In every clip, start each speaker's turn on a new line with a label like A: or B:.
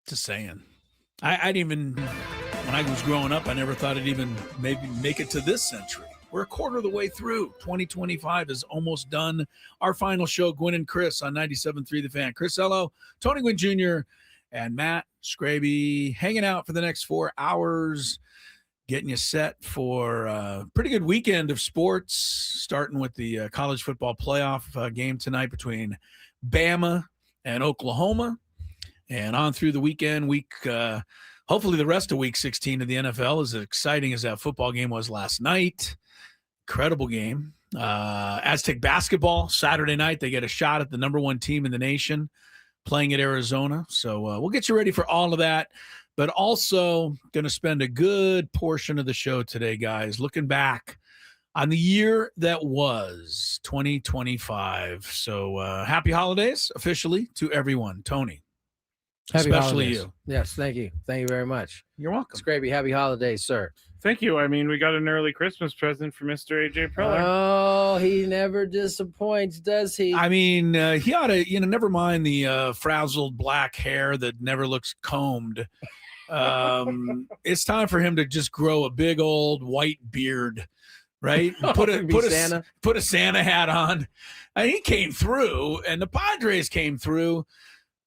A: Just saying. I'd even, when I was growing up, I never thought it'd even maybe make it to this century. We're a quarter of the way through. 2025 is almost done. Our final show, Gwynn and Chris on 97.3 The Fan. Chris Ello, Tony Gwynn Jr., and Matt Scraby hanging out for the next 4 hours, getting you set for a pretty good weekend of sports, starting with the college football playoff game tonight between Bama and Oklahoma, and on through the weekend, hopefully the rest of week 16 of the NFL, as exciting as that football game was last night. Incredible game. Aztec basketball, Saturday night, they get a shot at the number one team in the nation playing at Arizona. So we'll get you ready for all of that, but also going to spend a good portion of the show today, guys, looking back on the year that was 2025. So happy holidays officially to everyone. Tony.
B: Happy
A: Especially
B: holidays.
A: you.
B: Yes, thank you. Thank you very much.
A: You're welcome.
B: Scrappy, happy holidays, sir.
C: Thank you. I mean, we got an early Christmas present for Mr. AJ Preller.
B: Oh, he never disappoints, does he?
A: I mean, he ought to, never mind the frazzled black hair that never looks combed. It's time for him to just grow a big old white beard, right? Put a Santa hat on. And he came through, and the Padres came through.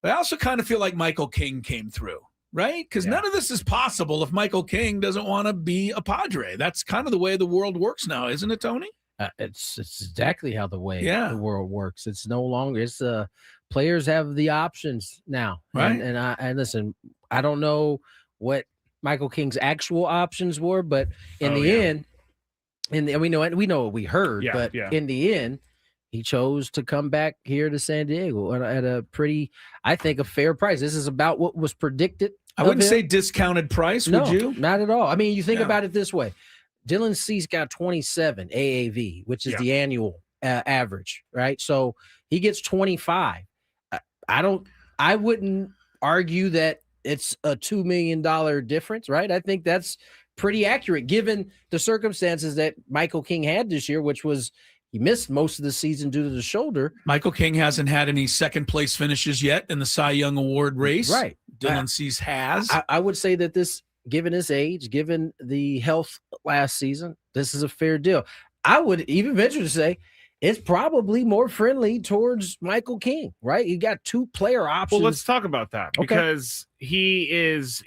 A: I also kind of feel like Michael King came through, right? Because none of this is possible if Michael King doesn't want to be a Padre. That's kind of the way the world works now, isn't it, Tony?
B: It's exactly how the way the world works. It's no longer. It's players have the options now,
A: right?
B: And listen, I don't know what Michael King's actual options were, but in the end, we know what we heard, but in the end, he chose to come back here to San Diego at a pretty, I think, a fair price. This is about what was predicted.
A: I wouldn't say discounted price, would you?
B: Not at all. I mean, you think about it this way. Dylan Cease got 27 AAV, which is the annual average, right? So he gets 25. I wouldn't argue that it's a $2 million difference, right? I think that's pretty accurate given the circumstances that Michael King had this year, which was he missed most of the season due to the shoulder.
A: Michael King hasn't had any second-place finishes yet in the Cy Young Award race.
B: Right.
A: Dylan Cease has.
B: I would say that this, given his age, given the health last season, this is a fair deal. I would even venture to say it's probably more friendly towards Michael King, right? You got two player options.
C: Well, let's talk about that because it's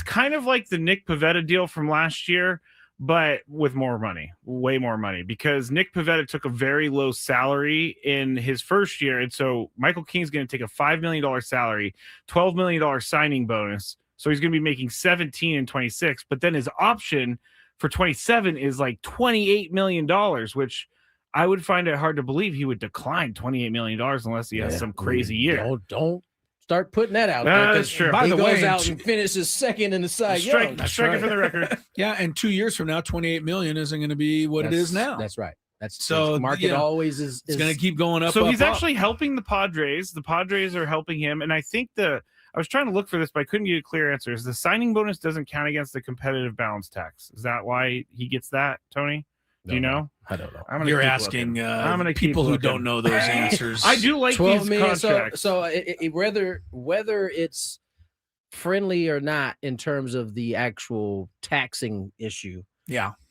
C: kind of like the Nick Pivetta deal from last year, but with more money, way more money, because Nick Pivetta took a very low salary in his first year. And so Michael King's going to take a $5 million salary, $12 million signing bonus. So he's going to be making 17 and 26. But then his option for 27 is like $28 million, which I would find it hard to believe he would decline $28 million unless he has some crazy year.
B: Don't start putting that out.
C: That's true.
B: By the way, he goes out and finishes second in the Cy Young.
C: Strike it for the record.
A: Yeah, and 2 years from now, $28 million isn't going to be what it is now.
B: That's right. That's
A: so
B: the market always is
A: going to keep going up.
C: So he's actually helping the Padres. The Padres are helping him, and I think I was trying to look for this, but I couldn't get a clear answer. Is the signing bonus doesn't count against the competitive balance tax? Is that why he gets that, Tony? Do you know?
B: I don't know.
A: You're asking people who don't know those answers.
C: I do like these contracts.
B: So whether it's friendly or not in terms of the actual taxing issue,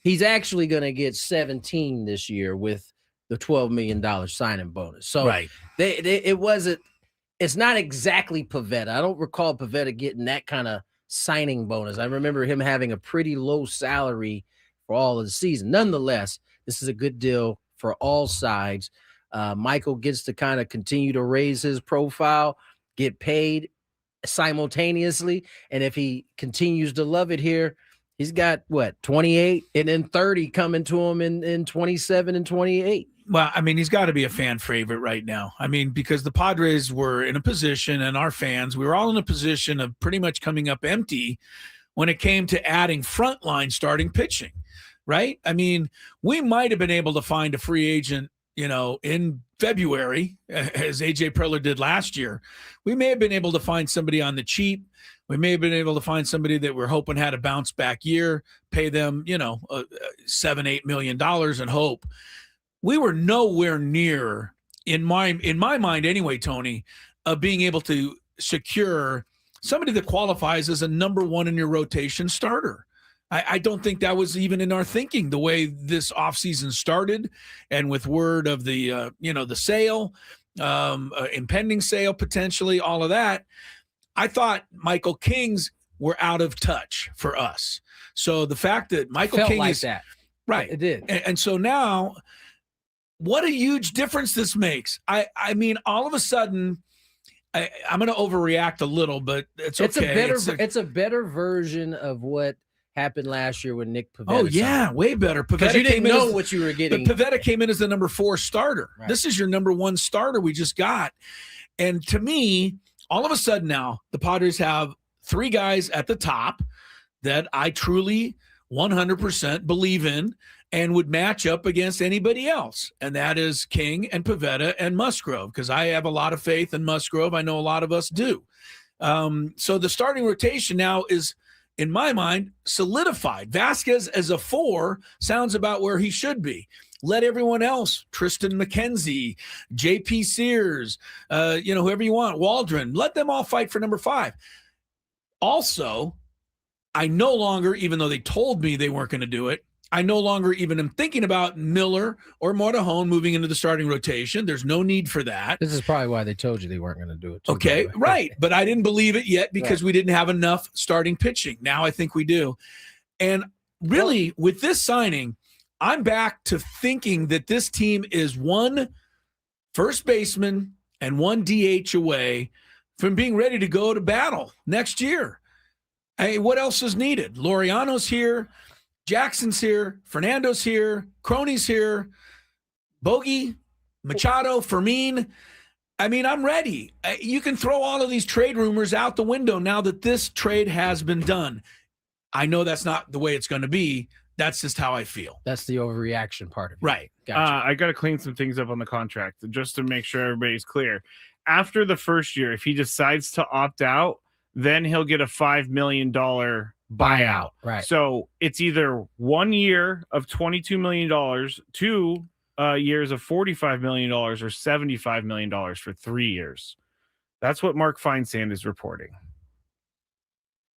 B: he's actually going to get 17 this year with the $12 million signing bonus. So it's not exactly Pivetta. I don't recall Pivetta getting that kind of signing bonus. I remember him having a pretty low salary for all of the season. Nonetheless, this is a good deal for all sides. Michael gets to kind of continue to raise his profile, get paid simultaneously. And if he continues to love it here, he's got 28 and then 30 coming to him in 27 and 28.
A: Well, I mean, he's got to be a fan favorite right now. I mean, because the Padres were in a position, and our fans, we were all in a position of pretty much coming up empty when it came to adding frontline starting pitching, right? I mean, we might have been able to find a free agent, in February, as AJ Preller did last year. We may have been able to find somebody on the cheap. We may have been able to find somebody that we're hoping had a bounce back year, pay them, $7-8 million and hope. We were nowhere near, in my mind anyway, Tony, of being able to secure somebody that qualifies as a number one in your rotation starter. I don't think that was even in our thinking the way this offseason started, and with word of the the sale, impending sale potentially, all of that. I thought Michael King's were out of touch for us. So the fact that Michael
B: Felt
A: King
B: like
A: is
B: that.
A: right,
B: It did.
A: and so now, what a huge difference this makes. I mean, all of a sudden, I'm going to overreact a little, but it's okay.
B: It's a better version of what happened last year when Nick Pivetta.
A: Oh yeah, way better.
B: Because you didn't know what you were getting.
A: But Pivetta came in as the number 4 starter.
B: Right.
A: This is your number 1 starter we just got. And to me, all of a sudden now, the Padres have 3 guys at the top that I truly 100% believe in and would match up against anybody else. And that is King and Pivetta and Musgrove, because I have a lot of faith in Musgrove. I know a lot of us do. So the starting rotation now is, in my mind, solidified. Vasquez as a 4 sounds about where he should be. Let everyone else, Tristan McKenzie, J.P. Sears, whoever you want, Waldron, let them all fight for number 5. Also, I no longer, even though they told me they weren't going to do it, I no longer even am thinking about Miller or Morejon moving into the starting rotation. There's no need for that.
B: This is probably why they told you they weren't going to do it. Too,
A: okay, right. But I didn't believe it yet because we didn't have enough starting pitching. Now I think we do. And really, with this signing, I'm back to thinking that this team is 1 first baseman and 1 DH away from being ready to go to battle next year. Hey, what else is needed? Laureano's here. Jackson's here, Fernando's here, Crony's here, Bogey, Machado, Fermin. I mean, I'm ready. You can throw all of these trade rumors out the window now that this trade has been done. I know that's not the way it's going to be. That's just how I feel.
B: That's the overreaction part of it.
A: Right.
B: Gotcha.
C: I got to clean some things up on the contract just to make sure everybody's clear. After the first year, if he decides to opt out, then he'll get a $5 million buyout.
B: Right.
C: So it's either 1 year of $22 million, 2 years of $45 million, or $75 million for 3 years. That's what Mark Feinsand is reporting.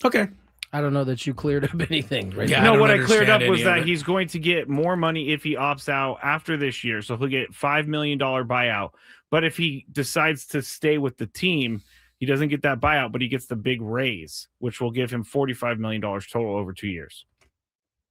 A: Okay.
B: I don't know that you cleared up anything. Right?
A: Yeah,
C: No, what I
A: understand
C: cleared up
A: any
C: was
A: of
C: that
A: it.
C: he's going to get more money if he opts out after this year. So he'll get $5 million buyout. But if he decides to stay with the team, he doesn't get that buyout, but he gets the big raise, which will give him $45 million total over 2 years.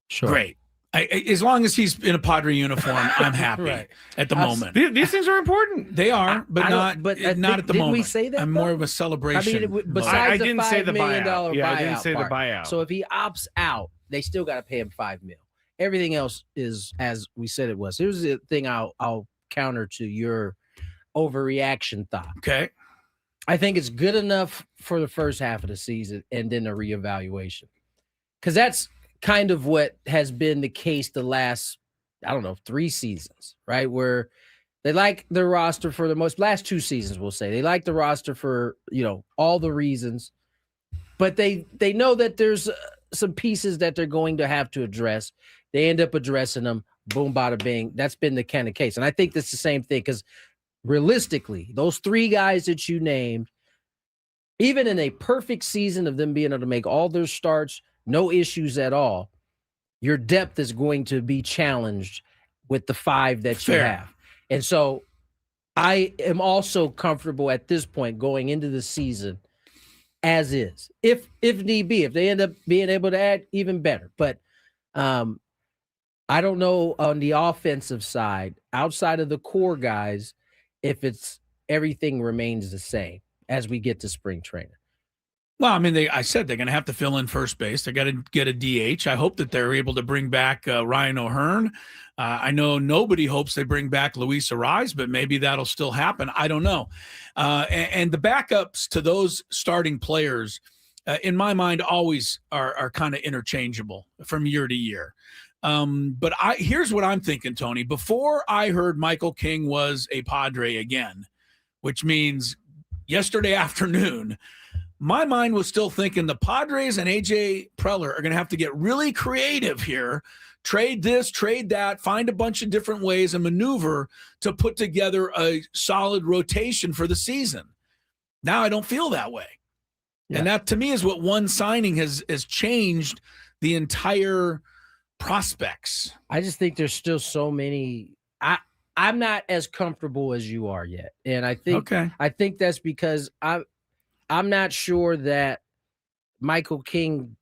B: Sure.
A: Great. As long as he's in a Padre uniform, I'm happy at the moment.
C: These things are important.
A: They are, but not at the
B: didn't
A: moment.
B: we say that,
A: I'm more of a celebration.
B: I mean,
A: mode.
B: besides
C: I
B: the
C: didn't say
B: $5
C: the
B: million
C: buyout. Yeah, I didn't
B: buyout
C: say the
B: part.
C: buyout.
B: So if he opts out, they still got to pay him $5 million. Everything else is as we said it was. Here's the thing I'll counter to your overreaction thought.
A: Okay.
B: I think it's good enough for the first half of the season and then a reevaluation. Because that's kind of what has been the case the last, 3 seasons, right? Where they like the roster for the last 2 seasons, we'll say. They like the roster for, all the reasons. But they know that there's some pieces that they're going to have to address. They end up addressing them. Boom, bada, bing. That's been the kind of case. And I think that's the same thing because realistically, those 3 guys that you named, even in a perfect season of them being able to make all their starts, no issues at all, your depth is going to be challenged with the 5 that you have. And so I am also comfortable at this point going into the season as is. If need be, if they end up being able to add, even better. But I don't know on the offensive side, outside of the core guys, if everything remains the same as we get to spring training.
A: Well, I mean, I said they're going to have to fill in first base. They got to get a DH. I hope that they're able to bring back Ryan O'Hearn. I know nobody hopes they bring back Luis Arraez, but maybe that'll still happen. I don't know. And the backups to those starting players, in my mind, always are kind of interchangeable from year to year. But here's what I'm thinking, Tony. Before I heard Michael King was a Padre again, which means yesterday afternoon, my mind was still thinking the Padres and A.J. Preller are going to have to get really creative here, trade this, trade that, find a bunch of different ways and maneuver to put together a solid rotation for the season. Now I don't feel that way. And that to me is what one signing has changed the entire prospects.
B: I just think there's still so many. I'm not as comfortable as you are yet. And I think that's because I'm not sure that Michael King,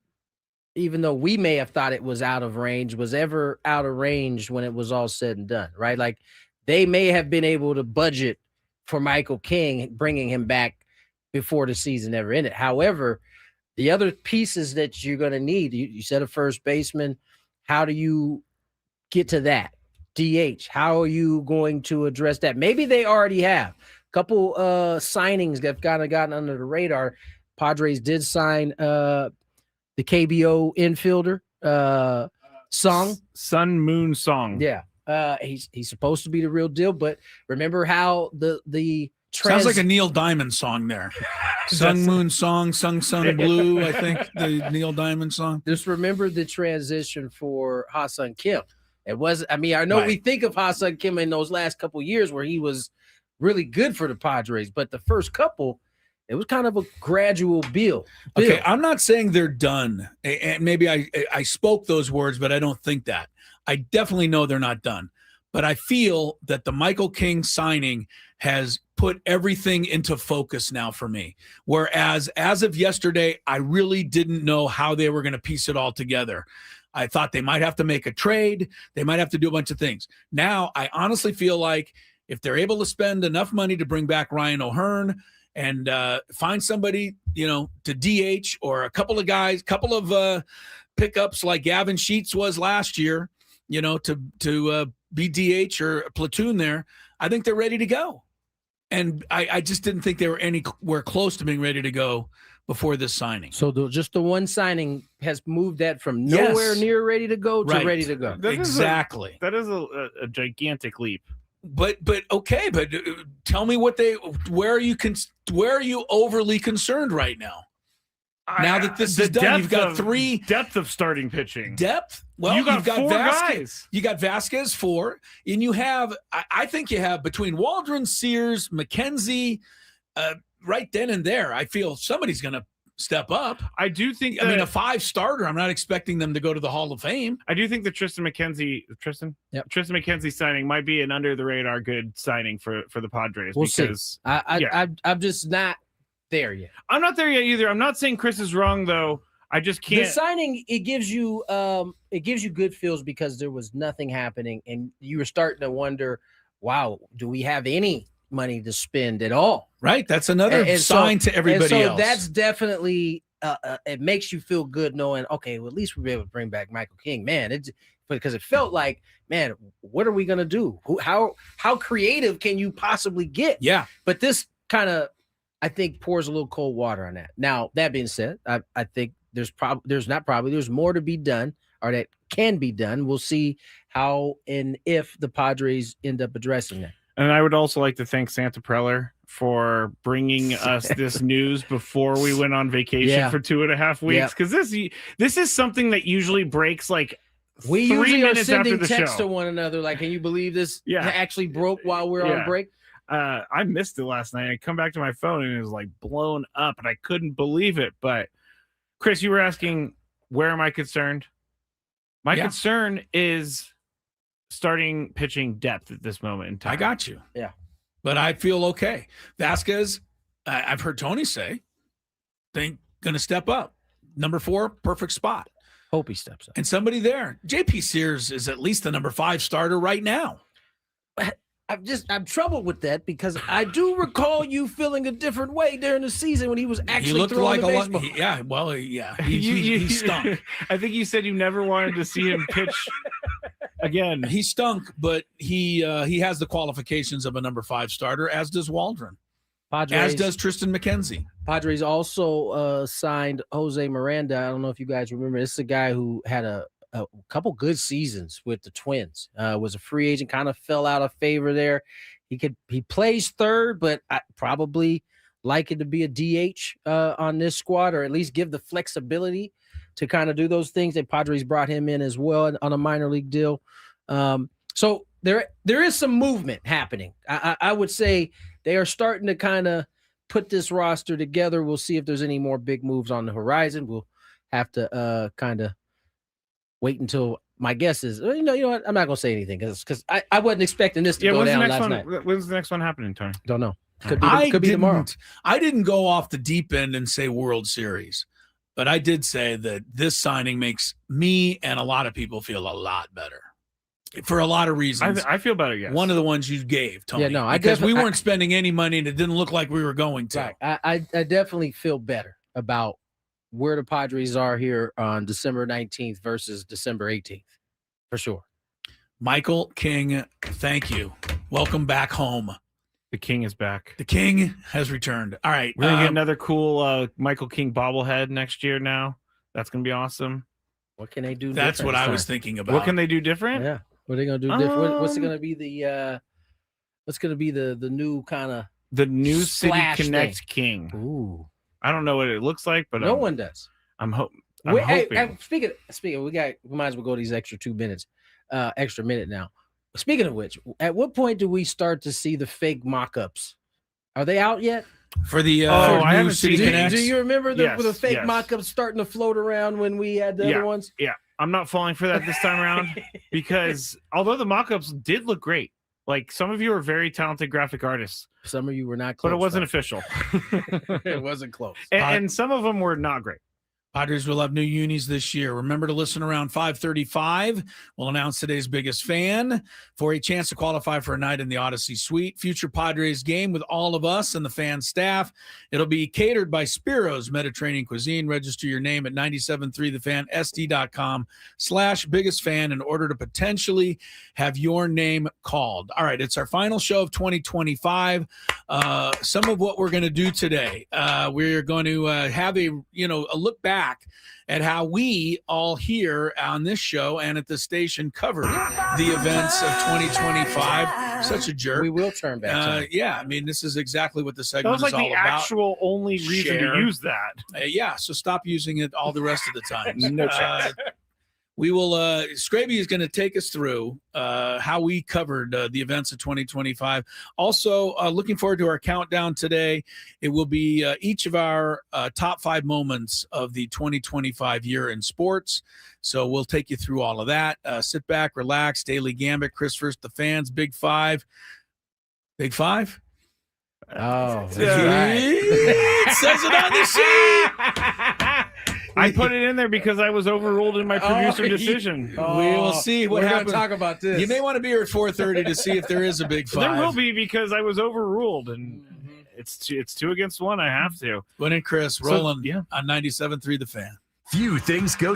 B: even though we may have thought it was out of range, was ever out of range when it was all said and done, right? Like they may have been able to budget for Michael King, bringing him back before the season ever ended. However, the other pieces that you're going to need, you said a first baseman. How do you get to that? DH, how are you going to address that? Maybe they already have a couple signings that have kind of gotten under the radar. Padres did sign the KBO infielder,
C: Sun Moon Song.
B: Yeah. He's supposed to be the real deal, but remember how the
A: sounds like a Neil Diamond song there. Sun Moon Song, Sung Sun Blue, I think the Neil Diamond song.
B: Just remember the transition for Ha-Seong Kim. It was, I mean, I know we think of Ha-Seong Kim in those last couple of years where he was really good for the Padres, but the first couple, it was kind of a gradual build.
A: Okay, I'm not saying they're done. And maybe I spoke those words, but I don't think that. I definitely know they're not done. But I feel that the Michael King signing has put everything into focus now for me. Whereas as of yesterday, I really didn't know how they were going to piece it all together. I thought they might have to make a trade. They might have to do a bunch of things. Now, I honestly feel like if they're able to spend enough money to bring back Ryan O'Hearn and find somebody, to DH or a couple of guys, couple of pickups like Gavin Sheets was last year, to be DH or a platoon there, I think they're ready to go. And I just didn't think they were anywhere close to being ready to go before this signing.
B: So just the one signing has moved that from nowhere near ready to go to ready to go.
A: Exactly.
C: That is a gigantic leap.
A: But okay, but tell me where are you overly concerned right now? Now that this is done, you've got
C: depth of starting pitching.
A: Depth? Well,
C: you've got four guys.
A: You got Vasquez 4, and you have I think you have between Waldron, Sears, McKenzie, right then and there. I feel somebody's going to step up.
C: I do think.
A: I mean, a 5-starter. I'm not expecting them to go to the Hall of Fame.
C: I do think the Tristan McKenzie signing might be an under the radar good signing for the Padres.
B: We'll see. I'm just not there yet.
C: I'm not there yet either. I'm not saying Chris is wrong though. I just can't.
B: The signing it gives you good feels because there was nothing happening, and you were starting to wonder, wow, do we have any money to spend at all?
A: Right. That's another sign to everybody else.
B: That's definitely it makes you feel good knowing, okay, well, at least we'll be able to bring back Michael King. Man, because it felt like, man, what are we gonna do? How creative can you possibly get?
A: Yeah.
B: But this kind of, I think, pours a little cold water on that. Now, that being said, I think there's more to be done, or that can be done. We'll see how and if the Padres end up addressing that.
C: And I would also like to thank Santa Preller for bringing us this news before we went on vacation for 2.5 weeks. Because this is something that usually breaks like
B: we
C: 3
B: usually
C: minutes
B: are sending
C: after the
B: texts
C: show.
B: to one another. Like, can you believe this actually broke while we're on break?
C: I missed it last night. I come back to my phone and it was like blown up, and I couldn't believe it. But Chris, you were asking, where am I concerned? My concern is starting pitching depth at this moment in time.
A: I got you.
B: Yeah.
A: But I feel okay. Vasquez, I've heard Tony say, going to step up. Number 4, perfect spot.
B: Hope he steps up.
A: And somebody there. JP Sears is at least the number 5 starter right now.
B: I'm troubled with that because I do recall you feeling a different way during the season when he was actually throwing the baseball.
A: He stunk.
C: I think you said you never wanted to see him pitch again.
A: He stunk, but he has the qualifications of a number 5 starter, as does Waldron. As does Tristan McKenzie.
B: Padres also signed Jose Miranda. I don't know if you guys remember. This is a guy who had a couple good seasons with the Twins. Was a free agent, kind of fell out of favor there. He plays third, but I probably like it to be a DH on this squad, or at least give the flexibility to kind of do those things. That Padres brought him in as well on a minor league deal. So there is some movement happening. I would say they are starting to kind of put this roster together. We'll see if there's any more big moves on the horizon. We'll have to kind of wait until my guess is, you know what? I'm not gonna say anything because I wasn't expecting this to go down last night.
C: When's the next one happening, Tony?
B: Don't know. Could be tomorrow.
A: I didn't go off the deep end and say World Series, but I did say that this signing makes me and a lot of people feel a lot better for a lot of reasons.
C: I feel better, yes.
A: One of the ones you gave, Tony.
B: Yeah, no,
A: because we weren't spending any money and it didn't look like we were going to.
B: Right. I definitely feel better about where the Padres are here on December 19th versus December 18th, for sure.
A: Michael King, thank you. Welcome back home.
C: The King is back.
A: The King has returned. All right.
C: We're going to get another cool Michael King bobblehead next year now. That's going to be awesome.
B: What can they do
A: That's
B: different?
A: what I was thinking about.
C: What can they do different?
B: Yeah. What are they going to do different? What's going to be the new kind of
C: the new City Connect
B: thing?
C: King?
B: Ooh.
C: I don't know what it looks like, but
B: no one does.
C: I'm hoping.
B: Speaking, we might as well go these extra 2 minutes, extra minute now. Speaking of which, at what point do we start to see the fake mock-ups? Are they out yet?
A: For the
C: I haven't
A: City
C: seen
A: Connect?
B: Do you remember the fake
C: yes.
B: mock-ups starting to float around when we had the other ones?
C: Yeah, I'm not falling for that this time around because although the mock-ups did look great, like some of you are very talented graphic artists.
B: Some of you were not close.
C: But it wasn't official.
B: It wasn't close.
C: And some of them were not great.
A: Padres will have new unis this year. Remember to listen around 5:35. We'll announce today's biggest fan for a chance to qualify for a night in the Odyssey Suite. Future Padres game with all of us and the fan staff. It'll be catered by Spiro's Mediterranean Cuisine. Register your name at 973thefan.sd.com/biggest fan in order to potentially have your name called. All right, it's our final show of 2025. Some of what we're going to do today, we're going to have a look back at how we all here on this show and at the station covered the events of 2025. Such a jerk.
B: We will turn back.
A: Yeah, I mean, this is exactly what the segment
C: is all about. That was like the actual only reason to use that.
A: Yeah, so stop using it all the rest of the time.
C: No chance.
A: We will, Scraby is going to take us through how we covered the events of 2025. Also, looking forward to our countdown today. It will be each of our top 5 moments of the 2025 year in sports. So we'll take you through all of that. Sit back, relax. Daily Gambit, Chris First, the fans, Big Five. Big Five?
B: Oh, that's
A: right. It says it on the sheet.
C: I put it in there because I was overruled in my producer decision.
A: We will see what happens.
B: We're going to talk about this.
A: You may want to be here at 4:30 to see if there is a Big Five.
C: There will be because I was overruled, and it's 2 against 1. I have to.
A: Gwynn and Chris rolling on 97.3 The Fan.
D: Few things go.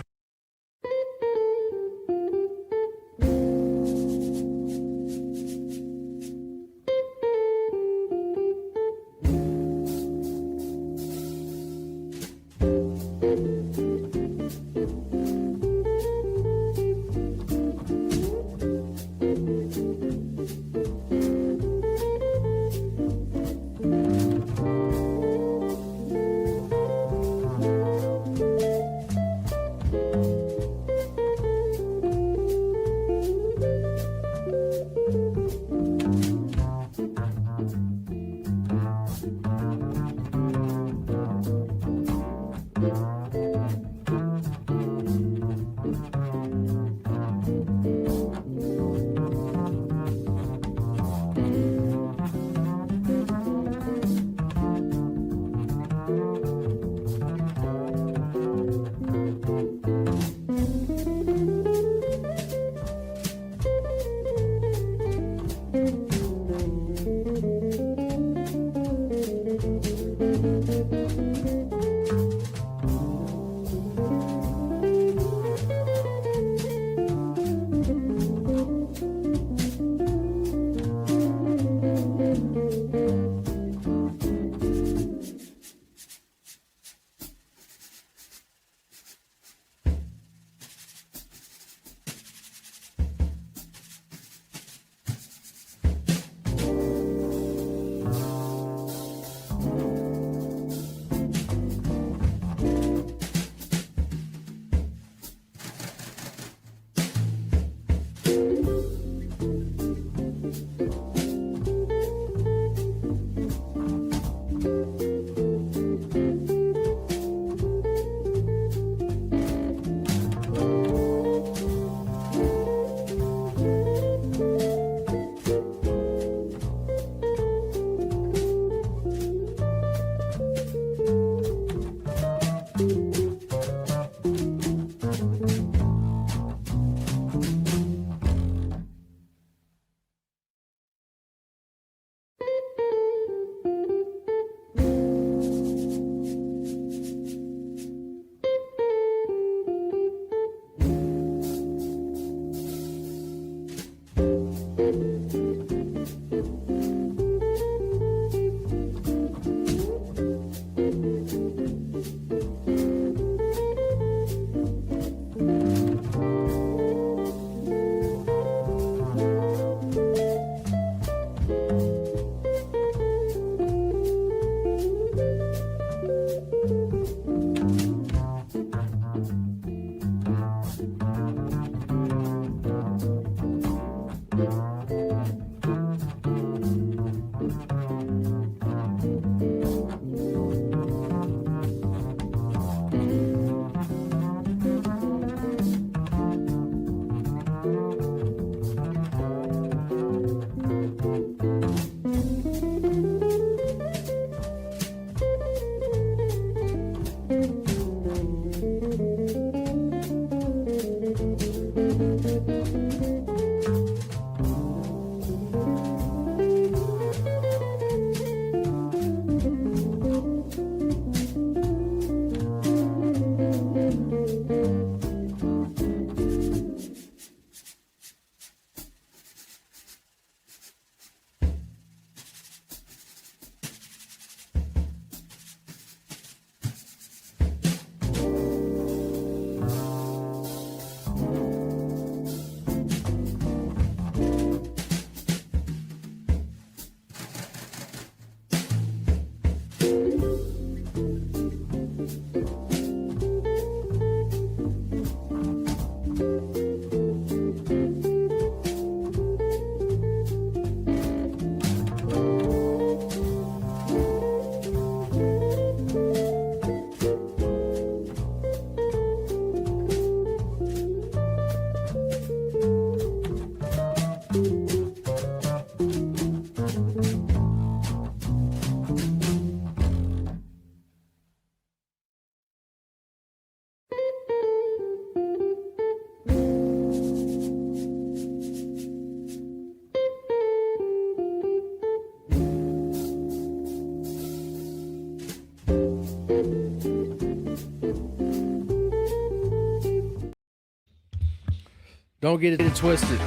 B: Don't get it twisted.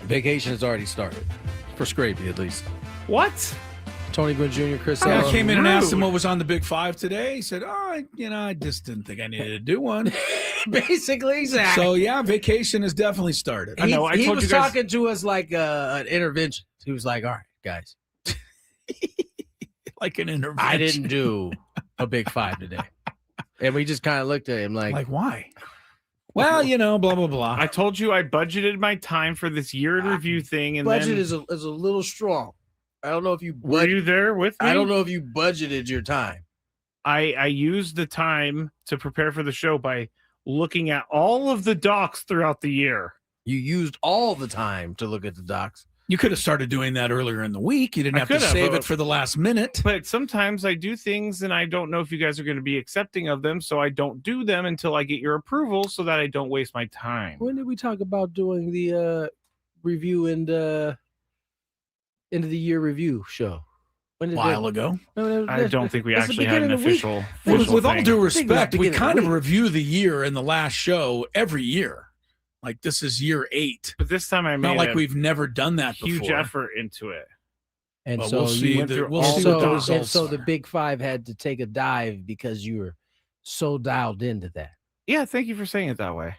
B: Vacation has already started. For Scrappy, at least.
C: What?
B: Tony Gwynn Jr., Chris
A: I
B: Allen.
A: came in and asked him what was on the Big Five today. He said, I just didn't think I needed to do one.
B: Basically, exactly.
A: So, yeah, vacation has definitely started.
C: I know. I
B: he
C: told
B: was
C: you guys-
B: talking to us like an intervention. He was like, all right, guys.
A: Like an intervention.
B: I didn't do a Big Five today. And we just kind of looked at him like
A: why? Well, blah, blah, blah.
C: I told you I budgeted my time for this year in review thing, and
B: budget
C: then
B: is a little strong. I don't know if you
C: were you there with me?
B: I don't know if you budgeted your time.
C: I used the time to prepare for the show by looking at all of the docs throughout the year.
B: You used all the time to look at the docs.
A: You could have started doing that earlier in the week. You didn't have to save it for the last minute.
C: But sometimes I do things and I don't know if you guys are going to be accepting of them, so I don't do them until I get your approval so that I don't waste my time.
B: When did we talk about doing the review and end of the year review show?
A: A while ago.
C: I don't think we actually had an official
A: With all
C: thing.
A: due respect, we
B: beginning of
A: kind
B: the
A: of
B: week.
A: review the year in the last show every year. Like this is year 8.
C: But this time I made
A: Not like
C: a
A: we've never done that
C: huge
A: before.
C: effort into it.
B: And
A: But
B: so
A: we'll see.
C: went through
A: We'll
C: all
A: see
C: the
A: what the
C: docs.
B: and
A: results
B: so
A: are.
B: the Big Five had to take a dive because you were so dialed into that.
C: Yeah, thank you for saying it that way.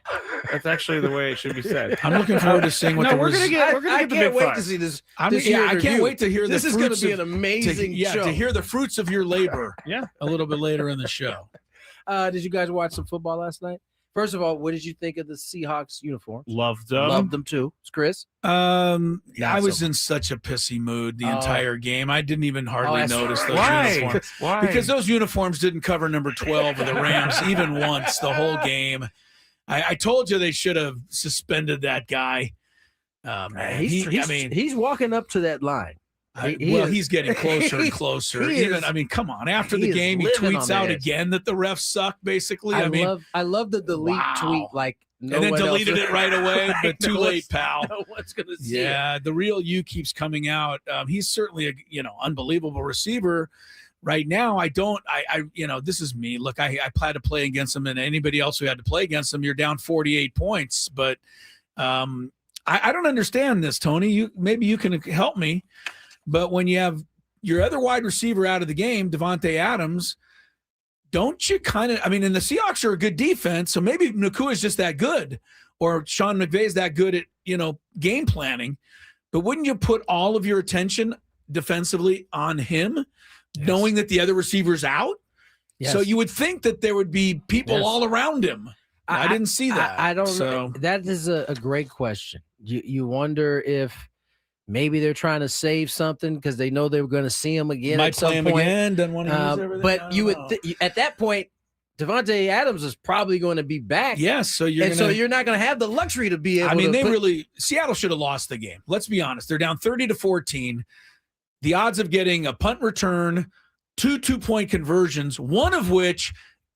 C: That's actually the way it should be said.
A: I'm looking forward to seeing what
C: No,
A: the
C: we're gonna get the
B: can't
C: Big
B: wait
C: Five.
B: to see this.
A: I
B: this year's
A: can't
B: review.
A: wait to hear
B: This
A: the
B: is going
A: fruits
B: to be
A: of-
B: an amazing show.
A: to hear the fruits of your labor.
C: Yeah.
A: A little bit later in the show.
B: Did you guys watch some football last night? First of all, what did you think of the Seahawks uniforms?
C: Loved them.
B: Loved them too. It's Chris.
A: I
B: Not
A: was
B: so
A: in such a pissy mood the
B: Oh.
A: entire game. I didn't even hardly
B: that's
A: notice those
C: Why?
A: uniforms.
C: Why?
A: Because those uniforms didn't cover number 12 of the Rams even once the whole game. I told you they should have suspended that guy. Man,
B: he's walking up to that line.
A: he's getting closer and closer. Come on. After the
B: he is
A: game, he
B: living
A: tweets
B: on the
A: out
B: edge.
A: again that the refs suck, basically.
B: I love the delete
A: wow.
B: tweet like no
A: and then
B: one
A: deleted
B: else-
A: it right away, but too
B: No
A: late,
B: one's-
A: pal.
B: No one's gonna see it.
A: Yeah, the real you keeps coming out. He's certainly a unbelievable receiver. Right now, I this is me. Look, I plan to play against him, and anybody else who had to play against him, you're down 48 points. But I don't understand this, Tony. Maybe you can help me. But when you have your other wide receiver out of the game, Devontae Adams, don't you kind of? And the Seahawks are a good defense, so maybe Nakua is just that good, or Sean McVay is that good at game planning. But wouldn't you put all of your attention defensively on him?
B: Yes.
A: Knowing that the other receiver's out.
B: Yes.
A: So you would think that there would be people
B: Yes.
A: all around him. I didn't see that.
B: I don't
A: so,
B: know. That is a great question. You wonder if maybe they're trying to save something because they know they were going to see him again
A: might
B: at some
A: play him
B: point.
A: again. Doesn't want to use everything. I
B: But
A: don't
B: you would
A: know.
B: at that point, Devontae Adams is probably going to be back.
A: Yes. So
B: so you're not going to have the luxury to be able to.
A: Seattle should have lost the game. Let's be honest. They're down 30-14. The odds of getting a punt return, 2 2-point conversions, one of which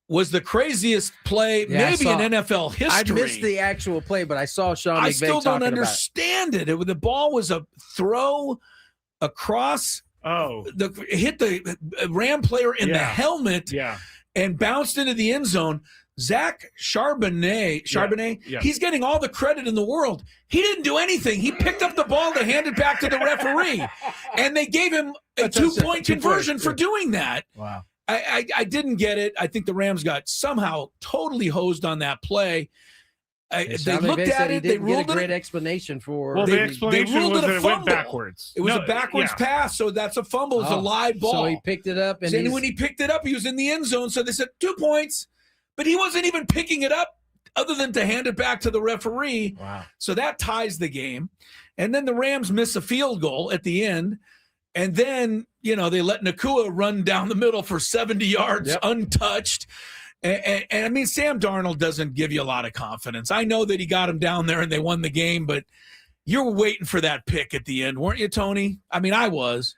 A: was the craziest play maybe in NFL history.
B: I missed the actual play, but I saw Sean McVay
A: I still don't
B: talking
A: understand it. The ball was a throw across. Hit the Ram player in the helmet and bounced into the end zone. Zach Charbonnet, he's getting all the credit in the world. He didn't do anything. He picked up the ball to hand it back to the referee, and they gave him a 2-point conversion for doing that.
B: Wow.
A: I didn't get it. I think the Rams got somehow totally hosed on that play. They looked at it. They ruled
B: a great
A: it.
B: explanation for.
C: Well, the explanation
A: ruled
C: was
A: it a
C: that it went
A: fumble.
C: backwards.
A: It was a backwards pass, so that's a fumble. It's a live ball.
B: So he picked it up,
A: and when he picked it up, he was in the end zone. So they said 2 points, but he wasn't even picking it up other than to hand it back to the referee.
B: Wow.
A: So that ties the game. And then the Rams miss a field goal at the end. And then, they let Nakua run down the middle for 70 yards untouched. And Sam Darnold doesn't give you a lot of confidence. I know that he got him down there and they won the game, but you were waiting for that pick at the end, weren't you, Tony? I was.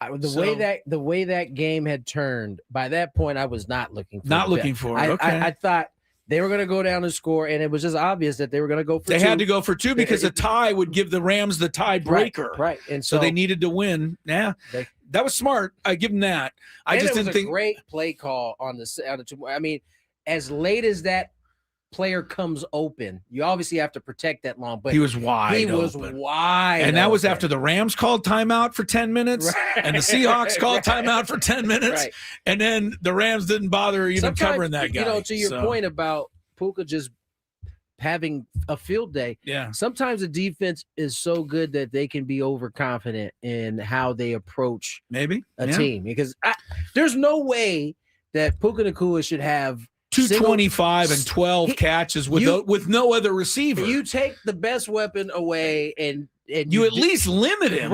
B: The way that game had turned, by that point, I was not looking for it.
A: Okay.
B: I thought they were going to go down and score, and it was just obvious that they were going to go for two.
A: They had to go for 2 because a tie would give the Rams the tiebreaker.
B: Right. And
A: so they needed to win. Yeah, that was smart. I give them that. I just didn't think.
B: Great play call on the. As late as that player comes open, you obviously have to protect that long. But
A: he was wide.
B: He was
A: open.
B: wide,
A: and that was
B: open.
A: after the Rams called timeout for 10 minutes, and the Seahawks called timeout for 10 minutes,
B: Right.
A: and then the Rams didn't bother even covering that guy.
B: You know, to your point about Puka just having a field day.
A: Yeah.
B: Sometimes the defense is so good that they can be overconfident in how they approach
A: maybe
B: a team, because there's no way that Puka Nacua should have
A: 225 and 12 catches with no other receiver.
B: You take the best weapon away and
A: you at least limit him.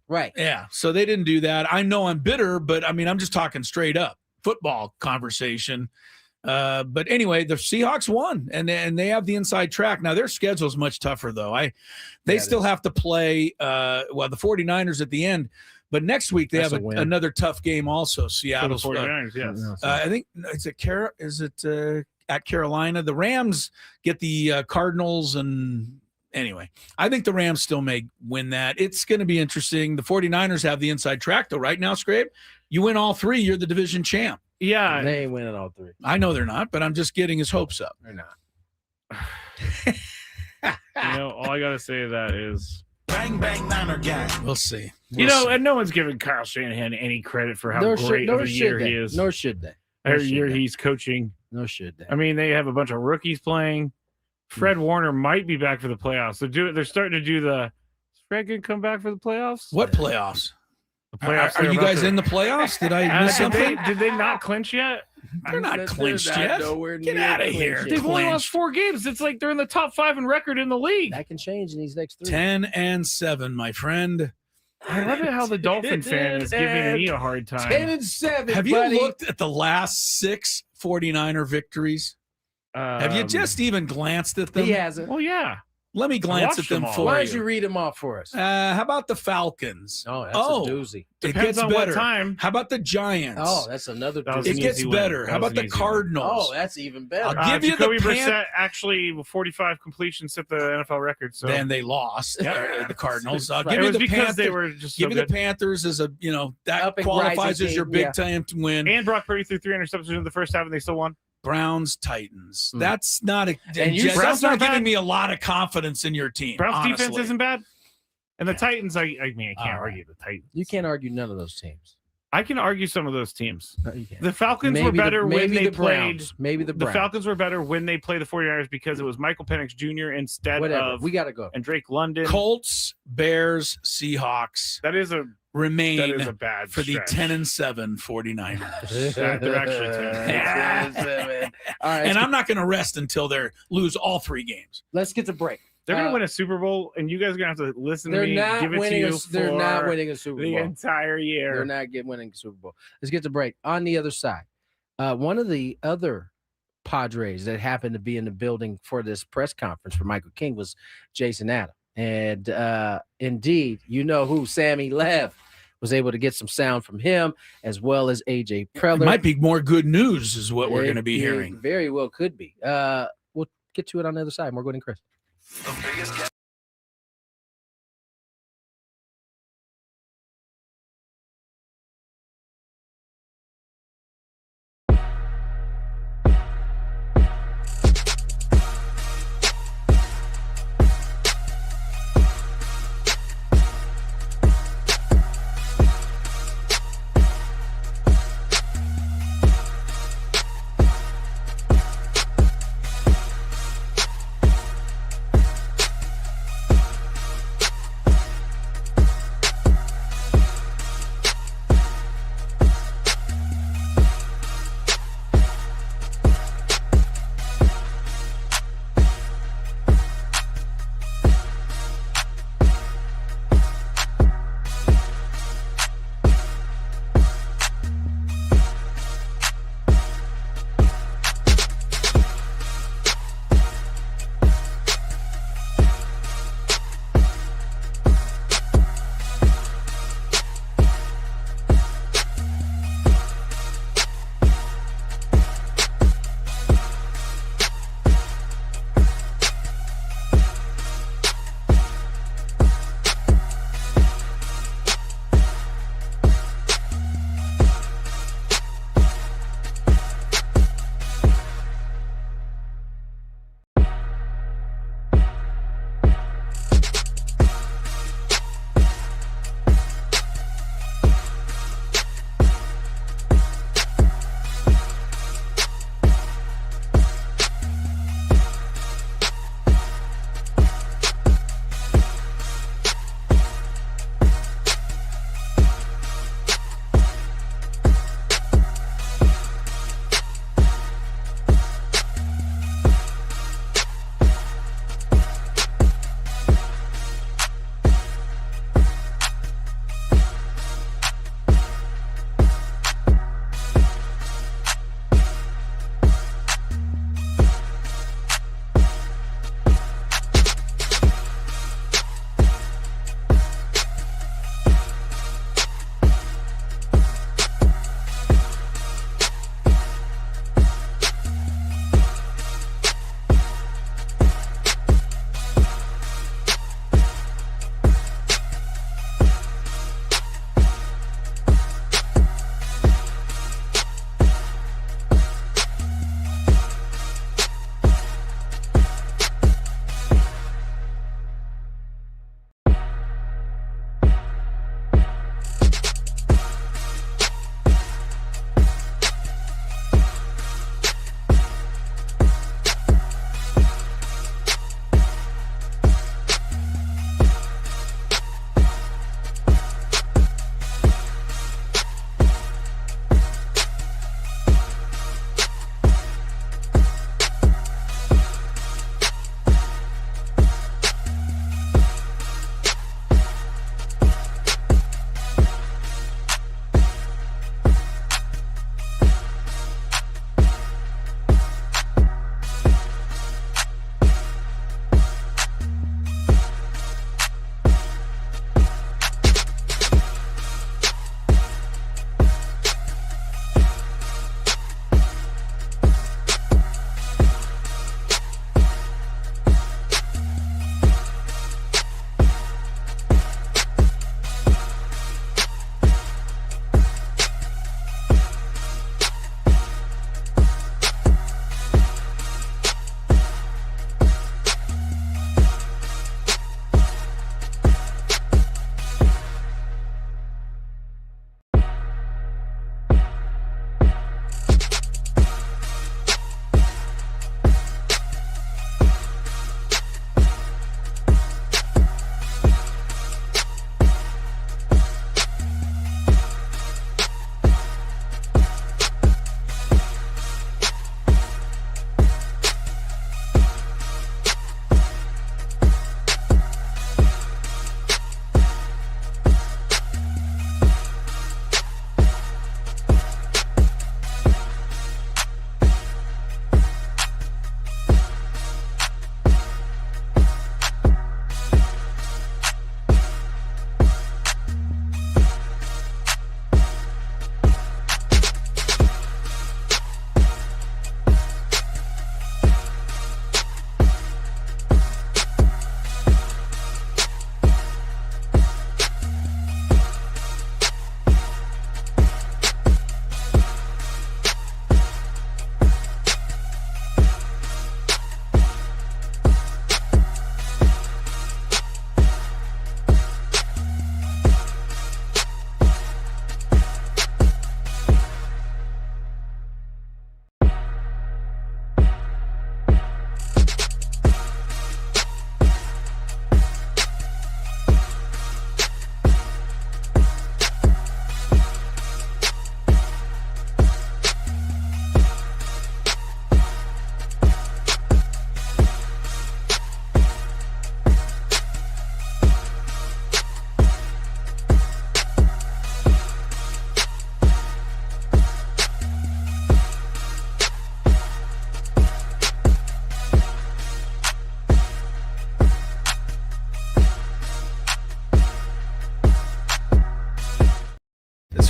B: Right.
A: Yeah. So they didn't do that. I know I'm bitter, but I mean, I'm just talking straight up football conversation. But anyway, the Seahawks won, and they have the inside track. Now, their schedule is much tougher, though. They still have to play, the 49ers at the end. But next week, they have another tough game also, Seattle.
C: 49ers, yes.
A: I think, is it at Carolina? The Rams get the Cardinals, and anyway, I think the Rams still may win that. It's going to be interesting. The 49ers have the inside track, though, right now, Scrape? You win all three, you're the division champ.
C: Yeah.
B: They ain't winning all three.
A: I know they're not, but I'm just getting his hopes up.
B: They're not.
C: All I got to say to that is
D: bang, bang, Niner gang.
A: We'll see.
C: And no one's giving Kyle Shanahan any credit for how great of a year he is.
B: Nor should they.
C: Every year he's coaching.
B: Nor should they.
C: I mean, they have a bunch of rookies playing. Fred Warner might be back for the playoffs. They're starting to do the. Is Fred going to come back for the playoffs?
A: What playoffs?
C: Are
A: you guys in the playoffs? Did I miss something?
C: Did they not clinch yet?
A: They're not clinched yet. Get out of here.
C: They've only lost 4 games. It's like they're in the top 5 in record in the league.
B: That can change in these next 3.
A: 10-7, my friend.
C: I love it how the Dolphin fan is giving me a hard time.
B: 10-7.
A: Have you looked at the last 6 49er victories? Have you just even glanced at them?
B: He hasn't.
C: Well, yeah.
A: Let me glance at them for you.
B: Why don't you read them off for us?
A: How about the Falcons?
B: Oh, that's a doozy.
A: It gets
C: on
A: better.
C: What time.
A: How about the Giants?
B: Oh, that's another doozy.
A: It gets better. How about the Cardinals?
B: Oh, that's even better.
A: I'll give you
C: Jacoby
A: the
C: Brissett actually 45 completions set the NFL record. So
A: then they lost the Cardinals. I'll give
C: it
A: you
C: was
A: the
C: because
A: Panthers.
C: they were just
A: give
C: so
A: you
C: good.
A: the Panthers as a that
B: Up and
A: qualifies
B: rising
A: as your
B: team,
A: big time to win.
C: And Brock Purdy threw 3 interceptions in the first half, and they still won.
A: Browns, Titans. That's not a.
C: Browns
A: that's not
C: bad.
A: giving me a lot of confidence in your team.
C: Browns
A: honestly.
C: defense isn't bad, and the Titans. I mean, I can't argue the Titans.
B: You can't argue none of those teams.
C: I can argue some of those teams.
B: No, you can't.
C: The Falcons were better when they played.
B: Maybe the
C: The Falcons were better when they played the 49ers because it was Michael Penix Jr. instead of
B: we got to go.
C: and Drake London.
A: Colts, Bears, Seahawks
C: That is a
A: remain
C: bad
A: for the
C: stretch.
A: 10-7 49ers.
C: They're actually 10.
B: All right,
A: And I'm not going to rest until they lose all 3 games.
B: let's get to break.
C: They're gonna win a Super Bowl, and you guys are gonna have to listen to
B: They're
C: me.
B: not
C: Give it to
B: winning.
C: you.
B: They're not
C: for
B: winning a Super
C: the
B: Bowl.
C: entire year.
B: They're not winning a Super Bowl. Let's get to break. On the other side, one of the other Padres that happened to be in the building for this press conference for Michael King was Jason Adam, and indeed, you know who, Sammy Lev, was able to get some sound from him as well as AJ Preller.
A: It might be more good news, is what we're going to be hearing.
B: Very well could be. We'll get to it on the other side. More Gwynn and Chris.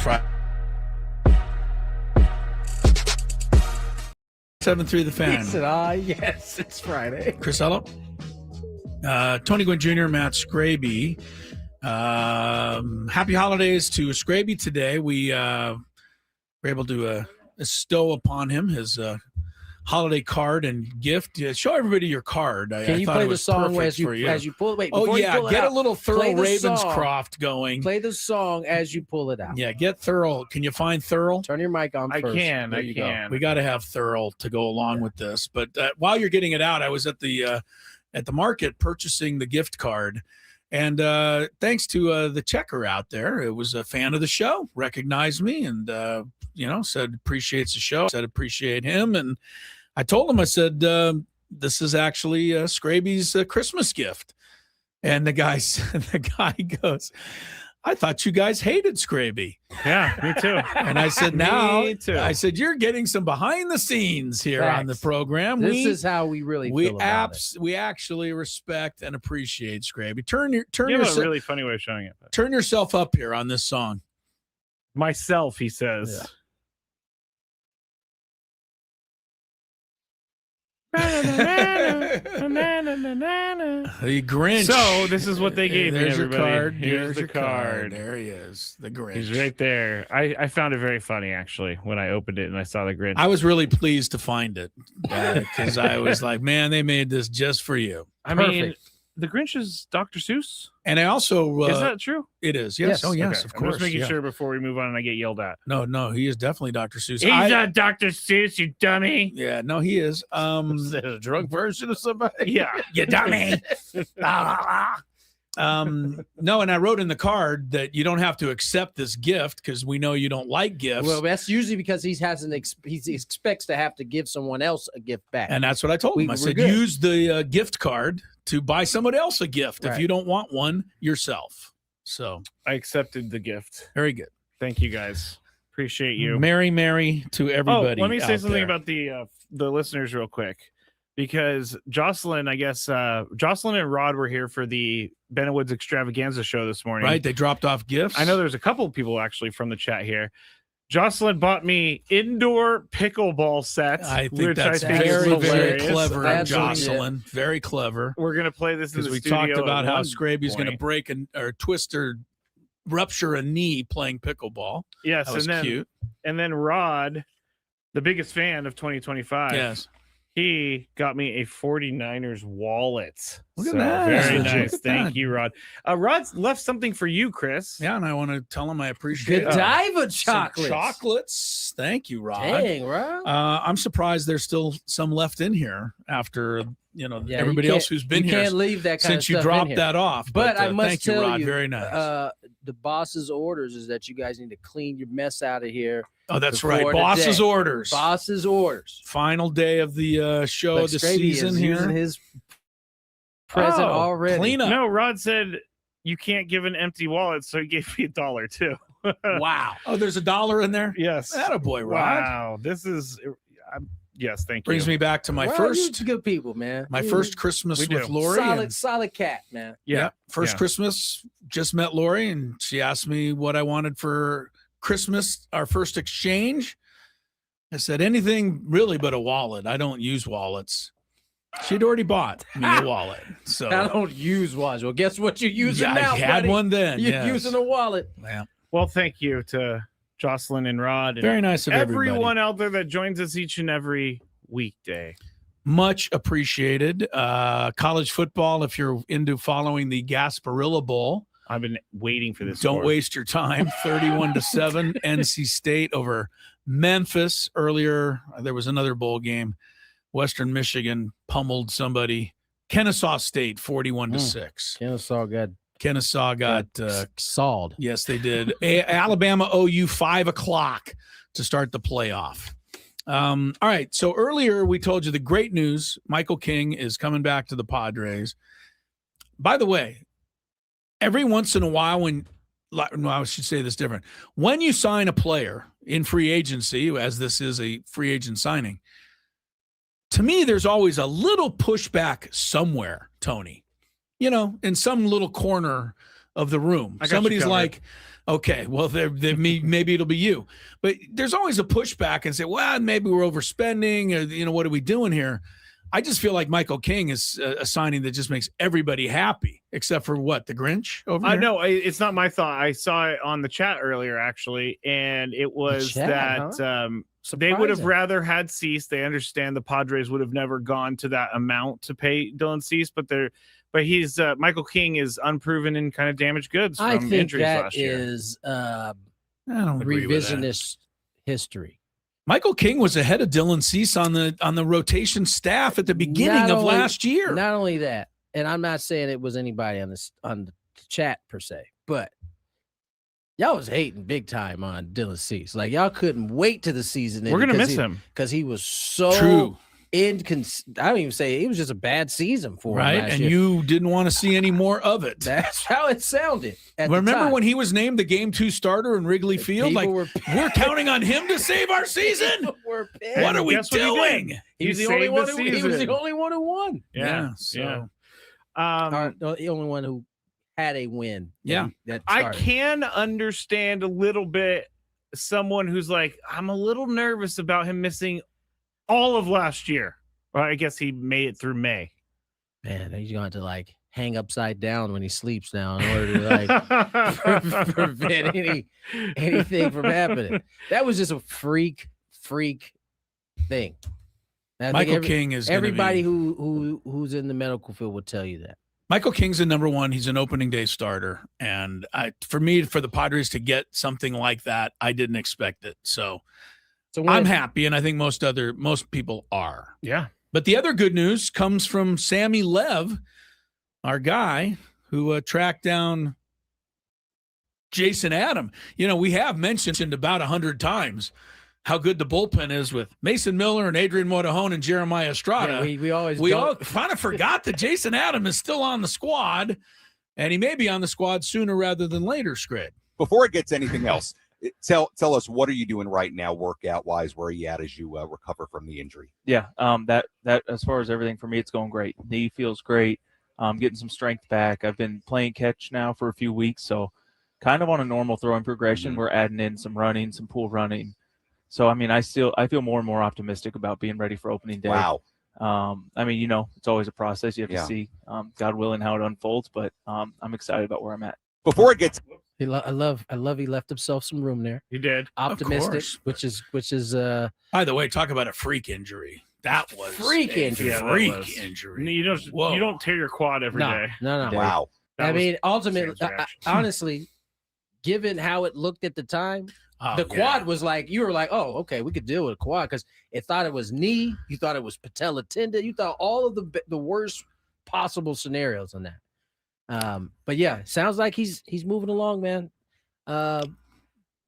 A: Friday. 7-3 the fan.
B: He said, yes, it's Friday.
A: Chris Ello, Tony Gwynn Jr., Matt Scraby. Happy holidays to Scraby today. We were able to bestow upon him his holiday card and gift. Show everybody your card.
B: Can you
A: thought
B: play
A: it
B: the
A: was
B: song
A: perfect
B: as you
A: for you.
B: pull? Wait,
A: Oh
B: before you
A: yeah,
B: pull it
A: get
B: out,
A: a little thorough
B: play the
A: Ravenscroft going.
B: Play the song as you pull it out.
A: Yeah, get thorough. Can you find thorough?
B: Turn your mic on
C: I
B: first.
C: can.
B: There
C: I
B: you
C: can.
A: We got to have thorough to go along with this. But while you're getting it out, I was at the market purchasing the gift card, and thanks to the checker out there, it was a fan of the show, recognized me, and said appreciates the show. Said appreciate him, and I told him, I said, this is actually Scraby's Christmas gift, and the guy goes, I thought you guys hated Scraby.
C: Yeah, me too.
A: And I said,
C: Me too.
A: I said, you're getting some behind the scenes here on the
B: Facts.
A: program.
B: This is how we really feel about it.
A: We actually respect and appreciate Scraby. Turn
C: You have a
A: yourself
C: really funny way of showing it.
A: turn yourself up here on this song.
C: Myself, he says.
A: Yeah. The Grinch.
C: So this is what they gave me,
A: There's your
C: everybody.
A: card.
C: Here's
A: There's
C: the
A: your
C: card.
A: There he is. The Grinch.
C: He's right there. I found it very funny, actually, when I opened it and I saw the Grinch.
A: I was really pleased to find it because I was like, man, they made this just for you.
C: I mean,
B: Perfect.
C: the Grinch is Dr. Seuss.
A: And I also
C: Is that true?
A: it is. Yes.
B: Yes.
A: Oh, yes,
C: Okay.
A: of
C: I'm
A: course.
C: just making
A: yeah.
C: sure before we move on and I get yelled at.
A: No, he is definitely Dr. Seuss.
C: He's not Dr. Seuss, you dummy.
A: Yeah, no, he is.
C: Is that a drunk version of somebody? Yeah.
A: You dummy. No, and I wrote in the card that you don't have to accept this gift because we know you don't like gifts.
B: Well, that's usually because he expects to have to give someone else a gift back.
A: And that's what I told him. I
B: we're
A: said,
B: good.
A: use the gift card to buy someone else a gift if
B: Right.
A: you don't want one yourself. So
C: I accepted the gift.
A: very good.
C: Thank you, guys. Appreciate you.
A: Merry to everybody.
C: Let me say
A: out
C: something
A: there.
C: about the listeners real quick, because Jocelyn, I guess Jocelyn and Rod were here for the Benowoods Extravaganza show this morning.
A: Right, they dropped off gifts.
C: I know there's a couple of people actually from the chat here. Jocelyn bought me indoor pickleball set.
A: I think
C: which
A: that's
C: I think
A: very,
C: is
A: very
C: hilarious.
A: clever,
B: That's
A: Jocelyn. Very clever.
C: We're gonna play this in
A: Because
C: the
A: we
C: studio
A: talked about
C: at
A: how
C: one
A: Scraby's going to
C: point.
A: break or twist or rupture a knee playing pickleball.
C: Yes,
A: That was
C: and then
A: cute.
C: and then Rod, the biggest fan of 2025.
A: Yes.
C: He got me a 49ers wallet.
A: Look at
C: So,
A: that.
C: Very
A: Look at
C: nice. Thank
A: that.
C: you, Rod. Rod's left something for you, Chris.
A: Yeah, and I want to tell him I appreciate
B: Godiva
A: some
B: chocolates.
A: chocolates. Thank you, Rod.
B: Dang, bro.
A: I'm surprised there's still some left in here after
B: Yeah,
A: everybody
B: you
A: else
B: can't-
A: who's been
B: you
A: here
B: can't leave that kind
A: since
B: of
A: you
B: stuff in
A: dropped
B: here.
A: that off.
B: But I must
A: thank you,
B: tell
A: Rod.
B: you,
A: Very nice.
B: The boss's orders is that you guys need to clean your mess out of here.
A: Oh, that's
B: before
A: right.
B: the
A: Boss's
B: day.
A: orders.
B: Boss's orders.
A: Final day of the show
B: Like
A: of the
B: Scraby
A: season
B: is
A: here.
B: using his present
C: Oh,
B: already.
A: Clean up.
C: No, Rod said you can't give an empty wallet, so he gave me $1 too.
A: Wow. Oh, there's $1 in there?
C: Yes.
A: Attaboy, Rod.
C: Wow. This is yes, thank
A: Brings
C: you.
A: me back to my
B: Well,
A: first
B: you good people, man.
A: my
B: You
A: first Christmas
C: We
A: with
C: do.
A: Lori. and-
B: solid cat, man.
C: Yeah.
A: First
C: Yeah.
A: Christmas, just met Lori, and she asked me what I wanted for Christmas, our first exchange. I said, anything really but a wallet. I don't use wallets. She'd already bought me a wallet. So
B: I don't use wallets. Well, guess what you're using
A: yeah,
B: now,
A: I had
B: buddy?
A: one then.
B: You're
A: yes.
B: using a wallet.
A: Yeah.
C: Well, thank you to Jocelyn and Rod and
A: Very nice of everybody.
C: everyone out there that joins us each and every weekday.
A: Much appreciated. College football, if you're into following the Gasparilla Bowl,
C: I've been waiting for this.
A: don't
C: score.
A: waste your time. 31-7, NC State over Memphis. Earlier, there was another bowl game. Western Michigan pummeled somebody. Kennesaw State 41-6. Kennesaw got
B: sawed.
A: yes, they did. Alabama OU 5:00 to start the playoff. All right. So earlier we told you the great news. Michael King is coming back to the Padres. By the way, every once in a while I should say this different. When you sign a player in free agency, as this is a free agent signing, to me, there's always a little pushback somewhere, Tony, in some little corner of the room.
C: I got you
A: Somebody's
C: covered.
A: like, okay, well, maybe it'll be you. But there's always a pushback and say, well, maybe we're overspending, or what are we doing here? I just feel like Michael King is a signing that just makes everybody happy, except for what, the Grinch over here?
C: No, it's not my thought. I saw it on the chat earlier, actually, and it was they would have rather had Cease. They understand the Padres would have never gone to that amount to pay Dylan Cease, but he's Michael King is unproven and kind of damaged goods from
B: I think
C: injuries
B: that
C: last year.
B: is
A: I don't agree with that.
B: revisionist history.
A: Michael King was ahead of Dylan Cease on the rotation staff at the beginning of last year.
B: Not only that, and I'm not saying it was anybody on the chat per se, but y'all was hating big time on Dylan Cease. Like, y'all couldn't wait to the season.
C: We're gonna miss him
B: because he was so
A: True.
B: I don't even say it was just a bad season for him.
A: Right,
B: last
A: and
B: year.
A: you didn't want to see any more of it.
B: That's how it sounded.
A: Remember when he was named the Game 2 starter in Wrigley Field?
B: People
A: Like, we're counting on him to save our season. What are we doing?
B: He was the only one who won.
C: Yeah.
A: So
B: The only one who had a win.
A: Yeah.
C: I can understand a little bit someone who's like, I'm a little nervous about him missing all of last year. Well, I guess he made it through May.
B: Man, he's going to like hang upside down when he sleeps now in order to like prevent anything from happening. That was just a freak thing.
A: Michael King is
B: everybody who's in the medical field would tell you that.
A: Michael King's a number one. He's an opening day starter. And for the Padres to get something like that, I didn't expect it. So I'm happy, and I think most people are.
C: Yeah.
A: But the other good news comes from Sammy Lev, our guy who tracked down Jason Adam. We have mentioned about 100 times how good the bullpen is with Mason Miller and Adrian Morejon and Jeremiah Estrada.
B: Yeah,
A: we all kind of forgot that Jason Adam is still on the squad, and he may be on the squad sooner rather than later, Scred.
E: Before it gets anything else, tell us, what are you doing right now, workout wise? Where are you at as you recover from the injury?
F: Yeah, that as far as everything for me, it's going great. Knee feels great. Getting some strength back. I've been playing catch now for a few weeks, so kind of on a normal throwing progression.
E: Mm-hmm.
F: We're adding in some running, some pool running. So I mean, I feel more and more optimistic about being ready for opening day.
E: Wow.
F: I mean, it's always a process. You have to see, God willing, how it unfolds. But I'm excited about where I'm at.
E: Before it gets,
B: I love he left himself some room there.
C: He did.
B: Optimistic, which is
A: by the way, talk about a freak injury. That was
B: freak injury.
A: Injury.
C: You don't tear your quad every day.
B: No.
E: wow.
B: I mean, ultimately, honestly, given how it looked at the time, the quad was like, you were like, oh, okay, we could deal with a quad because it thought it was knee, you thought it was patella tendon, you thought all of the worst possible scenarios on that. But yeah, sounds like he's moving along, man.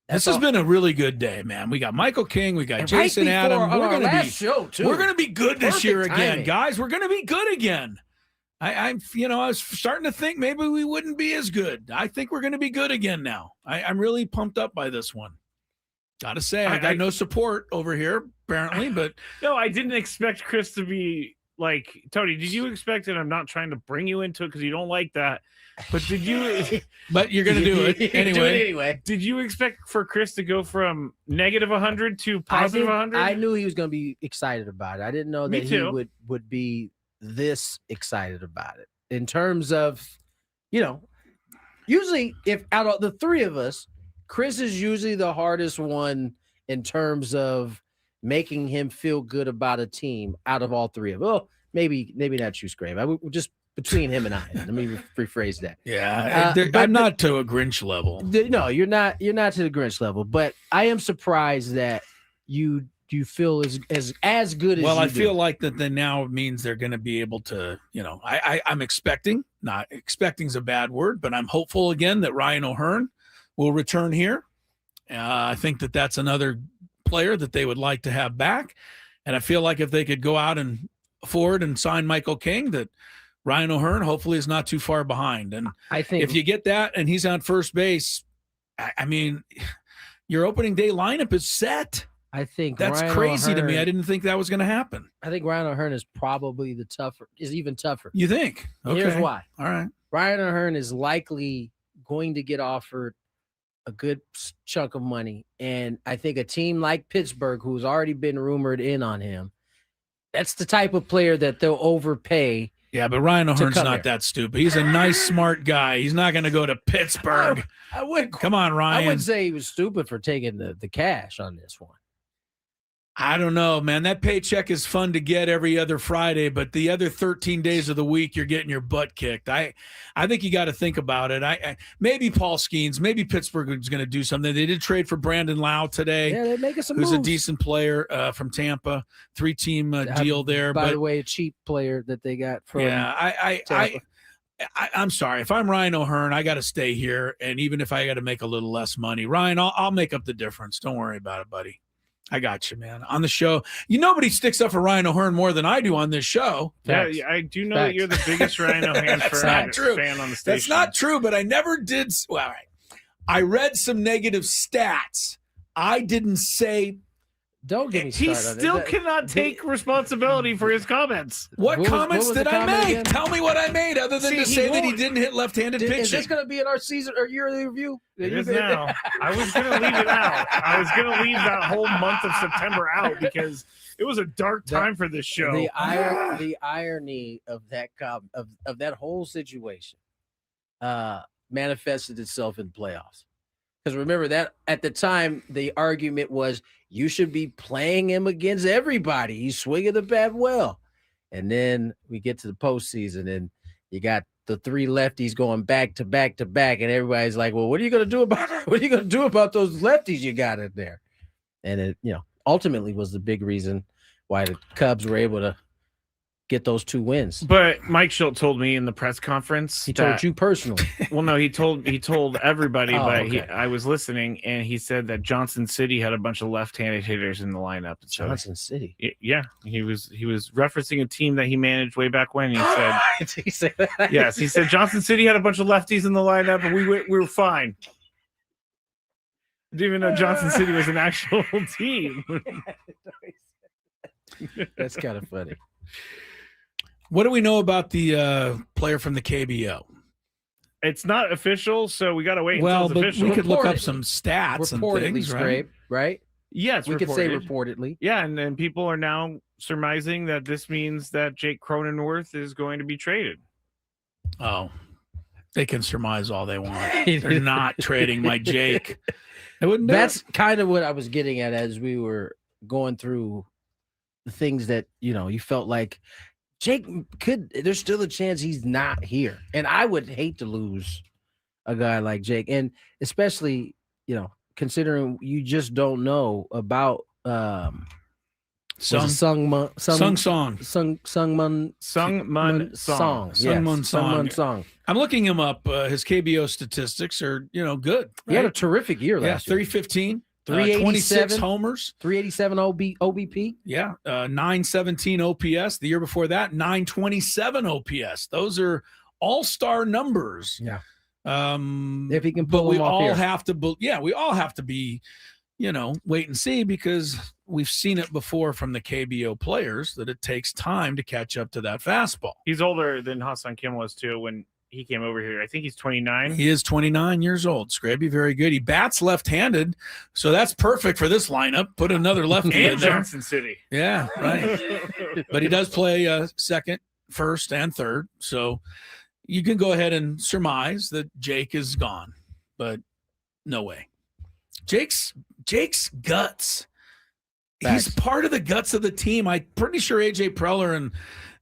A: This has been a really good day, man. We got Michael King, we got Jason Adam. We're gonna be good this year again, guys. We're gonna be good again. I was starting to think maybe we wouldn't be as good. I think we're gonna be good again now. I'm really pumped up by this one. Gotta say, I got no support over here, apparently, but
C: no, I didn't expect Chris to be like, Tony, did you expect it? I'm not trying to bring you into it because you don't like that. But did you?
A: But you're gonna do it anyway.
C: Did you expect for Chris to go from negative 100 to positive 100?
B: I knew he was gonna be excited about it. I didn't know that he would be this excited about it. In terms of, usually if out of the three of us, Chris is usually the hardest one in terms of making him feel good about a team out of all three of us. Well, maybe not you, Scrape. I would just between him and I. Let me rephrase that.
A: Yeah, I'm not to a Grinch level.
B: No, you're not. You're not to the Grinch level. But I am surprised that you feel as good as.
A: Well, I feel
B: do.
A: like that now means they're going to be able to. I'm expecting. Not expecting is a bad word, but I'm hopeful again that Ryan O'Hearn will return here. I think that's another player that they would like to have back, and I feel like if they could go out and afford and sign Michael King, that Ryan O'Hearn hopefully is not too far behind. And
B: I think
A: if you get that and he's on first base, I mean, your opening day lineup is set.
B: I think
A: that's
B: Ryan
A: crazy
B: O'Hearn,
A: to me. I didn't think that was going to happen.
B: I think Ryan O'Hearn is probably even tougher.
A: You think? Okay.
B: Here's why.
A: All right.
B: Ryan O'Hearn is likely going to get offered a good chunk of money. And I think a team like Pittsburgh, who's already been rumored in on him, that's the type of player that they'll overpay.
A: Yeah, but Ryan O'Hearn's
B: come
A: not
B: here.
A: that stupid. He's a nice, smart guy. He's not going to go to Pittsburgh.
B: I would
A: Come on, Ryan.
B: I would say he was stupid for taking the cash on this one.
A: I don't know, man. That paycheck is fun to get every other Friday, but the other 13 days of the week, you're getting your butt kicked. I think you got to think about it. Maybe Paul Skeens, maybe Pittsburgh is going to do something. They did trade for Brandon Lau today.
B: Yeah, they're making some
A: who's
B: moves.
A: a decent player from Tampa, 3-team deal there.
B: By
A: but
B: the way, a cheap player that they got from Tampa.
A: I'm sorry. If I'm Ryan O'Hearn, I got to stay here, and even if I got to make a little less money, Ryan, I'll make up the difference. Don't worry about it, buddy. I got you, man. On the show, nobody sticks up for Ryan O'Hearn more than I do on this show.
C: Yeah, I do know that you're the biggest Ryan O'Hearn
A: That's not true.
C: fan on the station.
A: That's not true, but I never did. Well, all right. I read some negative stats. I didn't say.
B: Don't get me
C: He
B: started.
C: still cannot take responsibility for his comments.
A: What comments
B: was
A: did
B: the
A: I
B: comment
A: make?
B: again?
A: Tell me what I made, other than
C: See,
A: to
C: he
A: say that he
C: won't.
A: didn't hit left-handed pitching.
B: Is this going to be in our season or yearly review?
C: It is now. I was going to leave it out. I was going to leave that whole month of September out because it was a dark time for this show.
B: The irony of that of that whole situation manifested itself in playoffs. Because remember that at the time, the argument was you should be playing him against everybody. He's swinging the bat well. And then we get to the postseason and you got the three lefties going back to back to back. And everybody's like, well, what are you going to do about it? What are you going to do about those lefties you got in there? And it, ultimately was the big reason why the Cubs were able to get those 2 wins.
C: But Mike Schilt told me in the press conference.
B: He told you personally.
C: Well, no, he told everybody,
B: Oh,
C: but
B: okay.
C: I was listening, and he said that Johnson City had a bunch of left-handed hitters in the lineup. So,
B: Johnson City.
C: yeah, he was referencing a team that he managed way back when. He said,
B: Did he say that?
C: yes, he said Johnson City had a bunch of lefties in the lineup, and we were fine. Didn't even know Johnson City was an actual team.
B: That's kind of funny.
A: What do we know about the player from the KBO?
C: It's not official, so we got to wait
A: Well,
C: until
A: but
C: it's official.
A: we could look up
B: Reportedly.
A: some stats and
B: Reportedly,
A: things, right?
B: Scrape, right?
C: Yes,
B: We could say reportedly.
C: Yeah, and then people are now surmising that this means that Jake Cronenworth is going to be traded.
A: Oh, they can surmise all they want. They're not trading my Jake. I wouldn't.
B: That's kind of what I was getting at as we were going through the things that, you felt like Jake there's still a chance he's not here. And I would hate to lose a guy like Jake. And especially, considering you just don't know about
A: Sung
B: Sung
A: Song.
C: Sungmun
B: Song.
A: I'm looking him up. His KBO statistics are, good.
B: He had a
A: right?
B: terrific year
A: Yeah,
B: last year.
A: 315,
B: 387.
A: 26 homers.
B: 387 OBP.
A: Yeah, 917 OPS. The year before that, 927 OPS. Those are all-star numbers.
B: Yeah.
A: If
B: he can
A: but
B: pull
A: we
B: them off
A: all
B: here.
A: have to. We all have to be, wait and see, because we've seen it before from the KBO players that it takes time to catch up to that fastball.
C: He's older than Hassan Kim was too when he came over here. I think he's 29.
A: He is 29 years old. Scraby, very good. He bats left-handed, so that's perfect for this lineup. Put another lefty in
C: And
A: there.
C: Johnson City.
A: Yeah, right. But he does play second, first, and third. So you can go ahead and surmise that Jake is gone, but no way. Jake's guts.
B: Facts.
A: He's part of the guts of the team. I'm pretty sure AJ Preller and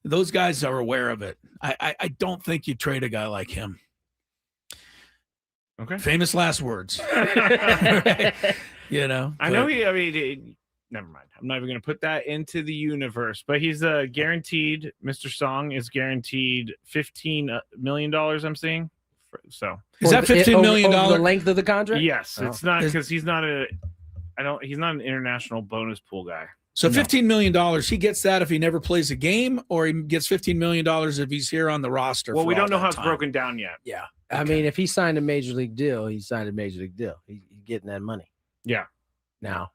A: those guys are aware of it. I don't think you trade a guy like him.
C: Okay.
A: Famous last words.
C: I know
A: but-
C: never mind. I'm not even going to put that into the universe, but he's guaranteed. Mr. Song is guaranteed $15 million. I'm seeing. So
A: Is that $15 million?
B: Over the length of the contract?
C: yes,
B: Oh.
C: it's not because he's not he's not an international bonus pool guy.
A: So
B: No.
A: $15 million, he gets that if he never plays a game, or he gets $15 million if he's here on the roster.
C: Well,
A: for
C: we
A: all
C: don't know
A: that
C: how it's
A: time.
C: broken down yet.
A: Yeah.
B: I mean, if he signed a major league deal, he signed a major league deal. He's getting that money.
C: Yeah.
B: Now,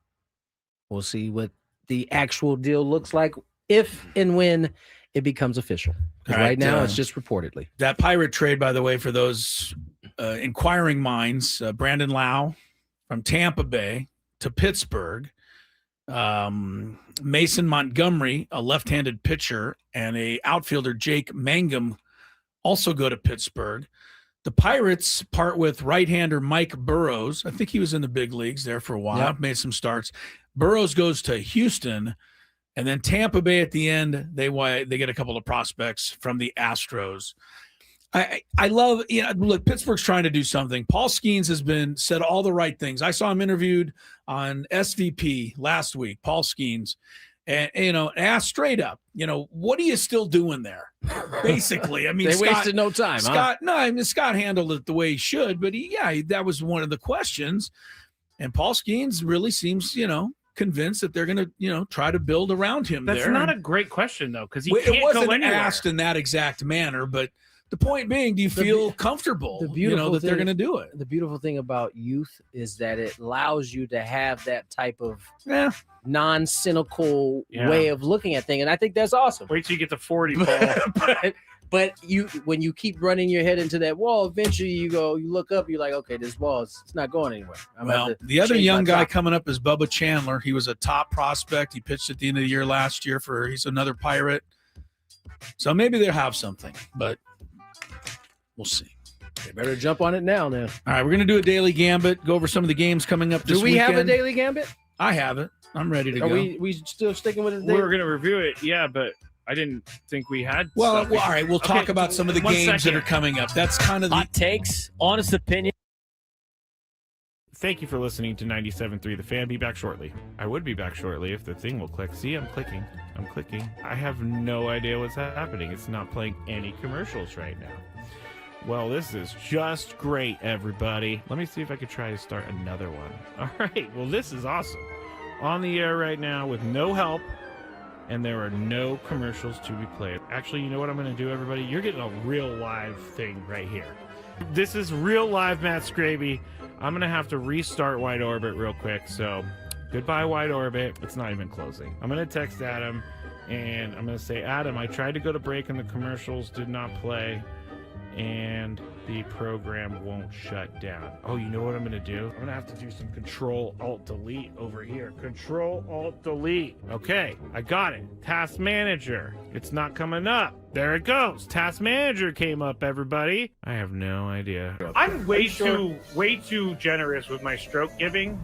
B: we'll see what the actual deal looks like if and when it becomes official. 'Cause
A: All right,
B: right now, it's just reportedly.
A: That Pirate trade, by the way, for those inquiring minds, Brandon Lau from Tampa Bay to Pittsburgh, Mason Montgomery, a left-handed pitcher, and a outfielder, Jake Mangum, also go to Pittsburgh. The Pirates part with right-hander Mike Burrows. I think he was in the big leagues there for a while,
B: Yep.
A: made some starts. Burrows goes to Houston, and then Tampa Bay at the end, they get a couple of prospects from the Astros. I love, look, Pittsburgh's trying to do something. Paul Skeens has said all the right things. I saw him interviewed on SVP last week, Paul Skeens, and, asked straight up, what are you still doing there? Basically, I mean,
B: They wasted no time.
A: Scott handled it the way he should, but that was one of the questions. And Paul Skeens really seems, convinced that they're going to, try to build around him.
C: That's
A: there.
C: not a great question though, because he
A: It
C: can't
A: wasn't
C: go anywhere.
A: asked in that exact manner, but the point being, do you feel comfortable, that they're going to do it?
B: The beautiful thing about youth is that it allows you to have that type of non-cynical way of looking at things, and I think that's awesome.
C: Wait till you get to 40, Paul.
B: But when you keep running your head into that wall, eventually you look up, you're like, okay, this ball it's not going anywhere.
A: The other young guy coming up is Bubba Chandler. He was a top prospect. He pitched at the end of the year last year he's another Pirate. So maybe they'll have something, but we'll see.
B: They better jump on it now.
A: All right, we're going to do a daily gambit, go over some of the games coming up this weekend.
B: Do we have a daily gambit?
A: I have it. I'm ready to go.
B: Are we still sticking with it?
C: We were going to review it, but I didn't think we had.
A: Well, all right. We'll talk about some of the games that are coming up. That's kind of
G: hot takes, honest opinion.
C: Thank you for listening to 97.3 The Fan. Be back shortly. I would be back shortly if the thing will click. See, I'm clicking. I have no idea what's happening. It's not playing any commercials right now. Well, this is just great, everybody. Let me see if I could try to start another one. All right. Well, this is awesome. On the air right now with no help, and there are no commercials to be played. Actually, you know what I'm going to do, everybody? You're getting a real live thing right here. This is real live Matt Scraby. I'm going to have to restart Wide Orbit real quick, so goodbye, Wide Orbit. It's not even closing. I'm going to text Adam, and I'm going to say, Adam, I tried to go to break, and the commercials did not play, and the program won't shut down. Oh, you know what I'm going to do? I'm going to have to do some Control-Alt-Delete over here. Control-Alt-Delete. Okay, I got it. Task Manager. It's not coming up. There it goes. Task Manager came up, everybody. I have no idea. I'm way too generous with my stroke giving.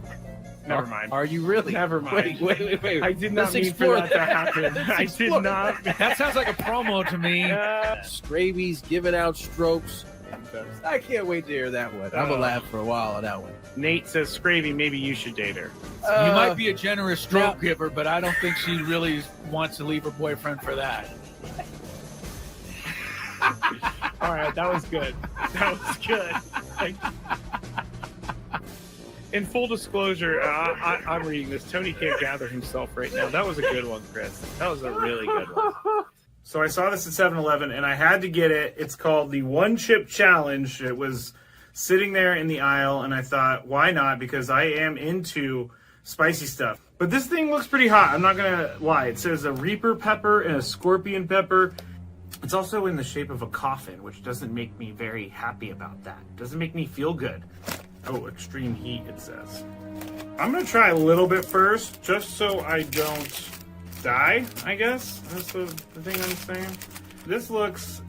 C: Never mind.
B: Are you really?
C: Never mind.
B: Wait.
C: I did not mean for that to happen. I did not.
A: That sounds like a promo to me.
B: Scraby's giving out strokes. I can't wait to hear that one. I'm gonna laugh for a while on that one.
C: Nate says, Scravy, maybe you should date her.
A: You might be a generous stroke giver, but I don't think she really wants to leave her boyfriend for that.
C: All right, that was good. In full disclosure, I'm reading this. Tony can't gather himself right now. That was a good one, Chris. That was a really good one. So I saw this at 7-Eleven, and I had to get it. It's called the One Chip Challenge. It was sitting there in the aisle, and I thought, why not? Because I am into spicy stuff. But this thing looks pretty hot. I'm not going to lie. It says a Reaper pepper and a Scorpion pepper. It's also in the shape of a coffin, which doesn't make me very happy about that. It doesn't make me feel good. Oh, extreme heat, it says. I'm going to try a little bit first, just so I don't die, I guess. That's the thing I'm saying. This looks...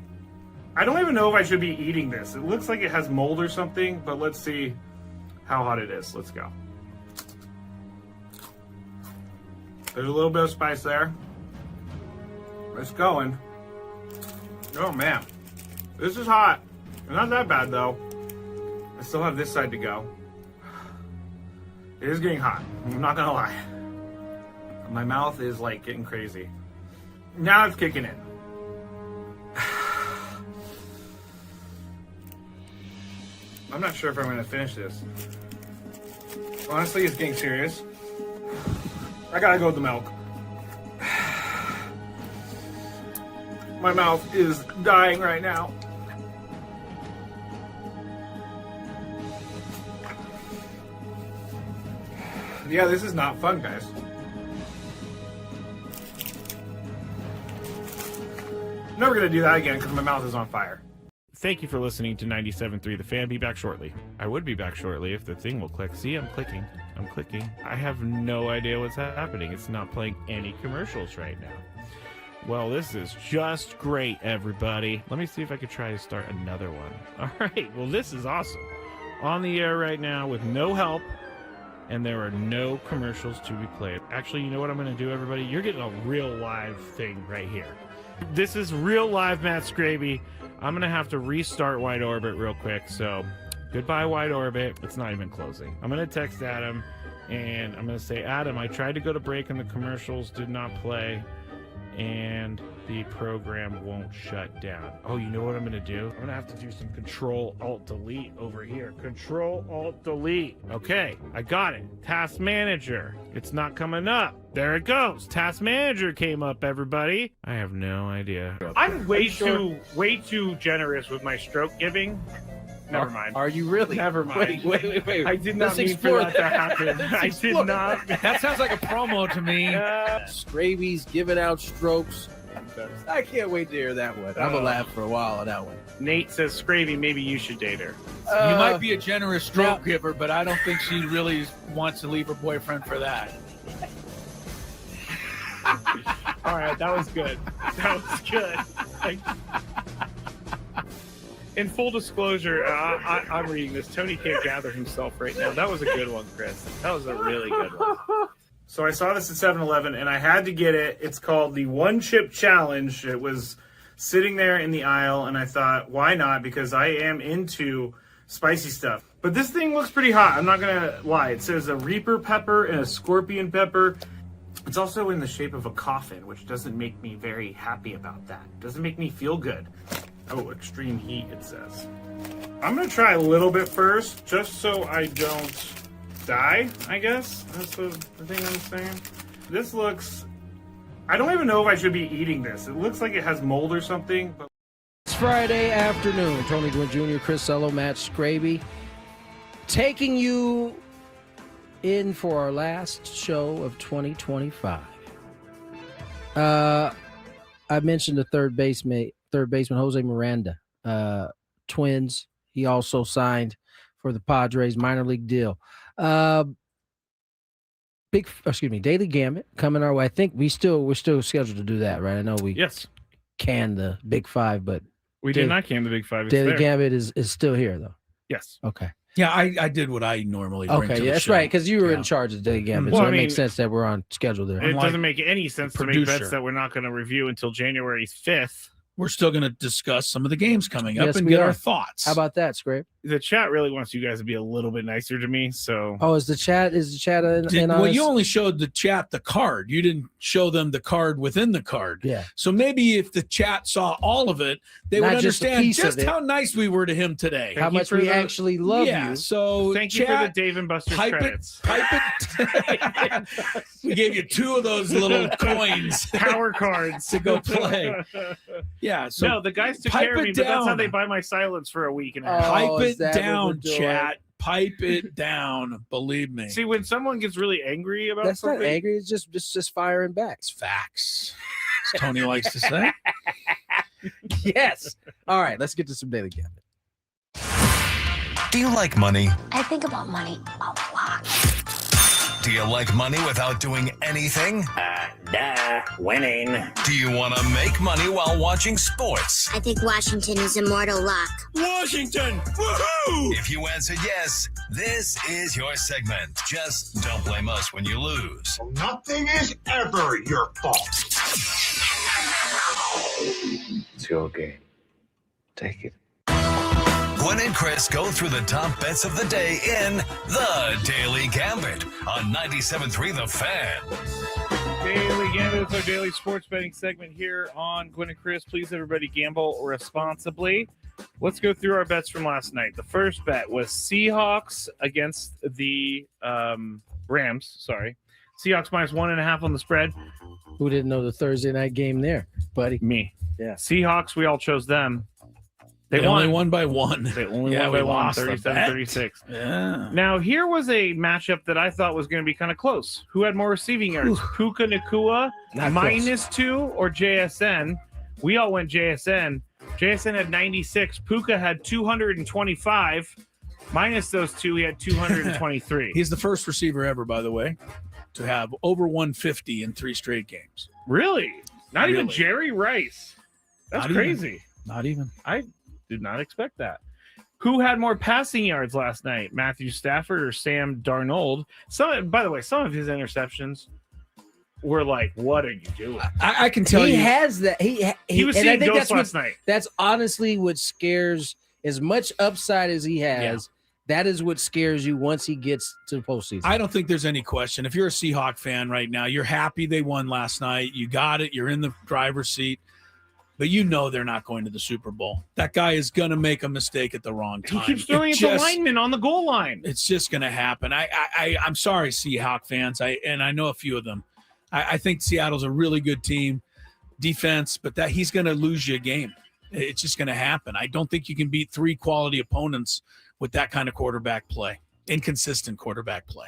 C: I don't even know if I should be eating this. It looks like it has mold or something, but let's see how hot it is. Let's go. There's a little bit of spice there. It's going. Oh, man. This is hot. Not that bad, though. I still have this side to go. It is getting hot. I'm not gonna lie. My mouth is like getting crazy. Now it's kicking in. I'm not sure if I'm gonna finish this. Honestly, it's getting serious. I gotta go with the milk. My mouth is dying right now. Yeah, this is not fun, guys. Never gonna do that again because my mouth is on fire. Thank you for listening to 97.3 The Fan. Be back shortly. I would be back shortly if the thing will click. See, I'm clicking. I have no idea what's happening. It's not playing any commercials right now. Well, this is just great, everybody. Let me see if I could try to start another one. All right. Well, this is awesome. On the air right now with no help, and there are no commercials to be played. Actually, you know what I'm going to do, everybody? You're getting a real live thing right here. This is real live Matt Scraby. I'm going to have to restart Wide Orbit real quick. So goodbye, Wide Orbit. It's not even closing. I'm going to text Adam, and I'm going to say, Adam, I tried to go to break and the commercials did not play, and the program won't shut down. Oh, you know what I'm going to do? I'm going to have to do some Control-Alt-Delete over here. Control-Alt-Delete. Okay, I got it. Task Manager. It's not coming up. There it goes. Task Manager came up, everybody. I have no idea. I'm way too generous with my stroke giving. Never mind.
B: Are you really?
C: Never mind.
B: Wait.
C: I did not mean for that to happen. I did not.
A: That sounds like a promo to me.
B: Scraby's giving out strokes. I can't wait to hear that one. I'm gonna laugh for a while on that one.
C: Nate says, Scravy, maybe you should date her.
A: You might be a generous stroke giver, but I don't think she really wants to leave her boyfriend for that.
C: All right, that was good. In full disclosure, I'm reading this. Tony can't gather himself right now. That was a good one, Chris. That was a really good one. So I saw this at 7-Eleven, and I had to get it. It's called the One Chip Challenge. It was sitting there in the aisle, and I thought, why not? Because I am into spicy stuff. But this thing looks pretty hot. I'm not going to lie. It says a Reaper pepper and a Scorpion pepper. It's also in the shape of a coffin, which doesn't make me very happy about that. It doesn't make me feel good. Oh, extreme heat, it says. I'm going to try a little bit first, just so I don't die, I guess. That's the thing I'm saying. This looks... I don't even know if I should be eating this. It looks like it has mold or something. But
B: It's Friday afternoon. Tony Gwynn Jr., Chris Sello, Matt Scraby, taking you in for our last show of 2025. I mentioned the third baseman Jose Miranda, Twins. He also signed for the Padres minor league deal. Daily Gambit coming our way. I think we're still scheduled to do that, right? I know we canned the Big Five, but
C: we did not can the Big Five. It's
B: Daily
C: there.
B: Gambit is still here though.
C: Yes.
B: Okay.
A: Yeah, I did what I normally bring to the
B: that's
A: show.
B: right, because you were in charge of Daily Gambit,
C: Well,
B: so
C: I
B: it
C: mean,
B: makes sense that we're on schedule there.
C: It doesn't make any sense to make
A: producer.
C: bets that we're not going to review until January 5th.
A: We're still going to discuss some of the games coming up
B: Yes,
A: and
B: we
A: get
B: are.
A: our thoughts.
B: How about that, Scrape?
C: The chat really wants you guys to be a little bit nicer to me, so...
B: Oh, is the chat in
A: Well, you only showed the chat the card. You didn't show them the card within the card.
B: Yeah.
A: So maybe if the chat saw all of it, they
B: Not
A: would
B: just a
A: understand
B: piece of
A: just
B: it.
A: how nice we were to him today.
B: How much we actually love you.
A: So
C: Thank you for the
A: chat,
C: Dave and Buster's
A: pipe
C: credits.
A: it. We gave you 2 of those little coins
C: Power cards
A: to go play. Yeah. So
C: no, the guys took
A: pipe
C: care of
A: it
C: me, but that's how
A: down.
C: they buy my silence for a week and a half.
B: Oh,
A: pipe
B: is
A: it
B: that what
A: down,
B: we're doing?
A: chat. Pipe it down. Believe me.
C: See, when someone gets really angry about
B: That's
C: something,
B: not angry. It's just firing back.
A: It's facts, as Tony likes to say.
B: Yes. All right, let's get to some Daily Gambit.
H: Do you like money?
I: I think about money a lot.
H: Do you like money without doing anything?
G: Winning.
H: Do you want to make money while watching sports?
I: I think Washington is immortal luck.
H: Washington! Woohoo! If you answered yes, this is your segment. Just don't blame us when you lose.
D: Nothing is ever your fault.
J: It's your game. Take it.
H: Gwynn and Chris go through the top bets of the day in The Daily Gambit on 97.3 The Fan.
C: Daily Gambit is our daily sports betting segment here on Gwynn and Chris. Please, everybody, gamble responsibly. Let's go through our bets from last night. The first bet was Seahawks against the Rams. Sorry. Seahawks minus 1.5 on the spread.
B: Who didn't know the Thursday night game there, buddy?
C: Me.
B: Yeah.
C: Seahawks, we all chose them.
A: They only won by 1.
C: They only
A: Yeah,
C: won by
A: we
C: 1,
A: lost the bet.
C: 37-36.
A: Yeah.
C: Now, here was a matchup that I thought was going to be kind of close. Who had more receiving yards? Puka Nakua,
B: Not
C: -2, or JSN? We all went JSN. JSN had 96. Puka had 225. Minus those two, he had 223.
A: He's the first receiver ever, by the way, to have over 150 in 3 straight games.
C: Really? Not even
A: Really.
C: Jerry Rice. That's
A: Not
C: crazy.
A: Even. Not even.
C: I did not expect that. Who had more passing yards last night? Matthew Stafford or Sam Darnold? By the way, some of his interceptions were like, what are you doing?
A: I can tell
B: he
A: you.
B: has that.
C: He was
B: and I
C: seeing
B: think
C: ghosts
B: that's
C: last
B: what,
C: night.
B: That's honestly what scares. As much upside as he has, that is what scares you once he gets to the postseason.
A: I don't think there's any question. If you're a Seahawk fan right now, you're happy they won last night. You got it. You're in the driver's seat. But you know they're not going to the Super Bowl. That guy is going to make a mistake at the wrong time.
C: He keeps throwing at the lineman on the goal line.
A: It's just going to happen. I'm sorry, Seahawk fans. I know a few of them. I think Seattle's a really good team, defense, but that he's going to lose you a game. It's just going to happen. I don't think you can beat 3 quality opponents with that kind of quarterback play, inconsistent quarterback play.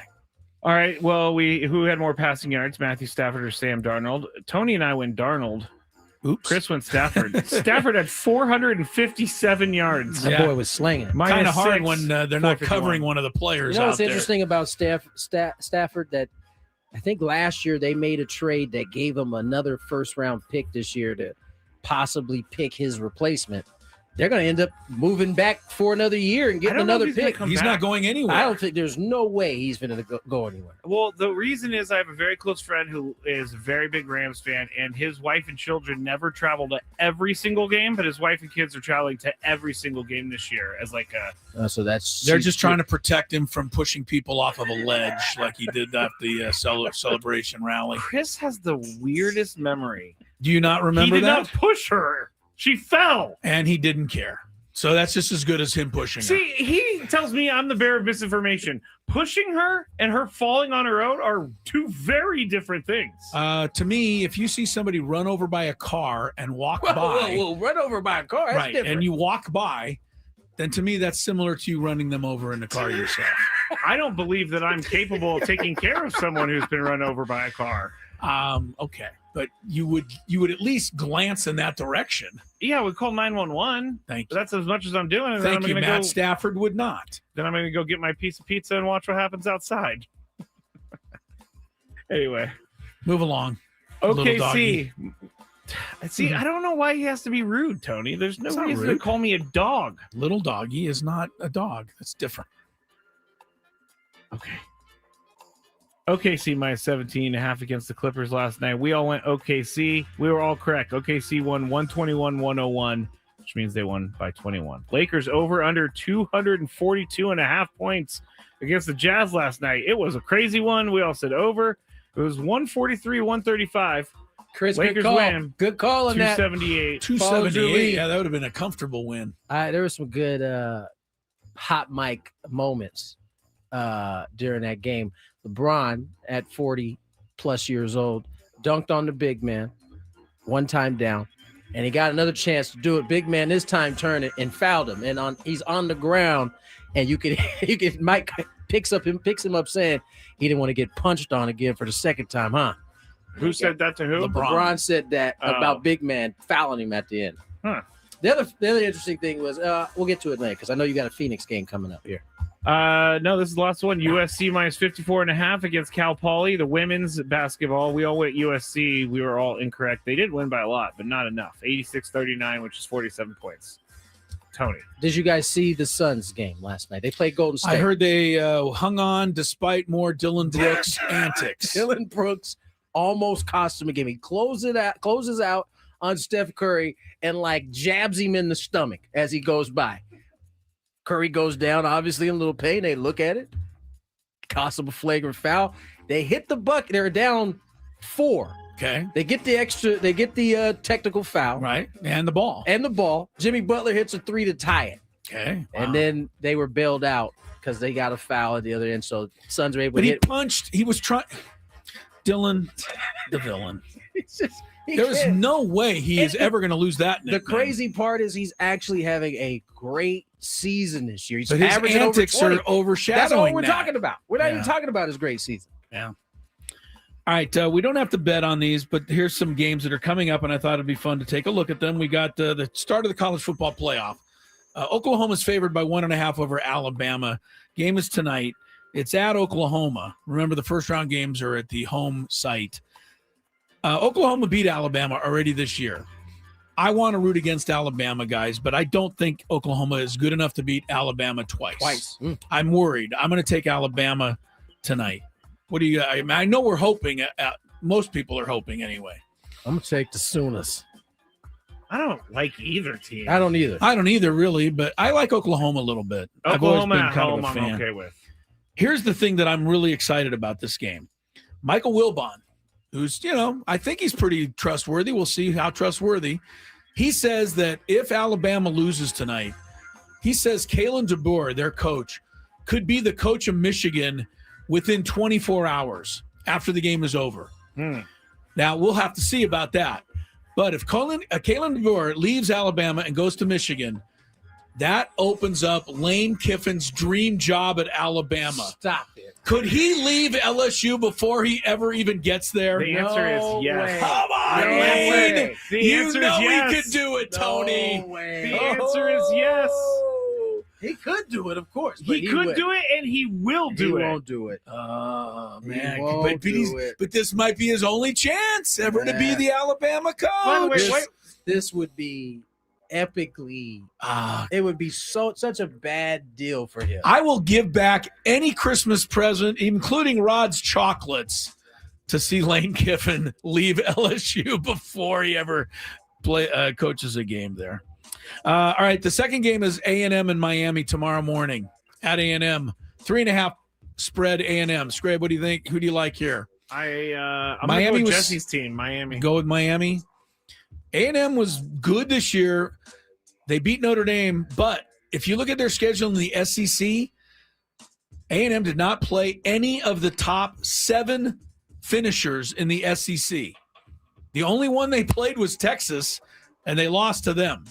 C: All right. Well, who had more passing yards, Matthew Stafford or Sam Darnold? Tony and I went Darnold.
A: Oops.
C: Chris went Stafford. Stafford had 457 yards.
B: That boy was slinging.
A: Kind of hard
C: 6,
A: when they're not covering one of the players.
B: You know what's
A: out
B: interesting about Stafford? That I think last year they made a trade that gave him another first-round pick this year to possibly pick his replacement. They're going to end up moving back for another year and getting another pick.
A: He's not going anywhere.
B: I don't think there's no way he's going to go anywhere.
C: Well, the reason is I have a very close friend who is a very big Rams fan, and his wife and children never travel to every single game, but his wife and kids are traveling to every single game this year as like a.
B: So that's
A: they're just trying to protect him from pushing people off of a ledge like he did at the celebration rally.
C: Chris has the weirdest memory.
A: Do you not remember
C: he did
A: that?
C: not push her. She fell.
A: And he didn't care. So that's just as good as him pushing her.
C: See, he tells me I'm the bearer of misinformation. Pushing her and her falling on her own are 2 very different things.
A: To me, if you see somebody run over by a car and walk by.
B: Whoa, run over by a car. That's
A: right.
B: different.
A: And you walk by, then to me, that's similar to you running them over in the car yourself.
C: I don't believe that I'm capable of taking care of someone who's been run over by a car.
A: Okay. But you would at least glance in that direction.
C: Yeah, we call 911.
A: Thank you.
C: That's as much as I'm doing. And
A: Thank
C: then
A: you,
C: I'm
A: Matt Stafford would not.
C: Then I'm going to go get my piece of pizza and watch what happens outside. Anyway.
A: Move along.
C: OKC. See, I don't know why he has to be rude, Tony. There's no reason to call me a dog.
A: Little doggy is not a dog. That's different.
C: Okay. OKC minus 17.5 against the Clippers last night. We all went OKC. We were all correct. OKC won 121-101, which means they won by 21. Lakers over under 242.5 points against the Jazz last night. It was a crazy one. We all said over. It was 143-135.
B: Chris,
C: Lakers
B: good call.
C: win.
B: Good call on that.
C: 278.
A: 278. Yeah, that would have been a comfortable win.
B: There were some good hot mic moments during that game. LeBron, at 40-plus years old, dunked on the big man, one time down, and he got another chance to do it. Big man this time turned it and fouled him, and he's on the ground, and you could Mike picks him up saying he didn't want to get punched on again for the second time, huh?
C: Who said that to who?
B: LeBron said that about big man fouling him at the end.
C: Huh.
B: The other interesting thing was we'll get to it later because I know you got a Phoenix game coming up here.
C: No, this is the last one. USC minus 54.5 against Cal Poly. The women's basketball, we all went USC. We were all incorrect. They did win by a lot, but not enough. 86-39, which is 47 points. Tony.
B: Did you guys see the Suns game last night? They played Golden State.
A: I heard they hung on despite more Dylan Brooks antics.
B: Dylan Brooks almost cost him a game. He closes out on Steph Curry and like jabs him in the stomach as he goes by. Curry goes down, obviously in a little pain. They look at it, cost them a flagrant foul. They hit the bucket. They're down 4.
A: Okay.
B: They get the technical foul.
A: Right. And the ball.
B: Jimmy Butler hits a 3 to tie it.
A: Okay. Wow.
B: And then they were bailed out because they got a foul at the other end. So Suns were able
A: but
B: to
A: hit. He was trying. Dylan, the villain. There's no way he is ever going to lose that nickname.
B: The crazy part is he's actually having a great season this year. He's
A: but his
B: averaging
A: antics
B: over 20.
A: are overshadowing
B: That's all we're
A: that.
B: talking about. We're not even talking about his great season.
A: Yeah. All right, we don't have to bet on these, but here's some games that are coming up, and I thought it'd be fun to take a look at them. We got the start of the college football playoff. Oklahoma's favored by 1.5 over Alabama. Game is tonight. It's at Oklahoma. Remember, the first-round games are at the home site. Oklahoma beat Alabama already this year. I want to root against Alabama, guys, but I don't think Oklahoma is good enough to beat Alabama twice. I'm worried. I'm going to take Alabama tonight. What do you? I know we're hoping. Most people are hoping anyway.
B: I'm going to take the Sooners.
C: I don't like either team.
B: I don't either,
A: really, but I like Oklahoma a little bit.
C: Oklahoma
A: I've always been
C: at
A: kind
C: home,
A: of a fan.
C: I'm okay with.
A: Here's the thing that I'm really excited about this game. Michael Wilbon, who's, I think he's pretty trustworthy. We'll see how trustworthy. He says that if Alabama loses tonight, he says Kalen DeBoer, their coach, could be the coach of Michigan within 24 hours after the game is over. Now, we'll have to see about that. But if Kalen DeBoer leaves Alabama and goes to Michigan, that opens up Lane Kiffin's dream job at Alabama.
B: Stop it.
A: Could he leave LSU before he ever even gets there?
C: The answer is yes.
A: Come on,
C: No
A: Lane.
C: way. The answer is yes.
A: He could do it, Tony.
B: No way.
C: The answer is yes.
B: He could do it, of course.
C: He could do it, and he will do it.
B: He won't do it.
A: Oh,
B: He
A: man.
B: won't do it.
A: But this might be his only chance ever to be the Alabama coach.
C: By the way,
B: This would be epically. It would be such a bad deal for him.
A: I will give back any Christmas present, including Rod's chocolates, to see Lane Kiffin leave LSU before he ever coaches a game there. All right, the second game is A&M and Miami tomorrow morning at A&M. 3.5 spread A&M. Scrape, what do you think? Who do you like here?
C: I'm
A: Miami
C: going to go with
A: was-
C: Jesse's team, Miami.
A: Go with Miami. A&M was good this year. They beat Notre Dame, but if you look at their schedule in the SEC, A&M did not play any of the top 7 finishers in the SEC. The only one they played was Texas, and they lost to them.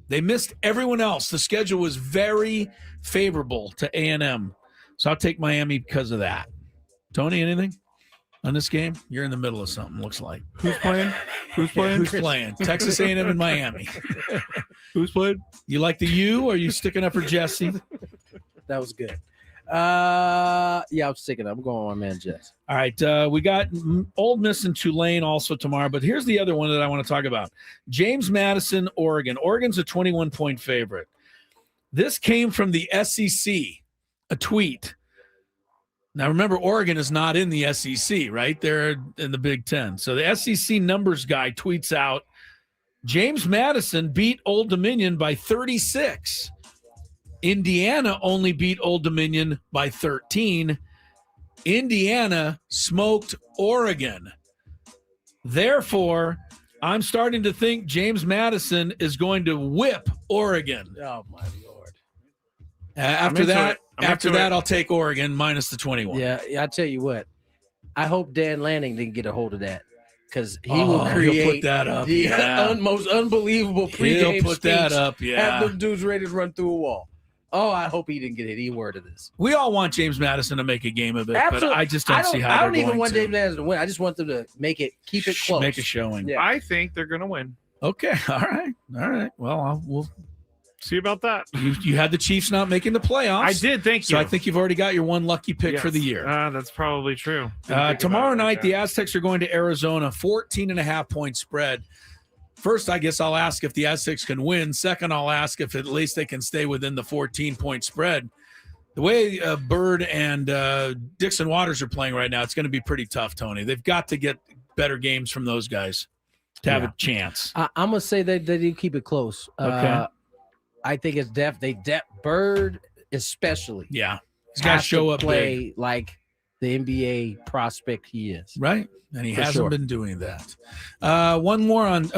A: They missed everyone else. The schedule was very favorable to A&M. So I'll take Miami because of that. Tony, anything on this game? You're in the middle of something, looks like.
C: Who's playing? Who's playing?
A: Who's playing? Texas A&M and Miami.
C: Who's playing?
A: You like the U, or are you sticking up for Jesse?
B: That was good. Yeah, I'm sticking up. I'm going with my man Jess.
A: All right, we got Ole Miss and Tulane also tomorrow, but here's the other one that I want to talk about. James Madison, Oregon. Oregon's a 21-point favorite. This came from the SEC, a tweet. Now, remember, Oregon is not in the SEC, right? They're in the Big Ten. So the SEC numbers guy tweets out, James Madison beat Old Dominion by 36. Indiana only beat Old Dominion by 13. Indiana smoked Oregon. Therefore, I'm starting to think James Madison is going to whip Oregon.
B: Oh, my Lord.
A: After that, I'll take Oregon minus the 21.
B: Yeah, I tell you what. I hope Dan Lanning didn't get a hold of that, because he will create
A: he'll put that up.
B: the most unbelievable pregame
A: He'll put
B: speech.
A: that up, yeah.
B: Have them dudes ready to run through a wall. Oh, I hope he didn't get any word of this.
A: We all want James Madison to make a game of it, but I just don't see how
B: I
A: they're
B: don't even
A: going
B: want
A: to.
B: James Madison to win. I just want them to keep it close.
A: Make a showing.
B: Yeah.
C: I think they're going to win.
A: Okay, all right. Well, we'll
C: See about that.
A: You had the Chiefs not making the playoffs.
C: I did, thank you.
A: So I think you've already got your one lucky pick for the year.
C: That's probably true. Didn't think
A: Tomorrow
C: about it
A: night,
C: like
A: the
C: that.
A: Aztecs are going to Arizona, 14.5-point spread. First, I guess I'll ask if the Aztecs can win. Second, I'll ask if at least they can stay within the 14-point spread. The way Bird and Dixon Waters are playing right now, it's going to be pretty tough, Tony. They've got to get better games from those guys to have a chance.
B: I'm going to say they do keep it close.
A: Okay.
B: I think it's Bird especially.
A: Yeah. He's got to show up
B: play
A: big.
B: like the NBA prospect he is.
A: Right. And he
B: For
A: hasn't
B: sure.
A: been doing that. One more on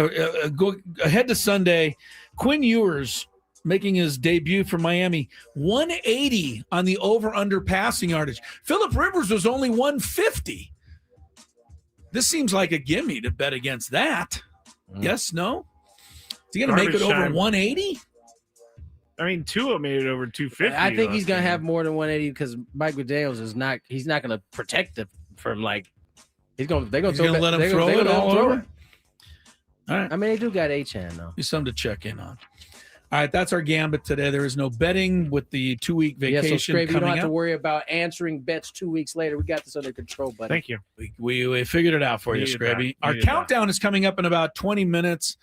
A: go ahead to Sunday. Quinn Ewers making his debut for Miami, 180 on the over-under passing yardage. Phillip Rivers was only 150. This seems like a gimme to bet against that. Yes, no? Is he going to make it
C: Garbage
A: over
C: time.
A: 180?
C: I mean, Tua made it over 250.
B: I think he's
C: last
B: going to
C: game.
B: have more than 180 because Mike McDaniels he's not going to protect him from like They're gonna
A: let him throw it all over. All right.
B: I mean, they do got H-hand though.
A: Be something to check in on. All right, that's our gambit today. There is no betting with the 2-week vacation
B: so Scrape, you don't
A: coming
B: have
A: up.
B: to worry about answering bets 2 weeks later. We got this under control, buddy.
C: Thank you.
A: We figured it out for you, Scrappy. Our countdown is coming up in about 20 minutes.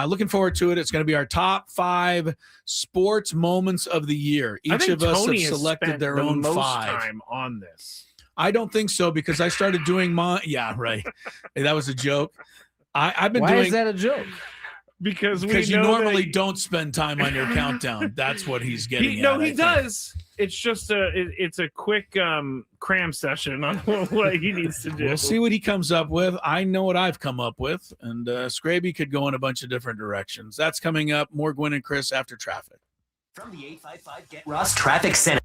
A: Looking forward to it. It's going to be our top 5 sports moments of the year. Each of us have selected their own 5.
C: Time on this.
A: I don't think so because I started doing my. Yeah, right. Hey, that was a joke. I've been
B: Why
A: doing.
B: is that a joke?
C: Because
A: you normally don't spend time on your countdown. That's what he's getting.
C: He does. It's just it's a quick cram session on what he needs to do.
A: We'll see what he comes up with. I know what I've come up with, and Scraby could go in a bunch of different directions. That's coming up. More Gwynn and Chris after traffic.
K: From the 855 Get Ross Traffic Center.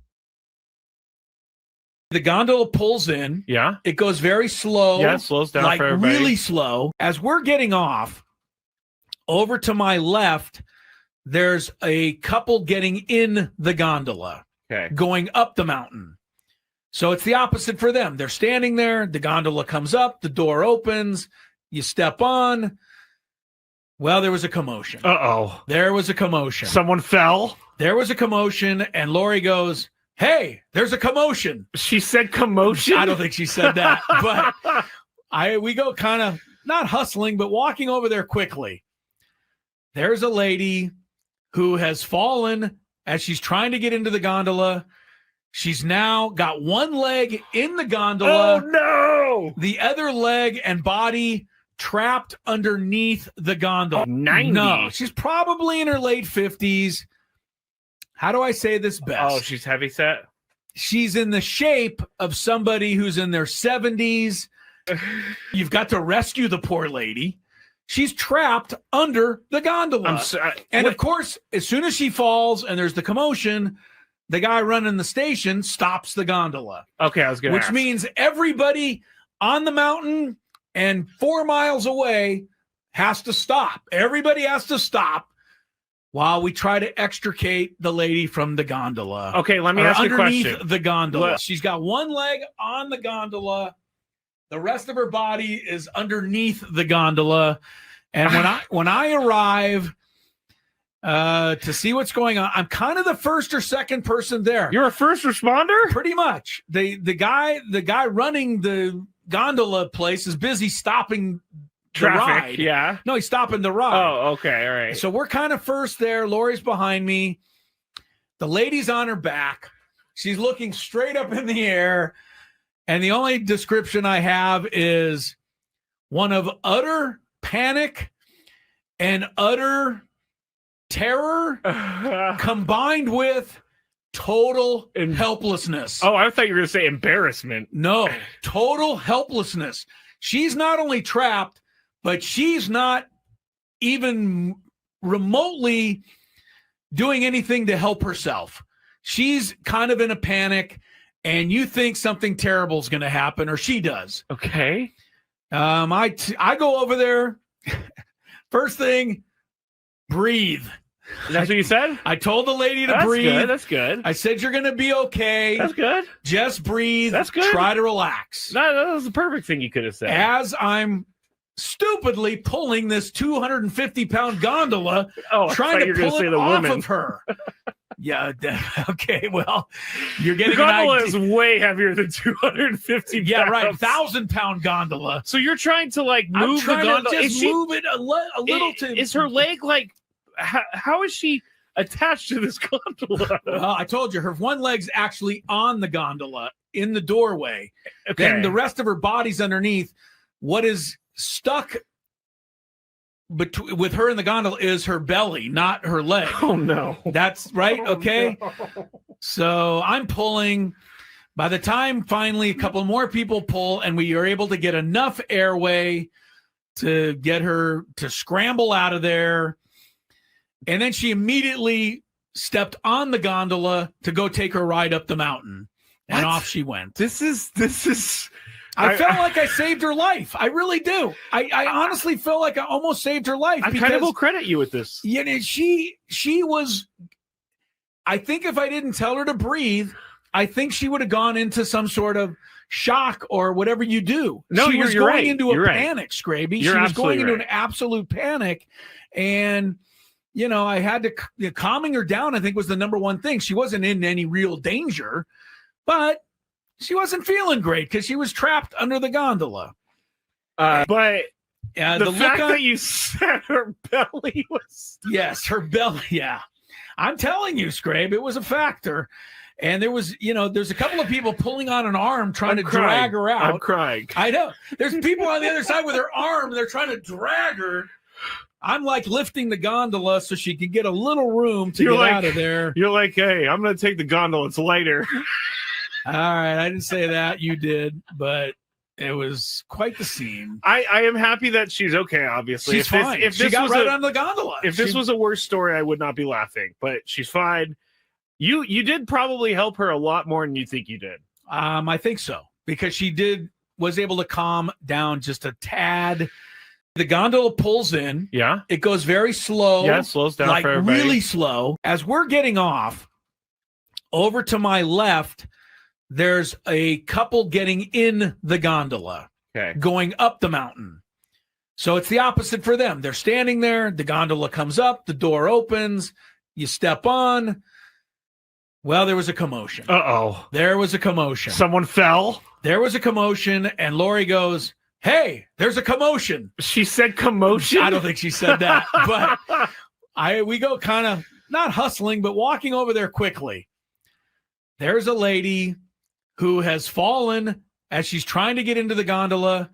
A: The gondola pulls in.
C: Yeah.
A: It goes very slow.
C: Yeah, it slows down
A: like
C: for everybody.
A: Really slow. As we're getting off, over to my left, there's a couple getting in the gondola, going up the mountain. So it's the opposite for them. They're standing there. The gondola comes up. The door opens. You step on. Well, there was a commotion.
C: Uh-oh.
A: There was a commotion.
C: Someone fell.
A: There was a commotion, and Lori goes, "Hey, there's a commotion."
C: She said commotion?
A: I don't think she said that, but we go kind of not hustling, but walking over there quickly. There's a lady who has fallen as she's trying to get into the gondola. She's now got one leg in the gondola.
C: Oh, no!
A: The other leg and body trapped underneath the gondola.
C: 90.
A: No, she's probably in her late 50s. How do I say this best?
C: Oh, she's heavyset?
A: She's in the shape of somebody who's in their 70s. You've got to rescue the poor lady. She's trapped under the gondola. Of course, as soon as she falls and there's the commotion, the guy running the station stops the gondola.
C: Okay, I was going to ask.
A: Which means everybody on the mountain and 4 miles away has to stop. Everybody has to stop while we try to extricate the lady from the gondola.
C: Okay, let me ask you a question.
A: Underneath the gondola. She's got one leg on the gondola. The rest of her body is underneath the gondola. And when I arrive to see what's going on, I'm kind of the first or second person there.
C: You're a first responder?
A: Pretty much. The guy running the gondola place is busy stopping
C: traffic.
A: The ride.
C: Yeah.
A: No, he's stopping the ride.
C: Oh, okay. All right.
A: So we're kind of first there. Lori's behind me. The lady's on her back. She's looking straight up in the air. And the only description I have is one of utter panic and utter terror combined with total helplessness.
C: Oh, I thought you were going to say embarrassment.
A: No, total helplessness. She's not only trapped, but she's not even remotely doing anything to help herself. She's kind of in a panic. And you think something terrible is going to happen, or she does.
C: Okay.
A: I go over there. First thing, breathe.
C: That's what you said?
A: I told the lady to
C: That's
A: breathe.
C: Good. That's good.
A: I said, you're going to be okay.
C: That's good.
A: Just breathe.
C: That's good.
A: Try to relax.
C: That was the perfect thing you could have said.
A: As I'm stupidly pulling this 250-pound gondola, trying to pull it off of her. Yeah. Okay. Well, you're getting
C: the gondola is way heavier than 250 pounds.
A: Yeah, right. 1,000-pound gondola.
C: So you're trying to like move the gondola.
A: Move it a little.
C: Is her leg like? How is she attached to this gondola?
A: Well, I told you, her one leg's actually on the gondola in the doorway.
C: Okay.
A: Then the rest of her body's underneath. What is stuck with her in the gondola is her belly, not her leg.
C: Oh no.
A: That's right. Okay.
C: No.
A: So I'm pulling. By the time finally a couple more people pull and we are able to get enough airway to get her to scramble out of there. And then she immediately stepped on the gondola to go take her ride up the mountain. And off she went.
C: This is
A: I felt like I saved her life. I really do. I honestly feel like I almost saved her life.
C: I kind of will credit you with this.
A: You know, she was. I think if I didn't tell her to breathe, I think she would have gone into some sort of shock or whatever you do.
C: No,
A: she
C: you're
A: was going
C: right.
A: into a
C: You're right.
A: panic, Scraby.
C: You're
A: She was going
C: absolutely
A: into
C: right.
A: an absolute panic. And, you know, I had to calming her down, I think, was the number one thing. She wasn't in any real danger, but she wasn't feeling great because she was trapped under the gondola.
C: But
A: the
C: the
A: look
C: fact
A: on-
C: that you said her belly was
A: Yes, her belly. Yeah. I'm telling you, Scrabe, it was a factor. And there was, you know, there's a couple of people pulling on an arm trying to drag her out.
C: I'm crying.
A: I know. There's people on the other side with their arm. They're trying to drag her. I'm like lifting the gondola so she can get a little room to get out of there.
C: You're like, hey, I'm going to take the gondola. It's lighter.
A: All right. I didn't say that. You did. But it was quite the scene.
C: I am happy that she's okay, obviously.
A: She's fine. If she got right on the gondola.
C: If this was a worse story, I would not be laughing. But she's fine. You did probably help her a lot more than you think you did.
A: I think so, because she was able to calm down just a tad. The gondola pulls in.
C: Yeah.
A: It goes very slow.
C: Yeah, it slows down
A: like
C: for everybody.
A: really slow. As we're getting off, over to my left, there's a couple getting in the gondola, going up the mountain. So it's the opposite for them. They're standing there. The gondola comes up. The door opens. You step on. Well, there was a commotion.
C: Uh-oh.
A: There was a commotion.
C: Someone fell?
A: There was a commotion, and Lori goes, hey, there's a commotion.
C: She said commotion?
A: I don't think she said that, but we go kind of not hustling, but walking over there quickly. There's a lady who has fallen as she's trying to get into the gondola.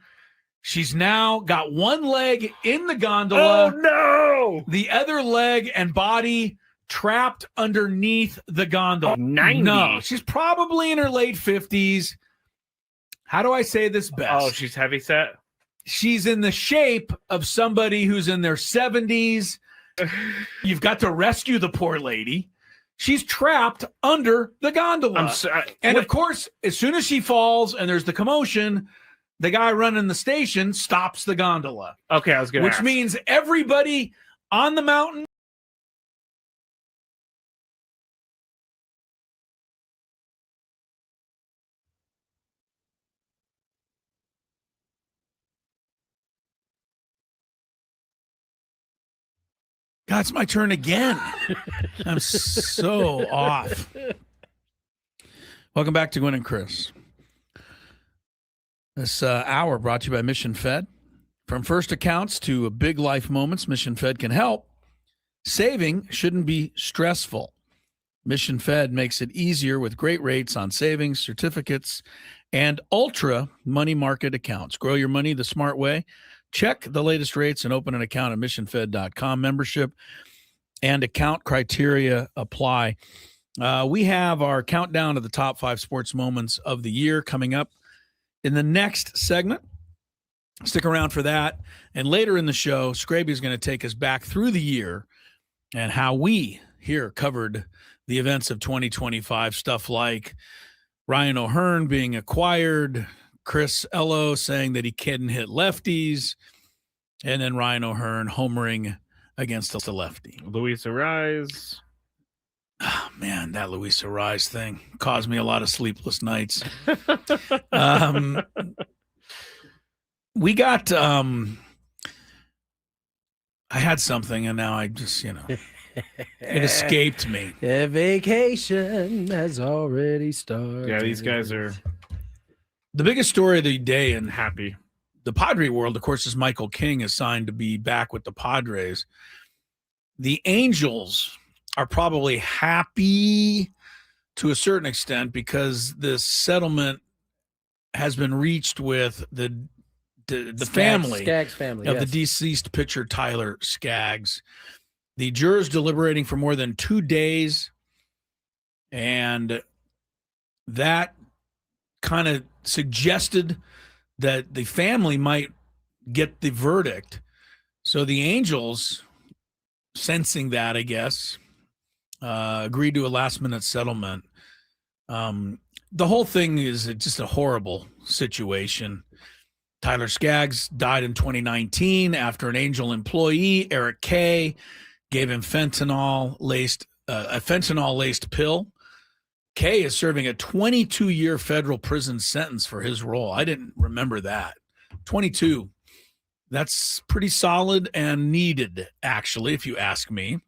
A: She's now got one leg in the gondola.
C: Oh, no!
A: The other leg and body trapped underneath the gondola.
C: 90.
A: No, she's probably in her late 50s. How do I say this best?
C: Oh, she's heavy set?
A: She's in the shape of somebody who's in their 70s. You've got to rescue the poor lady. She's trapped under the gondola. Of course, as soon as she falls and there's the commotion, the guy running the station stops the gondola.
C: Okay, I was going to
A: Which means everybody on the mountain. God, it's my turn again. I'm so off. Welcome back to Gwynn and Chris. This hour brought to you by Mission Fed. From first accounts to big life moments, Mission Fed can help. Saving shouldn't be stressful. Mission Fed makes it easier with great rates on savings, certificates, and ultra money market accounts. Grow your money the smart way. Check the latest rates and open an account at missionfed.com. Membership and account criteria apply. We have our countdown of the top 5 sports moments of the year coming up in the next segment. Stick around for that. And later in the show, Scraby is going to take us back through the year and how we here covered the events of 2025. Stuff like Ryan O'Hearn being acquired, Chris Ello saying that he couldn't hit lefties, and then Ryan O'Hearn homering against the lefty.
C: Luis Arise.
A: Oh, man, that Luis Arise thing caused me a lot of sleepless nights. We got I had something and now I just, it escaped me.
B: The vacation has already started.
C: Yeah, these guys are
A: the biggest story of the day and
C: happy.
A: The Padre world, of course, is Michael King is signed to be back with the Padres. The Angels are probably happy to a certain extent because this settlement has been reached with the family,
B: Skaggs family
A: of the deceased pitcher Tyler Skaggs. The jurors deliberating for more than 2 days, and that kind of suggested that the family might get the verdict. So the Angels, sensing that, I guess, agreed to a last-minute settlement. The whole thing is just a horrible situation. Tyler Skaggs died in 2019 after an Angel employee, Eric Kay, gave him a fentanyl-laced pill Kay is serving a 22-year federal prison sentence for his role. I didn't remember that. 22. That's pretty solid and needed, actually, if you ask me.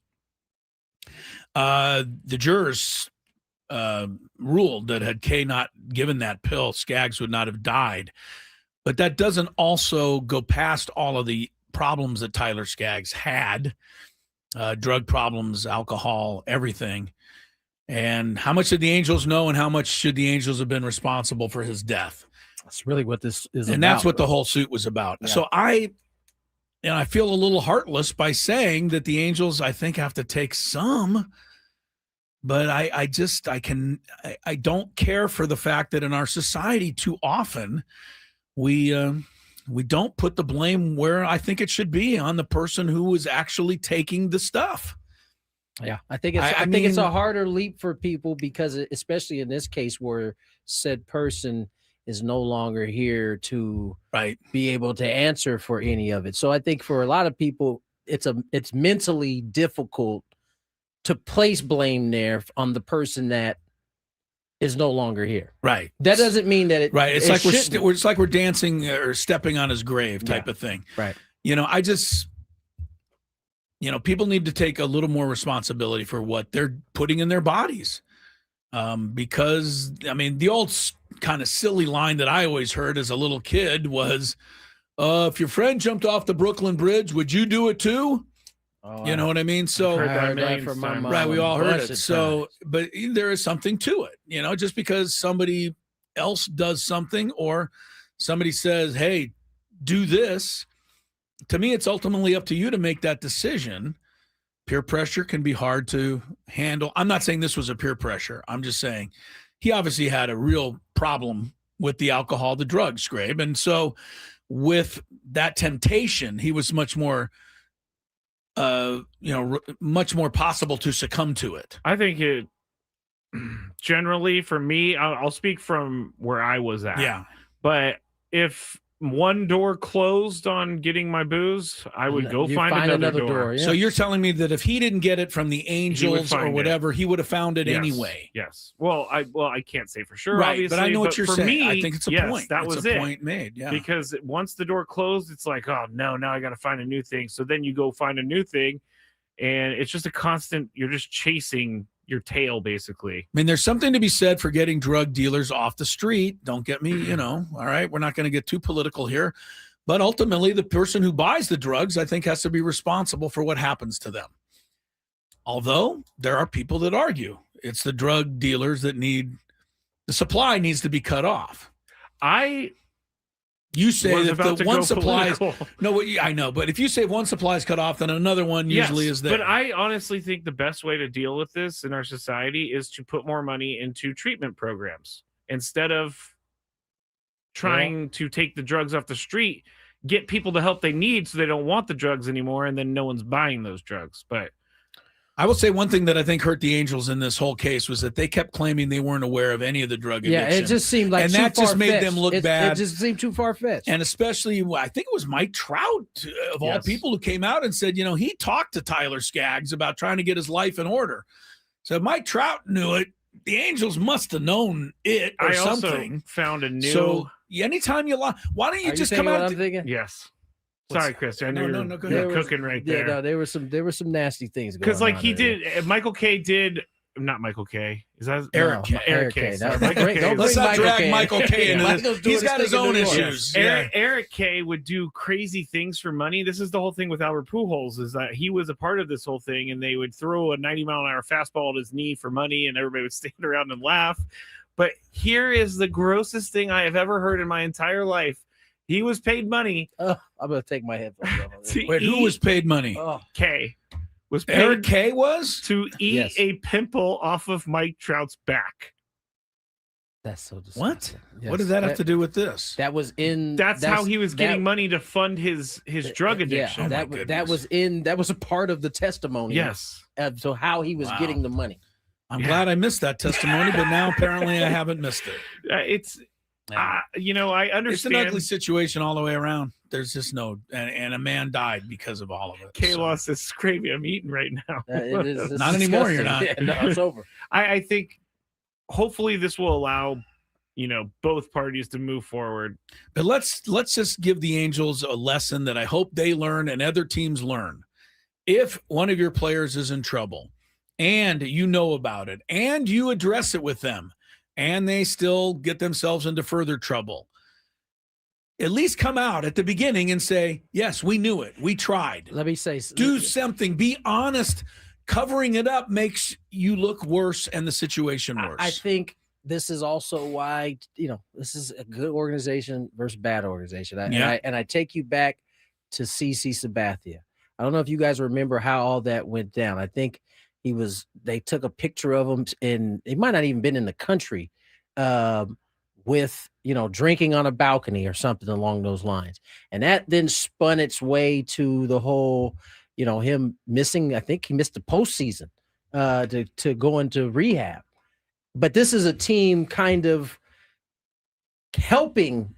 A: The jurors ruled that had Kay not given that pill, Skaggs would not have died. But that doesn't also go past all of the problems that Tyler Skaggs had, drug problems, alcohol, everything. And how much did the Angels know, and how much should the Angels have been responsible for his death?
B: That's really what this is
A: and
B: about.
A: That's what the whole suit was about.
B: Yeah.
A: So I feel a little heartless by saying that the Angels, I think, have to take some, but I don't care for the fact that in our society too often we don't put the blame where I think it should be, on the person who is actually taking the stuff.
B: Yeah, I think it's a harder leap for people because, especially in this case where said person is no longer here to be able to answer for any of it. So I think for a lot of people, it's mentally difficult to place blame there on the person that is no longer here.
A: Right.
B: That doesn't mean that it.
A: Right. It's like we're dancing or stepping on his grave type of thing.
B: Right.
A: People need to take a little more responsibility for what they're putting in their bodies. Because, the old kind of silly line that I always heard as a little kid was, if your friend jumped off the Brooklyn Bridge, would you do it too? You know what I mean? So,
B: I heard that from my mom.
A: Right, we all heard it. So, but there is something to it. Just because somebody else does something or somebody says, hey, do this, to me, it's ultimately up to you to make that decision. Peer pressure can be hard to handle. I'm not saying this was a peer pressure. I'm just saying he obviously had a real problem with the alcohol, the drugs, Grabe. And so with that temptation, he was much more, much more possible to succumb to it.
C: I think it generally for me, I'll speak from where I was at.
A: Yeah.
C: But if one door closed on getting my booze, I would go find another door.
B: Yeah.
A: So you're telling me that if he didn't get it from the Angels or whatever, he would have found it anyway.
C: Yes. Well, I can't say for sure,
A: right?
C: Obviously,
A: but I know what you're saying.
C: Me,
A: I think it's a point.
C: That
A: it's
C: was
A: a point made. Yeah.
C: Because once the door closed, it's like, oh no, now I got to find a new thing. So then you go find a new thing, and it's just a constant. You're just chasing your tail, basically.
A: There's something to be said for getting drug dealers off the street. Don't get me, all right. We're not going to get too political here. But ultimately, the person who buys the drugs, I think, has to be responsible for what happens to them. Although there are people that argue it's the drug dealers that the supply needs to be cut off. You say that the one supply I know, but if you say one supply is cut off, then another one usually is there.
C: But I honestly think the best way to deal with this in our society is to put more money into treatment programs instead of trying to take the drugs off the street, get people the help they need so they don't want the drugs anymore, and then no one's buying those drugs. But
A: I will say one thing that I think hurt the Angels in this whole case was that they kept claiming they weren't aware of any of the drug addiction.
B: Yeah, it just seemed like,
A: and that just made them look bad.
B: It just seemed too far-fetched.
A: And especially, I think it was Mike Trout, of all people, who came out and said, he talked to Tyler Skaggs about trying to get his life in order. So if Mike Trout knew it, the Angels must have known it or something.
C: Also found a new.
A: So anytime you lie, why don't you just come out?
B: I'm thinking?
C: Yes. Sorry, Chris. I know
A: no, go ahead.
C: Cooking right there.
B: Yeah, no, there were some nasty things going on.
C: Because like he did, Michael K did. Not Michael K. Is that
A: Eric K?
C: Eric K.
B: Don't bring
A: Let's not drag Michael K into
B: Michael's
A: this.
B: doing
A: He's got his own
B: thing in New York.
A: issues.
C: Eric K would do crazy things for money. This is the whole thing with Albert Pujols, is that he was a part of this whole thing, and they would throw a 90-mile-an-hour fastball at his knee for money, and everybody would stand around and laugh. But here is the grossest thing I have ever heard in my entire life. He was paid money.
B: I'm going to take my headphones off.
A: Wait, who was paid money?
C: K. Was paid
A: Eric K was
C: to eat a pimple off of Mike Trout's back.
B: That's so disgusting.
A: What?
B: Yes.
A: What does that have to do with this?
B: That was in.
C: That's how he was getting money to fund his drug addiction.
B: Yeah, that was a part of the testimony.
C: Yes.
B: So how he was getting the money.
A: I'm glad I missed that testimony, but now apparently I haven't missed it.
C: I understand.
A: It's an ugly situation all the way around. There's just and a man died because of all of it.
C: Kayla says, "Gravy, I'm eating right now."
B: It is
A: not anymore. You're not.
B: Yeah, no, it's over.
C: I think hopefully this will allow, both parties to move forward.
A: But let's just give the Angels a lesson that I hope they learn and other teams learn. If one of your players is in trouble and you know about it and you address it with them and they still get themselves into further trouble, at least come out at the beginning and say, yes, we knew it. We tried.
B: Let me say,
A: do something. Be honest. Covering it up makes you look worse and the situation worse.
B: I think this is also why, this is a good organization versus bad organization. And I take you back to CC Sabathia. I don't know if you guys remember how all that went down. I think they took a picture of him and he might not even been in the country with, drinking on a balcony or something along those lines. And that then spun its way to the whole, him missing, I think he missed the postseason to go into rehab. But this is a team kind of helping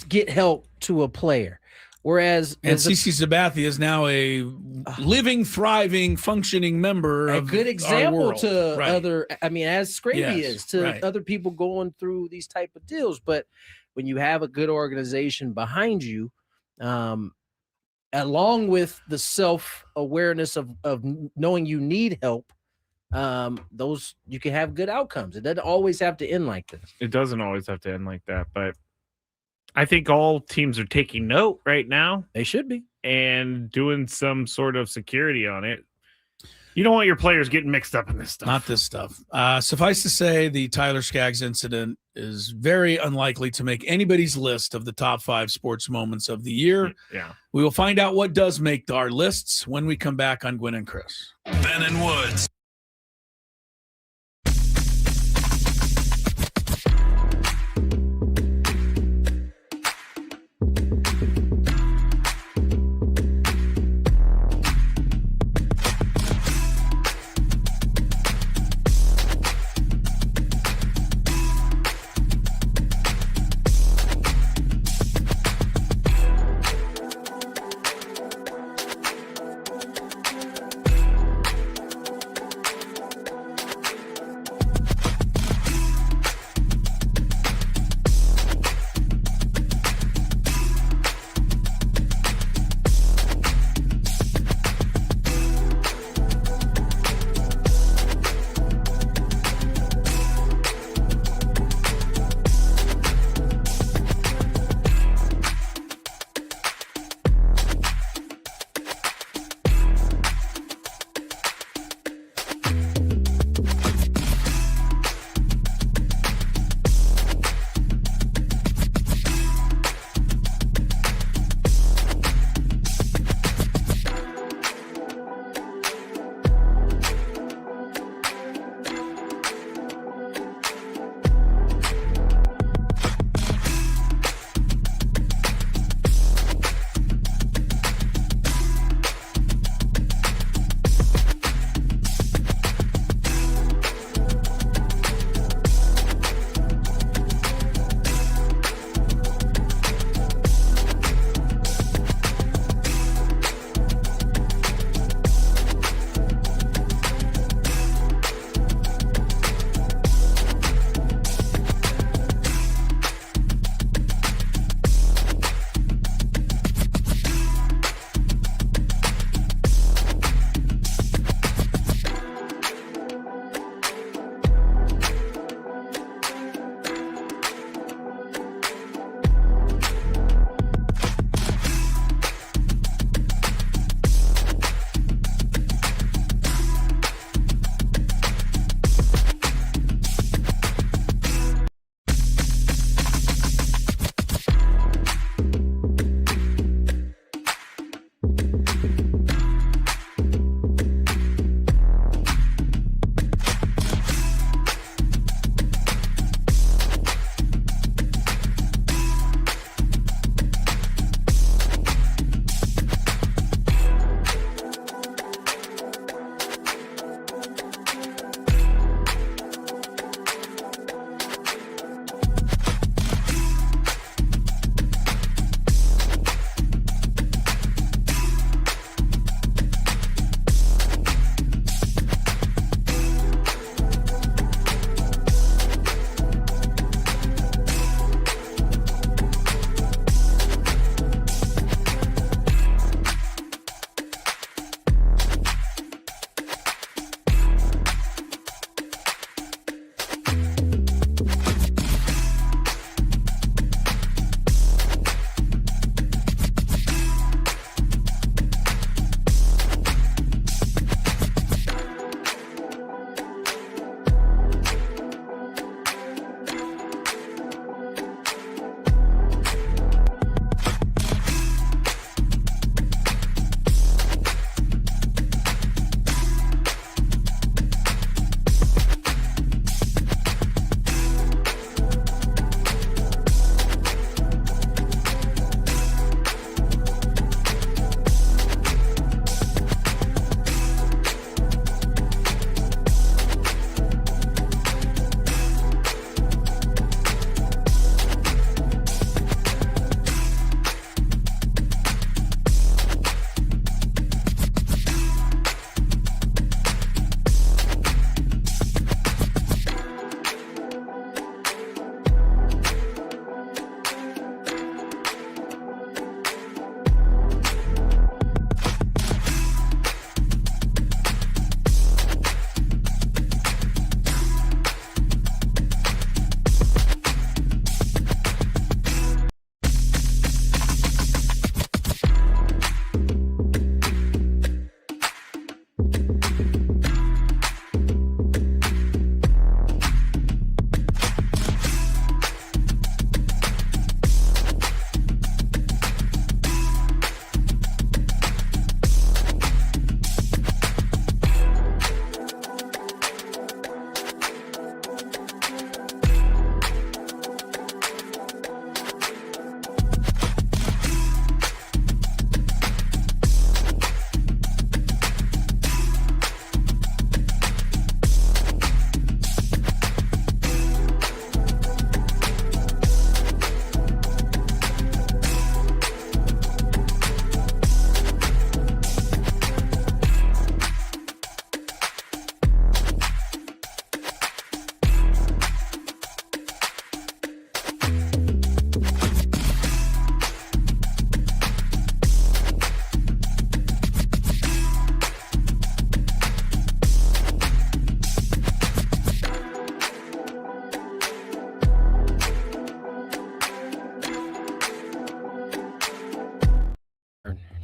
B: get help to a player. Whereas
A: CC Sabathia is now a living, thriving, functioning member of
B: a good example
A: our world.
B: To other. I mean, as Scravy is to other people going through these type of deals. But when you have a good organization behind you, along with the self-awareness of knowing you need help, those you can have good outcomes. It doesn't always have to end like this.
C: It doesn't always have to end like that, but I think all teams are taking note right now.
B: They should be.
C: And doing some sort of security on it. You don't want your players getting mixed up in this stuff.
A: Not this stuff. Suffice to say, the Tyler Skaggs incident is very unlikely to make anybody's list of the top 5 sports moments of the year.
C: Yeah.
A: We will find out what does make our lists when we come back on Gwynn and Chris.
H: Ben and Woods.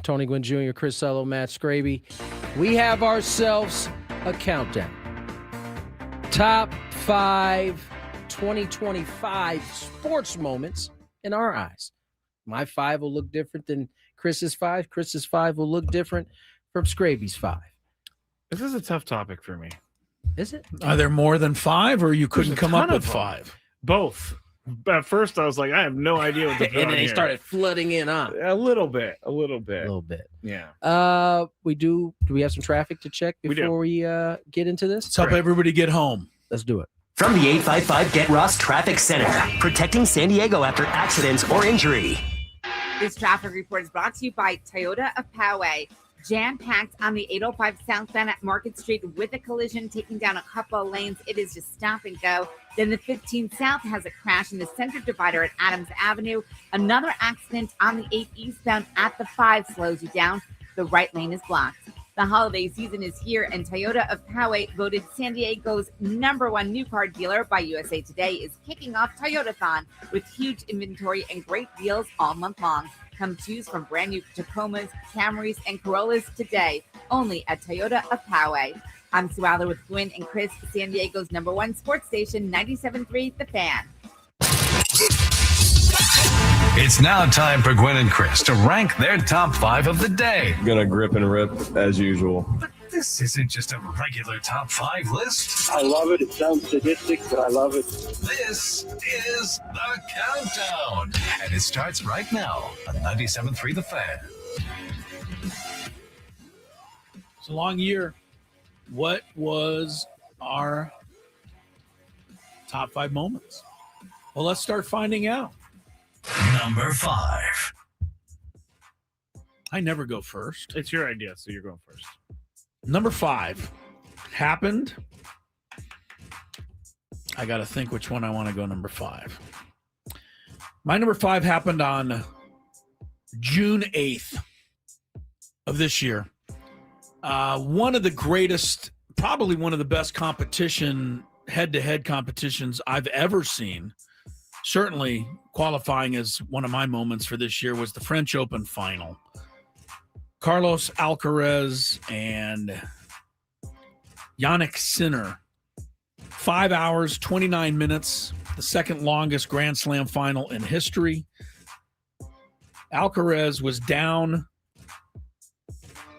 B: Tony Gwynn Jr., Chris Sello, Matt Scraby. We have ourselves a countdown. Top 5 2025 sports moments in our eyes. My 5 will look different than Chris's 5. Chris's 5 will look different from Scraby's 5.
C: This is a tough topic for me.
B: Is it?
A: Are there more than 5, or you couldn't
C: There's a
A: come
C: ton
A: up with
C: of them.
A: 5?
C: Both. At first, I was like, I have no idea what to put
B: And
C: on
B: then they
C: here.
B: started flooding in on.
C: A little bit.
B: A little bit.
C: Yeah.
B: Do we have some traffic to check before we get into this?
A: Let's help everybody get home.
B: Let's do it.
K: From the 855 Get Ross Traffic Center, protecting San Diego after accidents or injury.
L: This traffic report is brought to you by Toyota of Poway. Jam-packed on the 805 southbound at Market Street with a collision taking down a couple of lanes. It is just stop and go. Then the 15 south has a crash in the center divider at Adams Avenue. Another accident on the 8 eastbound at the 5 slows you down. The right lane is blocked. The holiday season is here, and Toyota of Poway, voted San Diego's #1 new car dealer by USA Today, is kicking off Toyotathon with huge inventory and great deals all month long. Come choose from brand new Tacomas, Camrys, and Corollas today, only at Toyota of Poway. I'm Sue Adler with Gwynn and Chris, San Diego's #1 sports station, 97.3 The Fan.
H: It's now time for Gwynn and Chris to rank their top 5 of the day.
J: Gonna grip and rip as usual.
H: But this isn't just a regular top 5 list.
M: I love it. It sounds sadistic, but I love it.
H: This is the countdown. And it starts right now on 97.3 The Fan.
A: It's a long year. What was our top 5 moments? Well, let's start finding out.
H: Number 5.
A: I never go first.
C: It's your idea, so you're going first.
A: Number 5 happened. I got to think which one I want to go number 5. My number 5 happened on June 8th of this year. One of the greatest, probably one of the best head-to-head competitions I've ever seen. Certainly qualifying as one of my moments for this year was the French Open final. Carlos Alcaraz and Yannick Sinner. 5 hours, 29 minutes, the second longest Grand Slam final in history. Alcaraz was down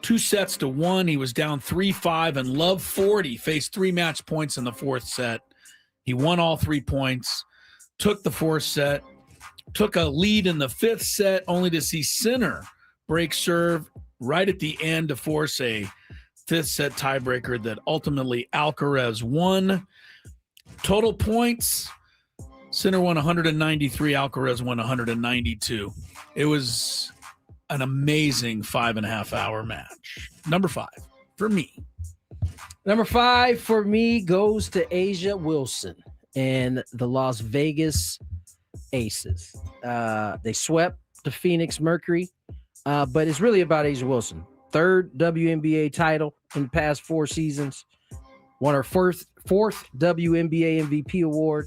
A: 2-1. He was down 3-5 and Love 40 faced 3 match points in the 4th set. He won all 3 points, took the 4th set, took a lead in the 5th set, only to see Sinner break serve right at the end to force a 5th set tiebreaker that ultimately Alcaraz won. Total points, Sinner won 193, Alcaraz won 192. It was an amazing 5.5 hour match. Number 5 for me.
B: Number 5 for me goes to Asia Wilson and the Las Vegas Aces. They swept the Phoenix Mercury, but it's really about Asia Wilson. 3rd WNBA title in the past 4 seasons. Won her fourth WNBA MVP award,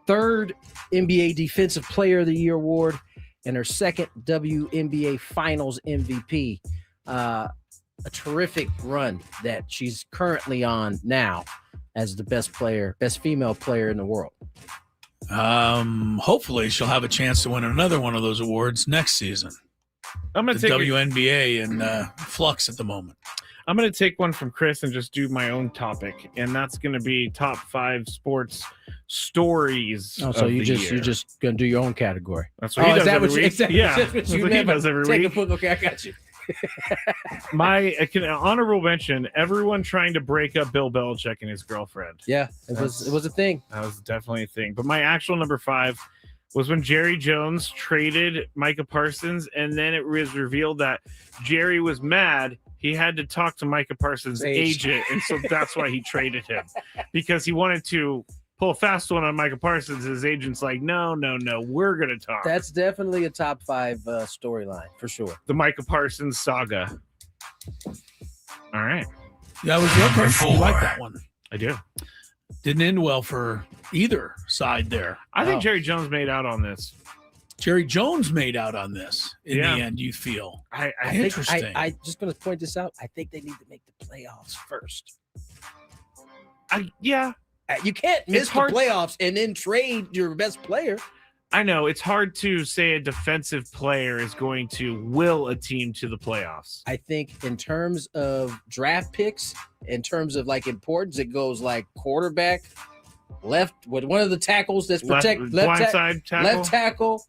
B: 3rd NBA Defensive Player of the Year award, and her 2nd WNBA Finals MVP. A terrific run that she's currently on now as the best female player in the world.
A: Hopefully she'll have a chance to win another one of those awards next season.
C: I'm going to
A: The
C: take
A: WNBA in flux at the moment.
C: I'm going to take one from Chris and just do my own topic, and that's going to be top 5 sports stories.
B: Oh, so you're just going to do your own category.
C: That's what he does every week.
B: Exactly.
C: Yeah,
B: That's what he does every week. Okay, I got you.
C: My honorable mention: everyone trying to break up Bill Belichick and his girlfriend.
B: Yeah, it was a thing.
C: That was definitely a thing. But my actual number 5 was when Jerry Jones traded Micah Parsons, and then it was revealed that Jerry was mad. He had to talk to Micah Parsons' agent, and so that's why he traded him, because he wanted to pull a fast one on Micah Parsons. His agent's like, no, we're going to talk.
B: That's definitely a top 5 storyline for sure.
C: The Micah Parsons saga. All right.
A: That was your pick. You like that one.
C: I do.
A: Didn't end well for either side there.
C: I think Jerry Jones made out on this.
A: Jerry Jones made out on this in the end, you feel.
C: I
A: Interesting.
B: think I just going to point this out. I think they need to make the playoffs first. You can't miss the playoffs and then trade your best player.
C: I know it's hard to say a defensive player is going to will a team to the playoffs.
B: I think in terms of draft picks, in terms of like importance, it goes like quarterback, left with one of the tackles that's protect left tackle,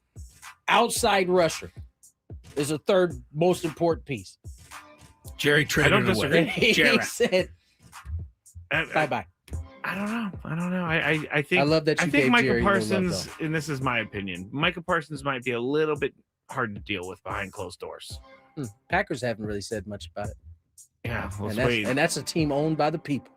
B: outside rusher is a third most important piece.
A: Jerry traded it away.
B: He said, bye-bye.
C: I don't know. I think
B: I love that you
C: I think
B: gave
C: Micah
B: Jerry more love,
C: Parsons,
B: though.
C: and this is my opinion, Micah Parsons might be a little bit hard to deal with behind closed doors.
B: Packers haven't really said much about it.
C: Yeah,
B: and that's a team owned by the people.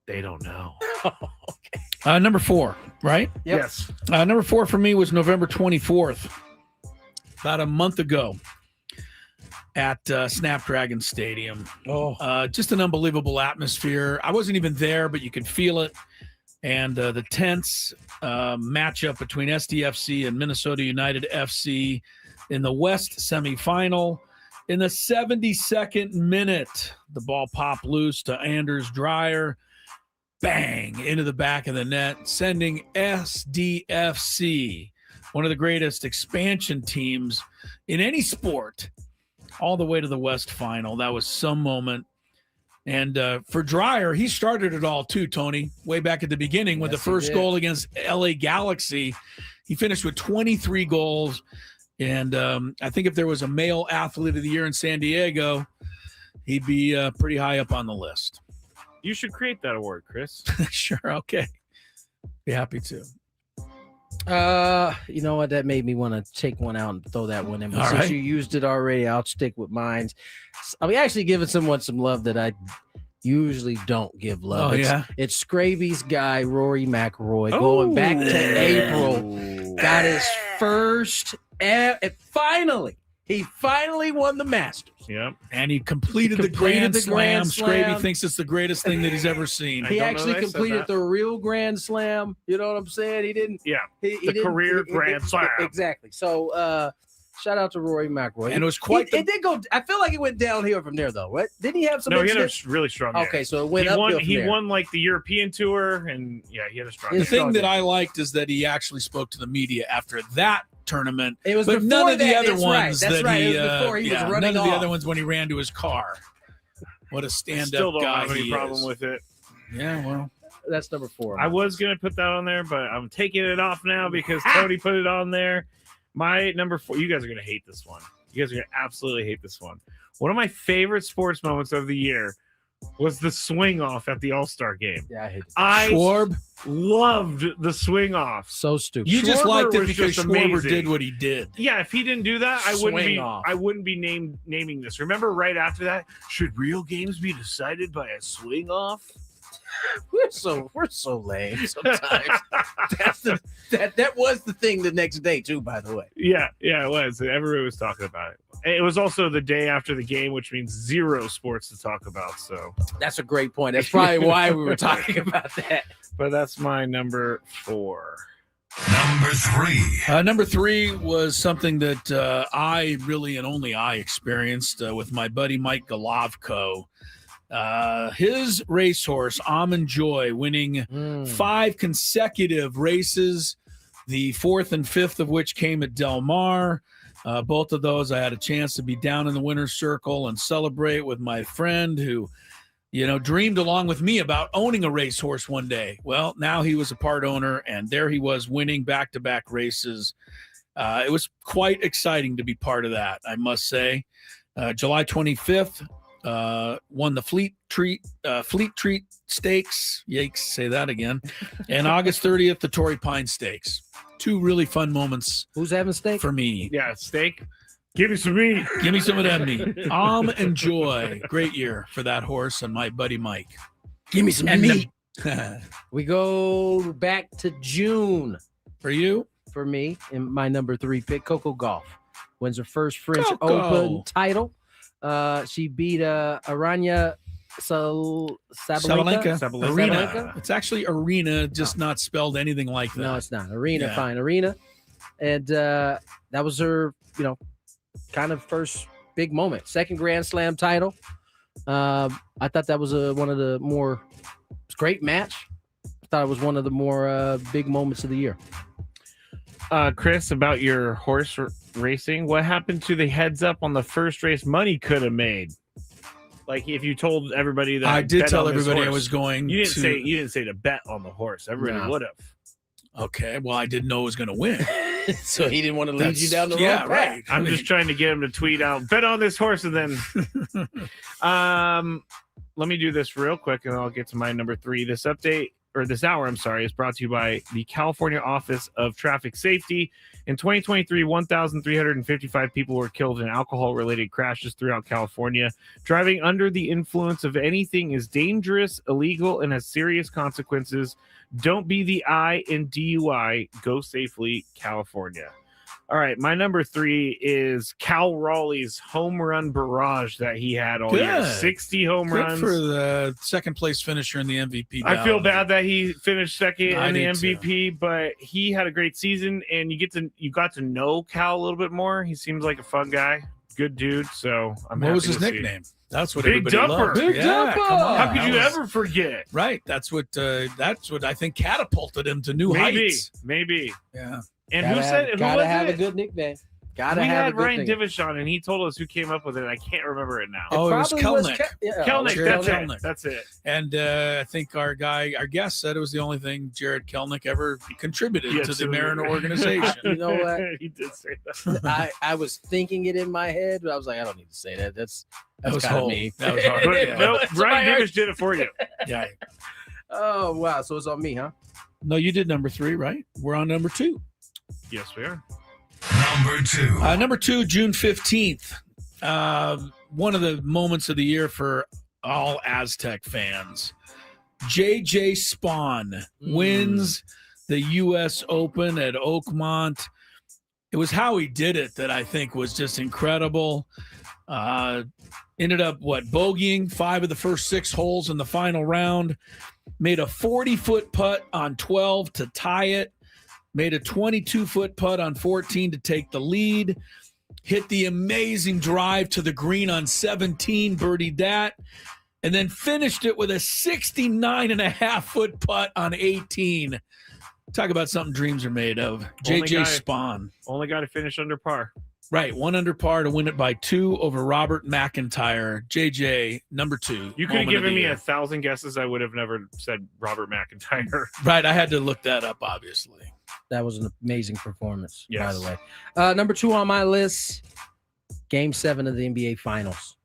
C: They don't know.
B: Okay.
A: Number 4, right?
B: Yep.
C: Yes.
A: Number 4 for me was November 24th, about a month ago at Snapdragon Stadium. Just an unbelievable atmosphere. I wasn't even there, but you could feel it. And the tense matchup between SDFC and Minnesota United FC in the West semifinal. In the 72nd minute, the ball popped loose to Anders Dreyer. Bang, into the back of the net, sending SDFC, one of the greatest expansion teams in any sport, all the way to the West final. That was some moment. And for Dreyer, he started it all too, Tony, way back at the beginning with the first goal against LA Galaxy. He finished with 23 goals. And I think if there was a male athlete of the year in San Diego, he'd be pretty high up on the list.
C: You should create that award, Chris.
A: Sure. Okay. Be happy to.
B: You know what? That made me want to take one out and throw that one in. But
A: All
B: since
A: right.
B: you used it already, I'll stick with mine. I'll be actually giving someone some love that I usually don't give love. It's Scraby's guy, Rory McIlroy, going back to April. Got his first He finally won the Masters.
C: Yep.
A: And he completed the Grand Slam. Scraby thinks it's the greatest thing that he's ever seen.
B: He actually completed the real Grand Slam. You know what I'm saying? He didn't.
C: Yeah.
B: He
C: The career Grand Slam.
B: Exactly. So shout out to Rory McIlroy.
A: And it was quite
B: It did go. I feel like it went downhill from there, though. Right? Didn't he have some?
C: No, he had a really strong year.
B: Okay, so it went uphill.
C: He won like the European tour, and he had a strong
A: The
C: year.
A: thing that I liked is that he actually spoke to the media after that tournament.
B: It was
A: but
B: before
A: none of the
B: that,
A: other
B: that's
A: ones
B: right, that's
A: that
B: right.
A: he,
B: It was before he was running
A: none of the
B: off.
A: other ones when he ran to his car. What a stand-up
C: Still don't
A: guy
C: have any
A: he
C: problem
A: is.
C: with it.
A: Yeah, well,
B: that's number 4.
C: I was gonna put that on there, but I'm taking it off now because Tony put it on there. My number 4. You guys are gonna hate this one. You guys are gonna absolutely hate this one. One of my favorite sports moments of the year was the swing off at the All-Star game.
B: Yeah, I hate it.
C: I
A: Schwarb
C: loved the swing off.
B: So stupid.
A: You just
C: Schwarber
A: liked it
C: was
A: because
C: just
A: Schwarber
C: amazing.
A: did what he did.
C: Yeah, if he didn't do that, I
B: Swing off.
C: wouldn't be naming this. Remember right after that, should real games be decided by a swing off?
B: We're so lame sometimes. that was the thing the next day too, by the way.
C: Yeah, it was. Everybody was talking about it. It was also the day after the game, which means zero sports to talk about. So
B: That's a great point. That's probably why we were talking about that.
C: but that's my number 4.
H: Number 3.
A: Number 3 was something that I really and only I experienced with my buddy Mike Golovko. His racehorse, Almond Joy, winning 5 consecutive races, the 4th and 5th of which came at Del Mar. Both of those, I had a chance to be down in the winner's circle and celebrate with my friend who, dreamed along with me about owning a racehorse one day. Well, now he was a part owner, and there he was winning back-to-back races. It was quite exciting to be part of that, I must say. July 25th, won the Fleet Treat Stakes. Yikes, say that again. And August 30th, the Torrey Pine Stakes. 2 really fun moments.
B: Who's having steak?
A: For me.
C: Yeah, steak. Give me some meat.
A: Give me some of that meat. And Joy. Great year for that horse and my buddy Mike.
B: Give me some meat. We go back to June.
A: For you?
B: For me, in my number 3 pick, Coco Gauff wins her first French
A: Coco.
B: Open title. She beat Aranya Sabalenka.
A: Arena. It's actually Arena, just not spelled anything like that.
B: No, it's not. Arena,
A: Yeah.
B: fine. Arena. And that was her, kind of first big moment. Second Grand Slam title. I thought that was one of the more great match. I thought it was one of the more big moments of the year.
C: Chris, about your horse racing, what happened to the heads up on the first race money could have made? Like if you told everybody that
A: I did tell everybody I was going.
C: You didn't say to bet on the horse. Everybody would have.
A: Okay, well I didn't know it was going to win,
B: so he didn't want to lead you down the wrong path.
A: Right.
C: I'm just trying to get him to tweet out, bet on this horse, and then let me do this real quick, and I'll get to my number 3. This hour, is brought to you by the California Office of Traffic Safety. In 2023, 1,355 people were killed in alcohol-related crashes throughout California. Driving under the influence of anything is dangerous, illegal, and has serious consequences. Don't be the I in DUI. Go safely, California. All right, my number 3 is Cal Raleigh's home run barrage that he had all year. 60 home runs.
A: For the second place finisher in the MVP.
C: I feel bad that he finished second in the MVP, but he had a great season, and you got to know Cal a little bit more. He seems like a fun guy, good dude. So I'm happy
A: What was his
C: to see.
A: nickname? That's what
C: Big
A: everybody
C: Dumper.
A: loved.
C: Big
A: Dumper. Come on.
C: How could you ever forget?
A: Right. That's what I think catapulted him to new heights.
C: Maybe.
A: Yeah.
C: And who said it?
B: Gotta have a good nickname.
C: We had Ryan Divish on, and he told us who came up with it. I can't remember it now.
A: It was Kelnick.
C: Kelnick. That's it.
A: And I think our guest said it was the only thing Jared Kelnick ever contributed to the Mariner organization.
B: You know what?
C: He did say that.
B: I was thinking it in my head, but I was like, I don't need to say that. That's
A: was
B: kind of
A: whole.
B: me.
A: That was hard.
C: But, no, Ryan Divish did it for you.
A: Yeah.
B: Oh, wow. So it's on me, huh?
A: No, you did number 3, right? We're on number 2.
C: Yes, we are.
H: Number 2.
A: June 15th. One of the moments of the year for all Aztec fans. JJ Spawn wins the U.S. Open at Oakmont. It was how he did it that I think was just incredible. Ended up, bogeying 5 of the first 6 holes in the final round. Made a 40-foot putt on 12 to tie it. Made a 22-foot putt on 14 to take the lead. Hit the amazing drive to the green on 17, birdied that. And then finished it with a 69.5-foot putt on 18. Talk about something dreams are made of. JJ Spawn.
C: Only got to finish under par.
A: Right, 1 under par to win it by 2 over Robert McIntyre. JJ, number 2.
C: You could have given me 1,000 guesses. I would have never said Robert McIntyre.
A: Right, I had to look that up, obviously.
B: That was an amazing performance, by
C: Yes.
B: the way. Number 2 on my list, Game 7 of the NBA Finals.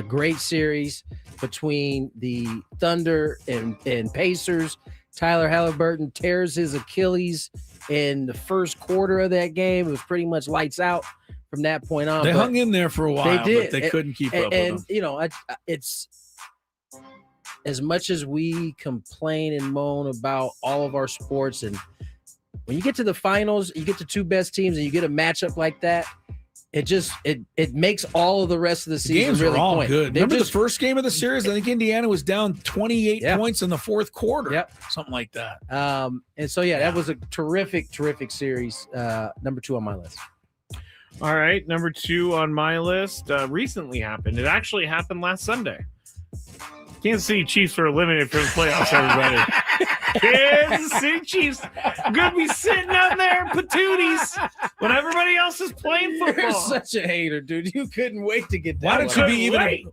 B: Great series between the Thunder and Pacers. Tyler Halliburton tears his Achilles in the first quarter of that game. It was pretty much lights out from that point on.
A: They hung in there for a while,
B: they did.
A: But they couldn't keep up with them.
B: And, it's as much as we complain and moan about all of our sports, and when you get to the finals, you get the 2 best teams and you get a matchup like that, it makes all of the rest of the season
A: games
B: really
A: were all
B: point.
A: good. Remember the first game of the series? I think Indiana was down 28 points in the fourth quarter.
B: Yep.
A: Something like that.
B: And so, that was a terrific series. Number 2 on my list.
C: All right, number 2 on my list recently happened. It actually happened last Sunday. Kansas City Chiefs were eliminated from the playoffs, everybody. Kansas City Chiefs going to be sitting out there in patooties when everybody else is playing football.
B: You're such a hater, dude. You couldn't wait to get that.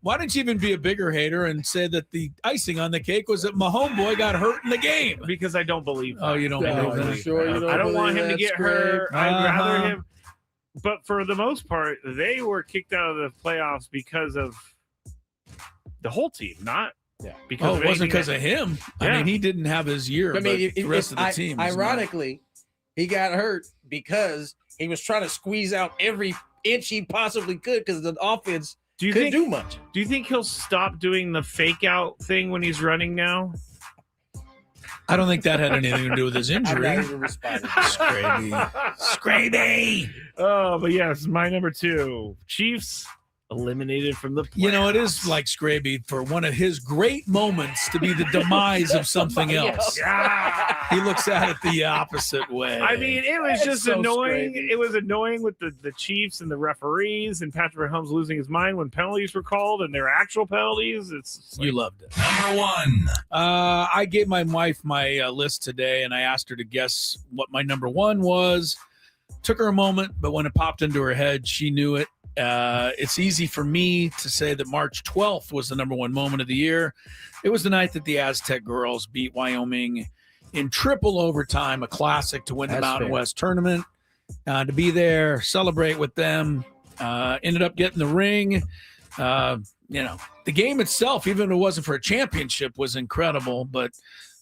A: Why didn't you even be a bigger hater and say that the icing on the cake was that my homeboy got hurt in the game?
C: Because I don't believe that.
A: Oh, you don't believe that?
B: Sure you don't
C: I don't want
B: believe
C: him to
B: that,
C: get
B: Scrape.
C: hurt. I'd rather him. But for the most part, they were kicked out of the playoffs because of the whole team, not because
A: it wasn't because of him.
C: Yeah.
A: I mean, he didn't have his year.
B: I mean,
A: but the rest of the team.
B: Ironically, he got hurt because he was trying to squeeze out every inch he possibly could because the offense couldn't do much.
C: Do you think he'll stop doing the fake out thing when he's running now?
A: I don't think that had anything to do with his injury.
B: I'm not even responding.
A: Scraby.
C: Oh, but yes, my number 2. Chiefs eliminated from the playoffs.
A: You know, it is like Scraby for one of his great moments to be the demise of something else.
C: Yeah.
A: He looks at it the opposite way.
C: I mean, it was just
A: so
C: annoying.
A: Scraby.
C: It was annoying with the Chiefs and the referees and Patrick Mahomes losing his mind when penalties were called and they're actual penalties. It's
A: You loved it.
H: Number 1.
A: I gave my wife my list today, and I asked her to guess what my number 1 was. Took her a moment, but when it popped into her head, she knew it. It's easy for me to say that March 12th was the number 1 moment of the year. It was the night that the Aztec girls beat Wyoming in triple overtime, a classic to win the Mountain West tournament. To be there, celebrate with them, ended up getting the ring. The game itself, even if it wasn't for a championship, was incredible. But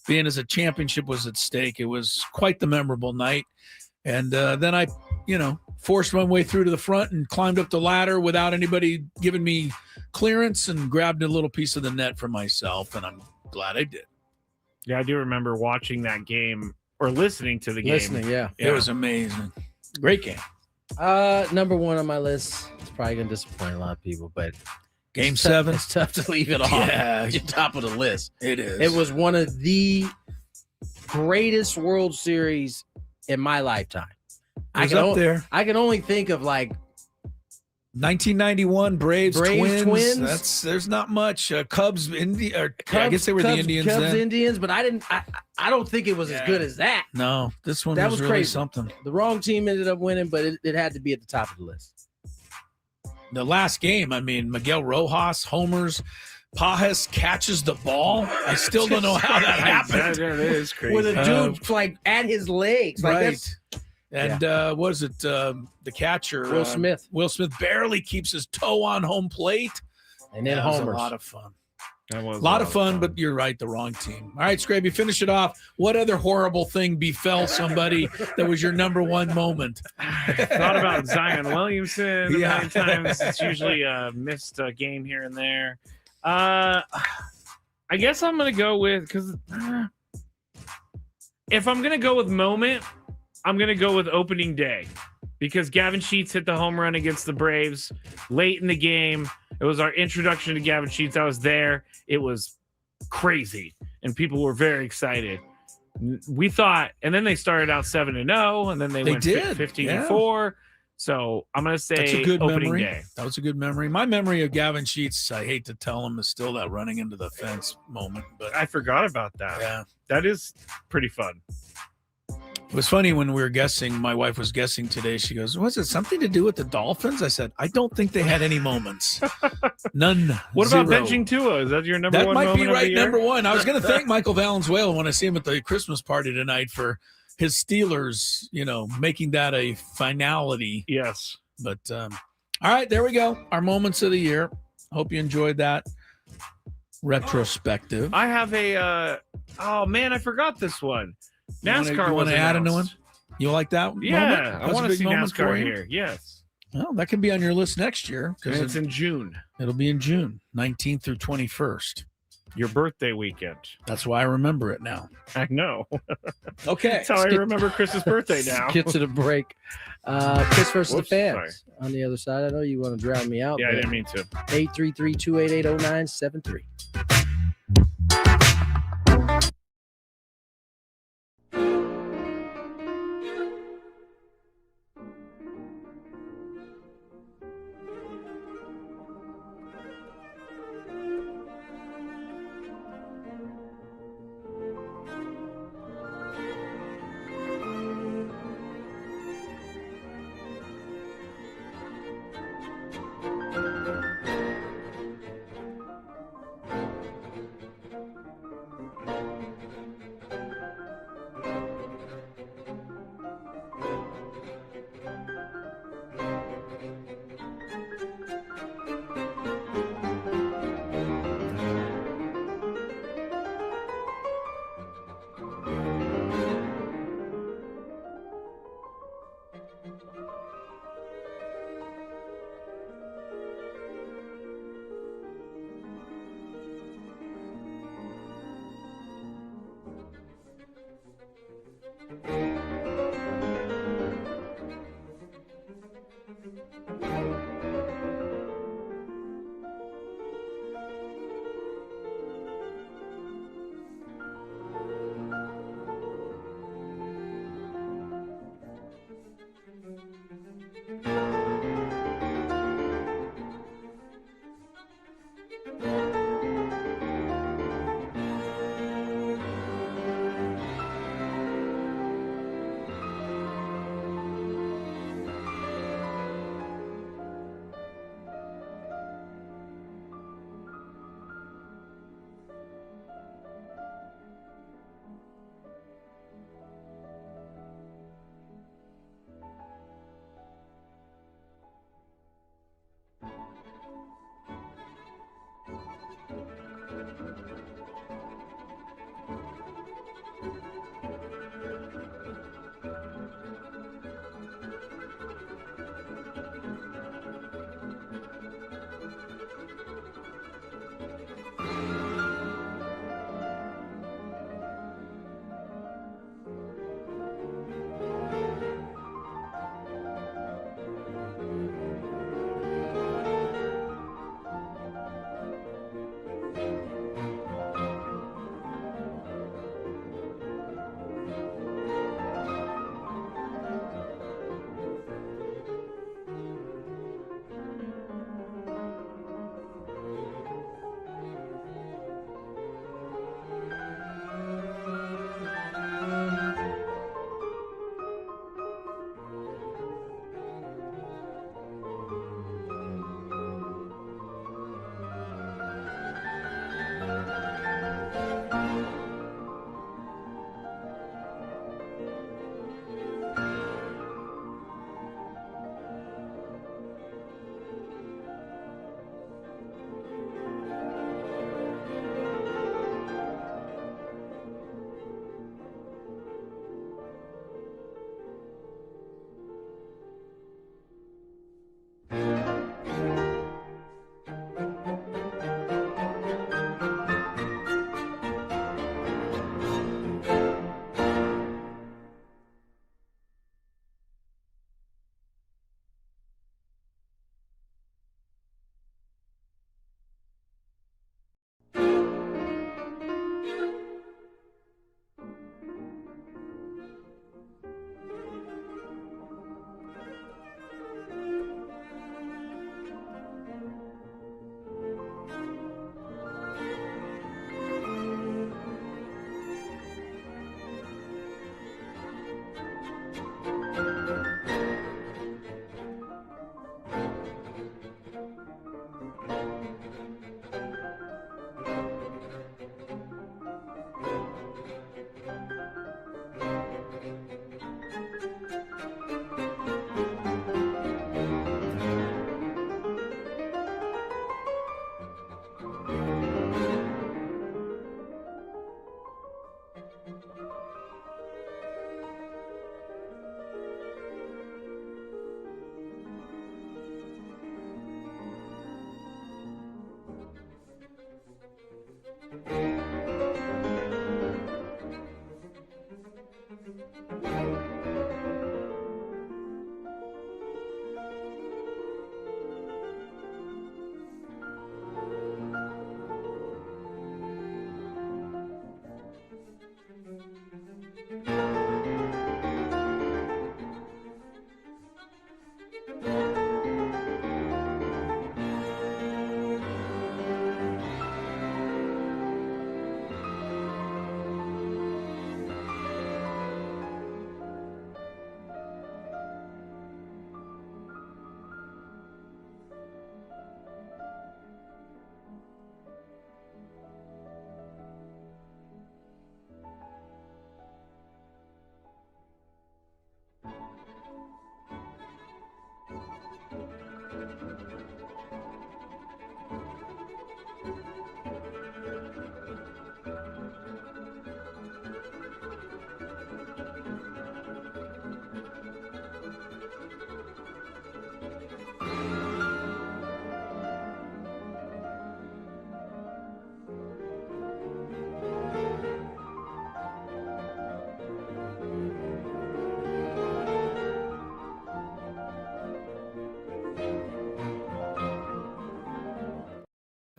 A: being as a championship was at stake, it was quite the memorable night. And then I, forced my way through to the front and climbed up the ladder without anybody giving me clearance and grabbed a little piece of the net for myself. And I'm glad I did.
C: Yeah, I do remember watching that game or listening to the game.
A: It was amazing. Great game.
B: Number 1 on my list. It's probably going to disappoint a lot of people, but
A: Game 7.
B: It's tough to leave it off.
A: Yeah.
B: At the top of the list.
A: It is.
B: It was one of the greatest World Series in my lifetime.
A: It was up there.
B: I can only think of like
A: 1991 Braves
B: Twins.
A: There's not much. Cubs, I guess they were the Indians
B: Cubs,
A: then.
B: Indians, but I don't think it was as good as that.
A: No, this one
B: That
A: was
B: was
A: really
B: crazy.
A: something.
B: The wrong team ended up winning, but it had to be at the top of the list.
A: The last game, I mean, Miguel Rojas homers. Pajas catches the ball. I still don't know how that happened.
C: That is crazy.
B: With a dude like at his legs. Like
A: Right.
B: that's
A: And what is it? The catcher,
B: Will Smith.
A: Will Smith barely keeps his toe on home plate.
B: And then
A: That was
B: homers.
A: a lot of fun.
C: That was
A: A lot of fun, but you're right, the wrong team. All right, Scraby, finish it off. What other horrible thing befell somebody that was your number 1 moment?
C: Thought about Zion Williamson
A: Yeah.
C: many times. It's usually a missed game here and there. I guess I'm going to go with, because if I'm going to go with moment, I'm going to go with opening day, because Gavin Sheets hit the home run against the Braves late in the game. It was our introduction to Gavin Sheets. I was there. It was crazy, and people were very excited. We thought, and then they started out 7-0, and then they went
A: did,
C: 15-4. So I'm going to say
A: That's a good
C: opening
A: memory.
C: day.
A: That was a good memory. My memory of Gavin Sheets, I hate to tell him, is still that running into the fence moment. But
C: I forgot about that.
A: yeah,
C: That is pretty fun.
A: it was funny when we were guessing. My wife was guessing today. She goes, "Was it something to do with the Dolphins?" I said, "I don't think they had any moments. None.
C: What about
A: Zero.
C: benching Tua? Is that your number
A: That
C: 1
A: might
C: moment
A: be
C: of the
A: right,
C: year?
A: number 1. I was going to thank Michael Valenzuela when I see him at the Christmas party tonight for his Steelers, making that a finality.
C: Yes.
A: But all right, there we go. Our moments of the year. Hope you enjoyed that retrospective.
C: I have a oh man, I forgot this one. NASCAR
A: You
C: was
A: want to add a new one?
C: announced.
A: You like that?
C: Yeah,
A: moment?
C: I
A: That's a
C: want to
A: big
C: see
A: moment for
C: NASCAR
A: you?
C: here. Yes.
A: Well, that can be on your list next year
C: And
A: because
C: it's in June.
A: it'll be in June, 19th through 21st.
C: Your birthday weekend.
A: That's why I remember it now.
C: I know.
A: Okay.
C: That's how I remember Chris's birthday now.
B: Get to the break. Chris versus
C: Whoops,
B: the fans.
C: sorry.
B: On the other side, I know you want to drown me out.
C: Yeah, I
B: but
C: didn't mean to.
B: 833-288-0973.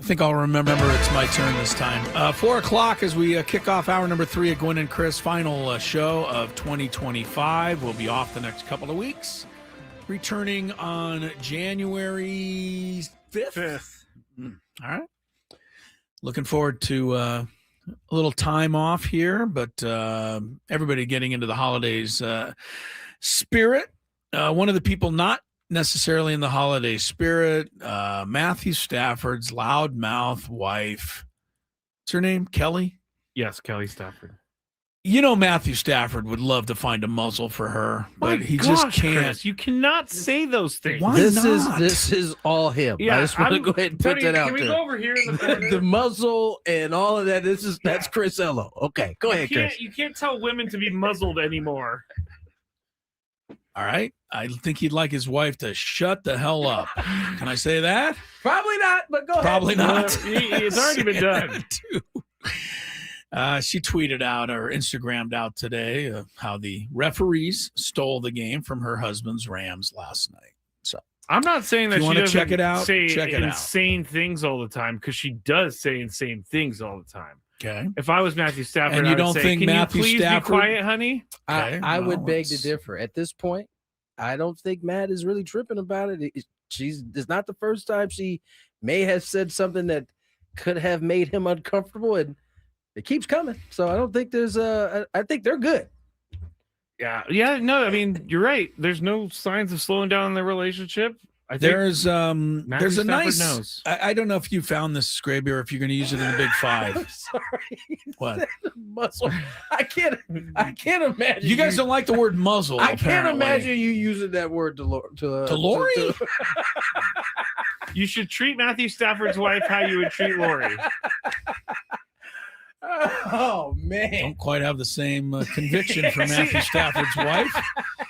A: think I'll remember it's my turn this time. 4 o'clock as we kick off hour number 3 of Gwynn and Chris' final show of 2025. We'll be off the next couple of weeks, returning on January 5th. All right. Looking forward to a little time off here, but everybody getting into the holidays spirit. One of the people not necessarily in the holiday spirit, Matthew Stafford's loudmouth wife. What's her name? Kelly?
C: Yes, Kelly Stafford.
A: You know, Matthew Stafford would love to find a muzzle for her, but he just can't.
C: Chris, you cannot say those things.
A: Why
B: This
A: not?
B: is all him.
C: Yeah,
B: I just want to go ahead and put
C: Tony,
B: that out
C: can we
B: there.
C: go over here in the corner?
B: The muzzle and all of that. That's Chris Ello. Okay, go ahead, Chris.
C: You can't tell women to be muzzled anymore.
A: All right. I think he'd like his wife to shut the hell up. Can I say that?
B: Probably not, but go ahead.
A: Probably not.
C: It's already been done.
A: She tweeted out or Instagrammed out today how the referees stole the game from her husband's Rams last night. So
C: I'm not saying that
A: If you
C: she
A: wanna
C: doesn't
A: check it out,
C: say
A: check it out.
C: insane things all the time, because she does say insane things all the time.
A: Okay.
C: If I was Matthew Stafford,
A: And you
C: I would
A: don't
C: say,
A: think
C: can
A: Matthew
C: you please
A: Stafford-
C: be quiet, honey?
A: Okay,
B: I
A: well,
B: would beg to
A: it's-
B: differ. At this point, I don't think Matt is really tripping about it. It's not the first time she may have said something that could have made him uncomfortable, and it keeps coming. So I don't think there's I think they're good.
C: Yeah. No, I mean, you're right. There's no signs of slowing down in their relationship. I think
A: There's a
C: Stafford
A: nice.
C: knows.
A: I don't know if you found this, Scraby, or if you're going to use it in the Big Five.
B: I'm sorry.
A: What?
B: Muzzle. I can't imagine.
A: You guys don't like the word muzzle.
B: I can't
A: apparently.
B: imagine you using that word to
A: Lori?
C: You should treat Matthew Stafford's wife how you would treat Lori.
B: Oh man!
A: Don't quite have the same conviction for Matthew Stafford's wife.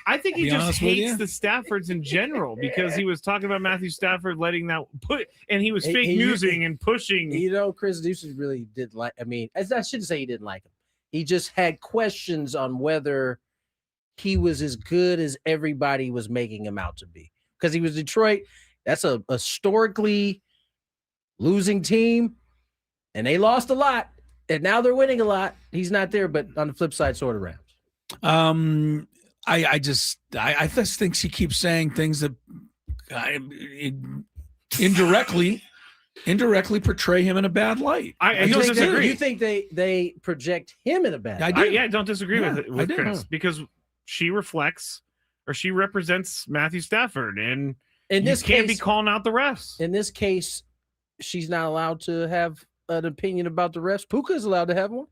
C: I think he
A: Be
C: just
A: honest with
C: hates
A: you.
C: the Staffords in general, because he was talking about Matthew Stafford letting that put, and he was fake newsing and pushing.
B: You know, Chris Deuces really did like. I mean, I shouldn't say he didn't like him. He just had questions on whether he was as good as everybody was making him out to be. Because he was Detroit. That's a historically losing team, and they lost a lot. And now they're winning a lot. He's not there, but on the flip side, sort of Rams.
A: I just think she keeps saying things that indirectly portray him in a bad light.
C: I don't disagree.
B: You think they project him in a bad light?
C: I don't disagree with
A: I do.
C: Chris, because she reflects, or she represents Matthew Stafford, and
B: In
C: you
B: this
C: can't be
B: case-
C: calling out the refs.
B: In this case, she's not allowed to have an opinion about the refs. Puka is allowed to have one.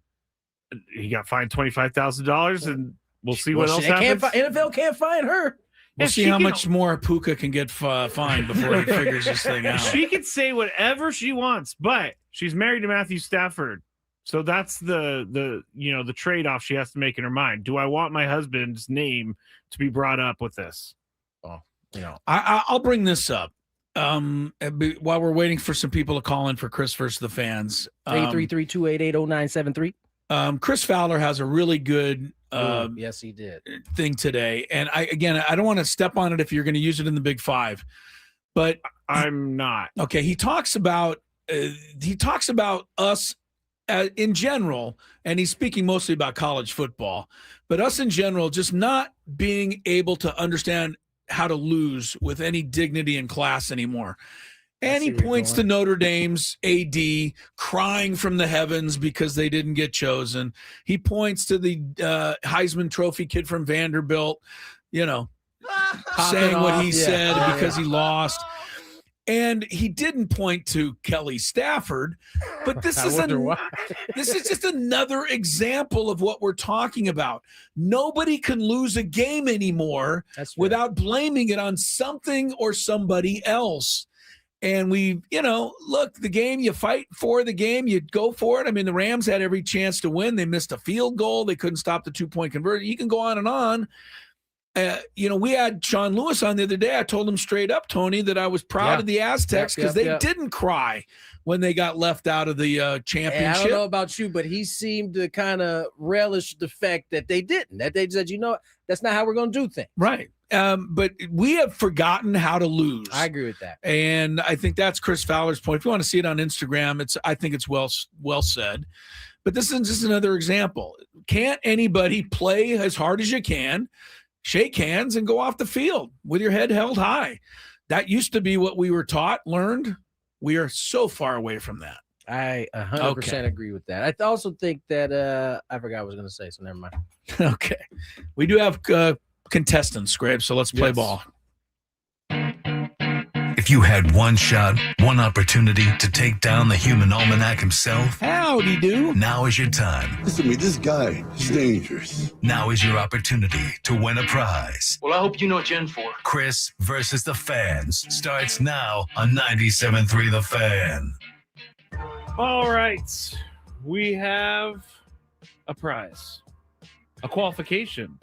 C: He got fined $25,000, and we'll see what
B: Well,
C: else
B: they can't
C: happens.
B: NFL can't find her.
A: We'll
C: If
A: see
C: she
A: how
C: can-
A: much more Puka can get fined before he figures this thing out.
C: She can say whatever she wants, but she's married to Matthew Stafford. So that's the trade-off she has to make in her mind. Do I want my husband's name to be brought up with this?
A: I'll bring this up while we're waiting for some people to call in for Chris versus the fans.
B: 833-288-0973.
A: Chris Fowler has a really good
B: Yes, he did.
A: thing today, and I don't want to step on it if you're going to use it in the Big Five, but
C: I'm not.
A: Okay, he talks about us in general, and he's speaking mostly about college football, but us in general just not being able to understand how to lose with any dignity and class anymore. And he points to Notre Dame's AD crying from the heavens because they didn't get chosen. He points to the Heisman Trophy kid from Vanderbilt, saying what he said because he lost. And he didn't point to Kelly Stafford, but this is just another example of what we're talking about. Nobody can lose a game anymore without blaming it on something or somebody else. And look, the game, you fight for the game, you go for it. I mean, the Rams had every chance to win. They missed a field goal. They couldn't stop the 2-point conversion. You can go on and on. We had Sean Lewis on the other day. I told him straight up, Tony, that I was proud of the Aztecs because they didn't cry when they got left out of the championship.
B: And I don't know about you, but he seemed to kind of relish the fact that they didn't. That they said, that's not how we're going to do things.
A: Right. But we have forgotten how to lose.
B: I agree with that.
A: And I think that's Chris Fowler's point. If you want to see it on Instagram, I think it's well said. But this is just another example. Can't anybody play as hard as you can, shake hands, and go off the field with your head held high? That used to be what we were taught, learned. We are so far away from that.
B: I 100% agree with that. I also think that I forgot what I was going to say, so never mind.
A: Okay. We do have contestants, Scrape, so let's play ball.
H: If you had one shot, one opportunity to take down the human almanac himself,
A: howdy do.
H: Now is your time.
N: Listen to me, this guy is dangerous.
H: Now is your opportunity to win a prize.
O: Well, I hope you know what you're in for.
H: Chris versus the Fans starts now on 97.3 The Fan.
C: All right. We have a prize, a qualification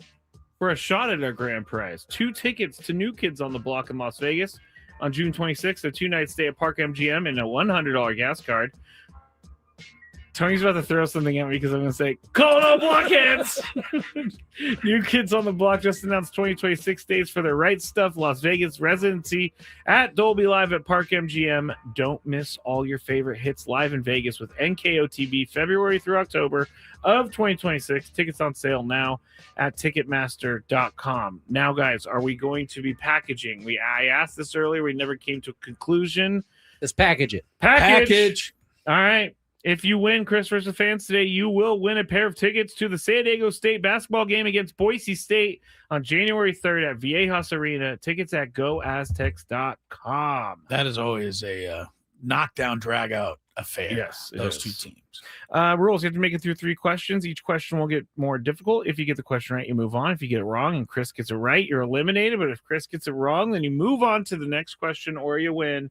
C: for a shot at our grand prize. 2 tickets to New Kids on the Block in Las Vegas on June 26th, a 2-night stay at Park MGM, and a $100 gas card. Tony's about to throw something at me because I'm going to say, call it all blockheads! New Kids on the Block just announced 2026 dates for their Right Stuff Las Vegas residency at Dolby Live at Park MGM. Don't miss all your favorite hits live in Vegas with NKOTB February through October of 2026. Tickets on sale now at Ticketmaster.com. Now, guys, are we going to be packaging? I asked this earlier. We never came to a conclusion.
B: Let's package it.
C: Package. All right. If you win Chris versus Fans today, you will win a pair of tickets to the San Diego State basketball game against Boise State on January 3rd at Viejas Arena. Tickets at goaztecs.com.
A: That is always a knockdown, drag-out affair.
C: Yes,
A: those two teams.
C: Rules, you have to make it through 3 questions. Each question will get more difficult. If you get the question right, you move on. If you get it wrong and Chris gets it right, you're eliminated. But if Chris gets it wrong, then you move on to the next question or you win.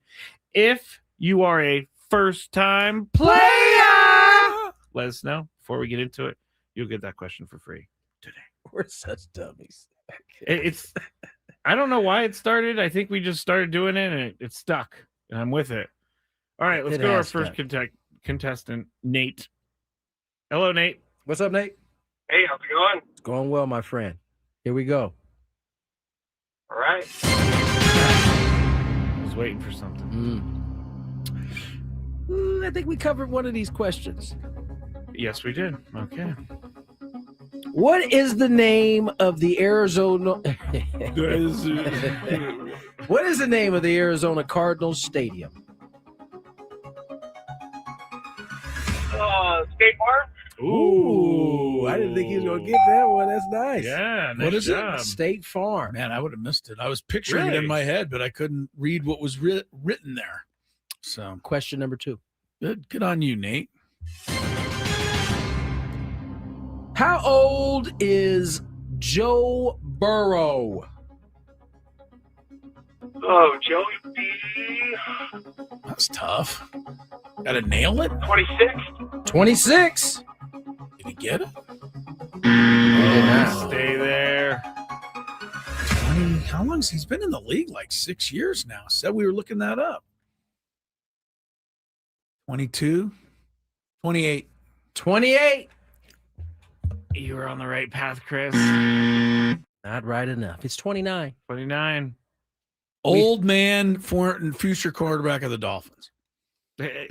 C: If you are a first-time player, let us know before we get into it. You'll get that question for free today.
B: We're such dummies.
C: It's I don't know why it started. I think we just started doing it and it stuck, and I'm with it. All right, let's go to our first contestant, Nate. Hello, Nate.
B: What's up, Nate?
M: Hey, how's it going?
B: It's going well, my friend. Here we go.
M: All right.
C: I was waiting for something.
B: I think we covered one of these questions.
C: Yes, we did. Okay.
B: What is the name of the Arizona? What is the name of the Arizona Cardinals stadium?
M: State Farm?
B: Ooh, I didn't think he was going to get that one. That's nice.
C: Yeah,
A: what is
C: job.
A: it?
B: State Farm.
A: Man, I would have missed it. I was picturing it in my head, but I couldn't read what was written there. So,
B: question number 2.
A: Good on you, Nate.
B: How old is Joe Burrow?
M: Oh, Joey B.
A: That's tough. Got to nail it?
M: 26?
B: 26.
A: Did he get it?
C: Stay there.
A: 20. How long has he been in the league? Like 6 years now. Said we were looking that up. 22, 28.
B: 28.
C: You were on the right path, Chris.
B: Not right enough. It's 29.
C: 29.
A: Old man, future quarterback of the Dolphins.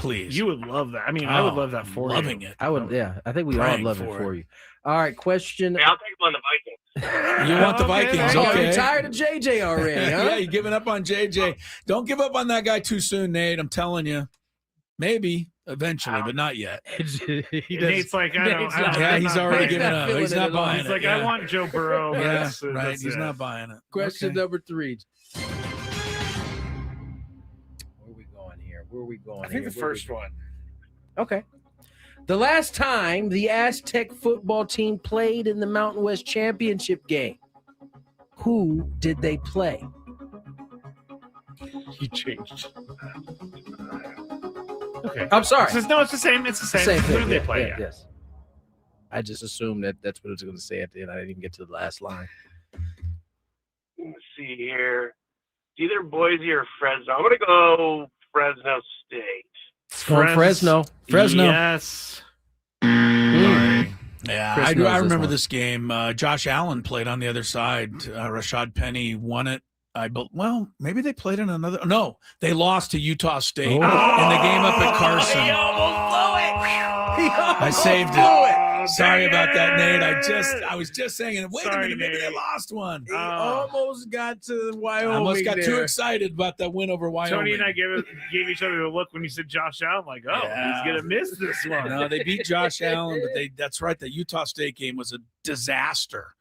A: Please.
C: You would love that. I mean, I would love that for you.
A: Loving it.
B: I would, yeah. I think we all love it for you. All right, question.
M: Hey, I'll take him on the Vikings.
A: You want the Vikings?
B: Oh,
A: Okay.
B: you're tired of JJ already, huh?
A: Yeah, you're giving up on JJ. Don't give up on that guy too soon, Nate. I'm telling you. Maybe eventually, but not yet.
C: Nate's like, I don't.
A: Yeah, he's already given up. He's not buying it.
C: He's like,
A: yeah.
C: I want Joe Burrow.
A: Yeah,
C: That's
A: right. He's
C: it.
A: not buying it.
B: Question
A: Okay.
B: number 3. Where are we going here?
C: I think the first one.
B: Okay. The last time the Aztec football team played in the Mountain West Championship game, who did they play?
C: He changed. Okay.
B: I'm sorry.
C: No, it's the same. It's the same. Who did they play?
B: Yeah, yes. I just assumed that's what it was going to say at the end. I didn't even get to the last line.
M: Let's see here. It's either Boise or Fresno. I'm going to go Fresno State.
B: Fresno.
A: Fresno.
C: Yes. Sorry.
A: Yeah,
B: Chris
A: I
B: knows this
A: remember
B: one.
A: this game. Josh Allen played on the other side. Rashad Penny won it. Well, maybe they played in another. No, they lost to Utah State in the game up at Carson.
L: He almost blew it.
A: I saved it. Sorry about that, Nate. I was just saying. Wait
C: Sorry,
A: a minute, maybe
C: Nate.
A: they lost one.
B: He almost got to Wyoming.
A: I almost got too
B: there.
A: excited about that win over Wyoming.
C: Tony and I gave each other a look when you said Josh Allen. Like, he's gonna miss this one.
A: No, they beat Josh Allen, but that's right. The Utah State game was a disaster.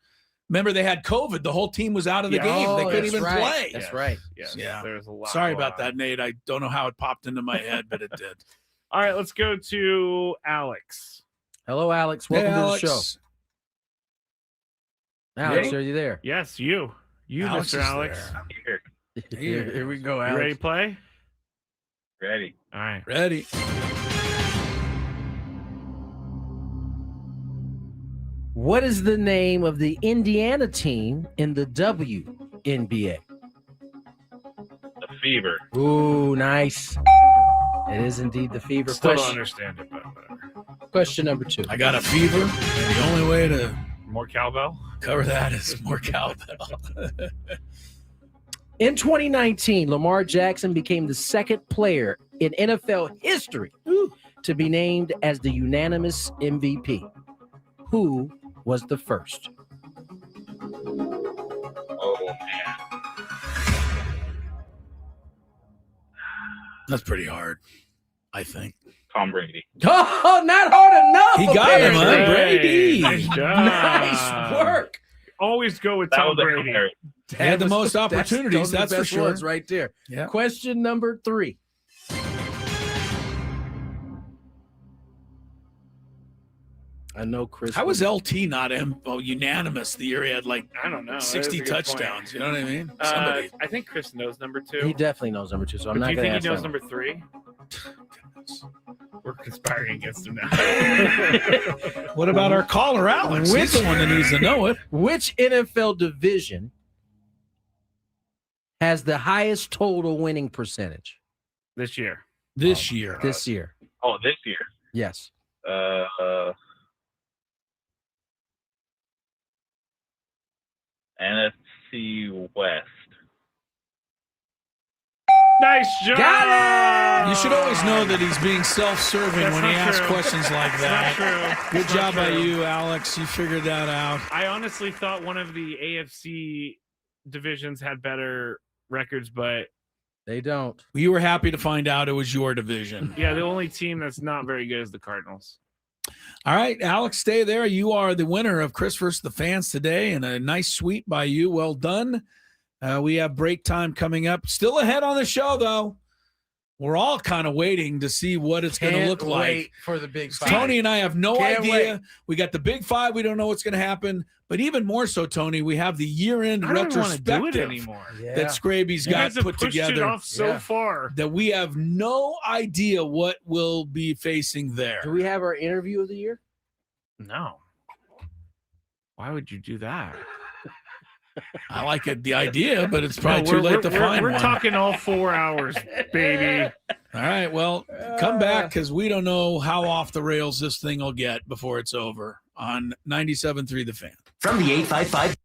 A: Remember, they had COVID. The whole team was out of the game. They couldn't even play.
B: That's right.
C: Yes,
A: Yeah.
C: There's a lot.
A: Sorry
C: going
A: about
C: on.
A: that, Nate. I don't know how it popped into my head, but it did.
C: All right, let's go to Alex.
B: Hello, Alex. Welcome
A: Hey,
B: to the
A: Alex.
B: show. Alex,
C: Hey.
B: are you there?
C: Yes, you,
A: Alex
C: Mr.
A: is
C: Alex.
A: there.
B: Here we go,
C: You
B: Alex.
C: ready to play?
M: Ready.
C: All right.
A: Ready.
B: What is the name of the Indiana team in the WNBA?
M: The Fever.
B: Ooh, nice. It is indeed the Fever.
C: Still don't
B: Question,
C: understand it, but
B: question number 2.
A: I got a fever, and the only way to
C: more cowbell.
A: cover that is more cowbell.
B: In 2019, Lamar Jackson became the second player in NFL history to be named as the unanimous MVP. Who was the first?
M: Oh man.
A: That's pretty hard, I think.
M: Tom Brady.
B: Oh, not hard enough.
A: He got him, huh?
B: apparently.
A: Brady.
C: Nice job.
B: Nice work.
C: Always go with
M: That
C: Tom
M: was
C: Brady.
M: hilarious.
A: He had the most
B: Those
A: opportunities,
B: are the
A: that's for
B: best
A: sure.
B: ones right there.
A: Yeah.
B: Question number 3. I know Chris.
A: How was LT not unanimous the year he had like
C: I don't know.
A: 60
C: That's a good
A: touchdowns?
C: point.
A: You know what I mean? Somebody.
C: I think Chris knows number 2.
B: He definitely knows number 2, so I'm
C: But
B: not
C: do you
B: going to
C: think
B: ask
C: he knows
B: that
C: number 3? We're conspiring against him now.
A: What about our caller, Alex? He's the one that needs to know it.
B: one. Which NFL division has the highest total winning percentage
C: This year.
A: This year.
B: this year?
M: Oh, this year.
B: Yes.
M: NFC West.
C: Nice job.
B: Got it!
A: You should always know that he's being self-serving
C: That's
A: when he
C: not
A: asks
C: true.
A: questions like
C: That's
A: that.
C: not true.
A: Good
C: That's
A: job
C: not
A: by
C: true.
A: you, Alex. You figured that out.
C: I honestly thought one of the AFC divisions had better records, but
B: They don't.
A: You were happy to find out it was your division.
C: yeah, the only team that's not very good is the Cardinals.
A: All right, Alex, stay there. You are the winner of Chris vs. the Fans today, and a nice sweep by you. Well done. We have break time coming up. Still ahead on the show, though. We're all kind of waiting to see what it's going to look like.
B: for the big fight.
A: Tony and I have no
B: Can't
A: idea.
B: wait.
A: We got the big 5. We don't know what's going to happen. But even more so, Tony, we have the year-end
C: I don't want to do it
A: retrospective
C: anymore.
A: that Scraby's
C: You
A: got
C: guys have
A: put
C: pushed it
A: together.
C: off so far.
A: That we have no idea what we'll be facing there.
B: Do we have our interview of the year?
C: No. Why would you do that?
A: I like it, the idea, but it's probably
C: No,
A: too late to find
C: We're
A: one.
C: talking all 4 hours, baby.
A: All right, well, come back because we don't know how off the rails this thing will get before it's over on 97.3 The Fan.
K: From the 855